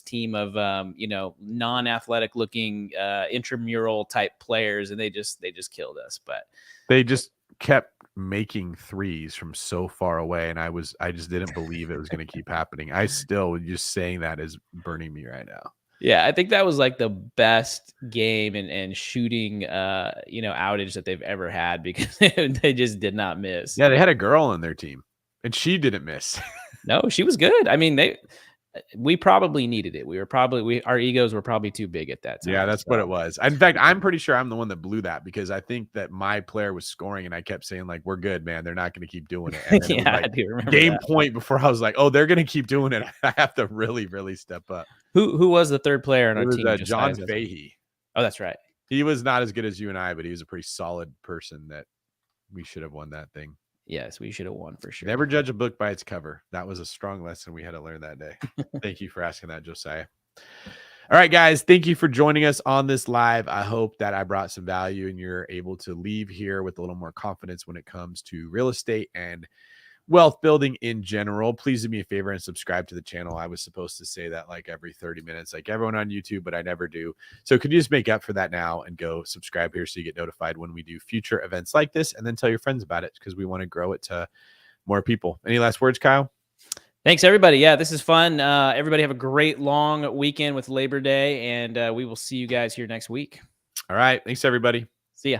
team of non-athletic looking intramural type players, and they just killed us. But they just kept making threes from so far away, and I just didn't believe it was going to keep happening. I still, just saying that is burning me right now. Yeah, I think that was like the best game and shooting outage that they've ever had, because they just did not miss. Yeah, they had a girl on their team and she didn't miss. No, she was good. I mean, we probably needed it. Our egos were probably too big at that time. Yeah, that's what it was. In fact, I'm pretty sure I'm the one that blew that, because I think that my player was scoring and I kept saying like, we're good, man. They're not going to keep doing it. And then I do remember game that point before I was like, oh, they're going to keep doing it. I have to really, really step up. Who was the third player on our team? John Fahey. Oh, that's right. He was not as good as you and I, but he was a pretty solid person that we should have won that thing. Yes, we should have won for sure. Never judge a book by its cover. That was a strong lesson we had to learn that day. Thank you for asking that, Josiah. All right, guys, thank you for joining us on this live. I hope that I brought some value and you're able to leave here with a little more confidence when it comes to real estate and wealth building in general. Please do me a favor and subscribe to the channel. I was supposed to say that like every 30 minutes, like everyone on YouTube, but I never do. So could you just make up for that now and go subscribe here so you get notified when we do future events like this, and then tell your friends about it, because we want to grow it to more people. Any last words, Kyle? Thanks, everybody. Yeah, this is fun. Everybody have a great long weekend with Labor Day, and we will see you guys here next week. All right. Thanks, everybody. See ya.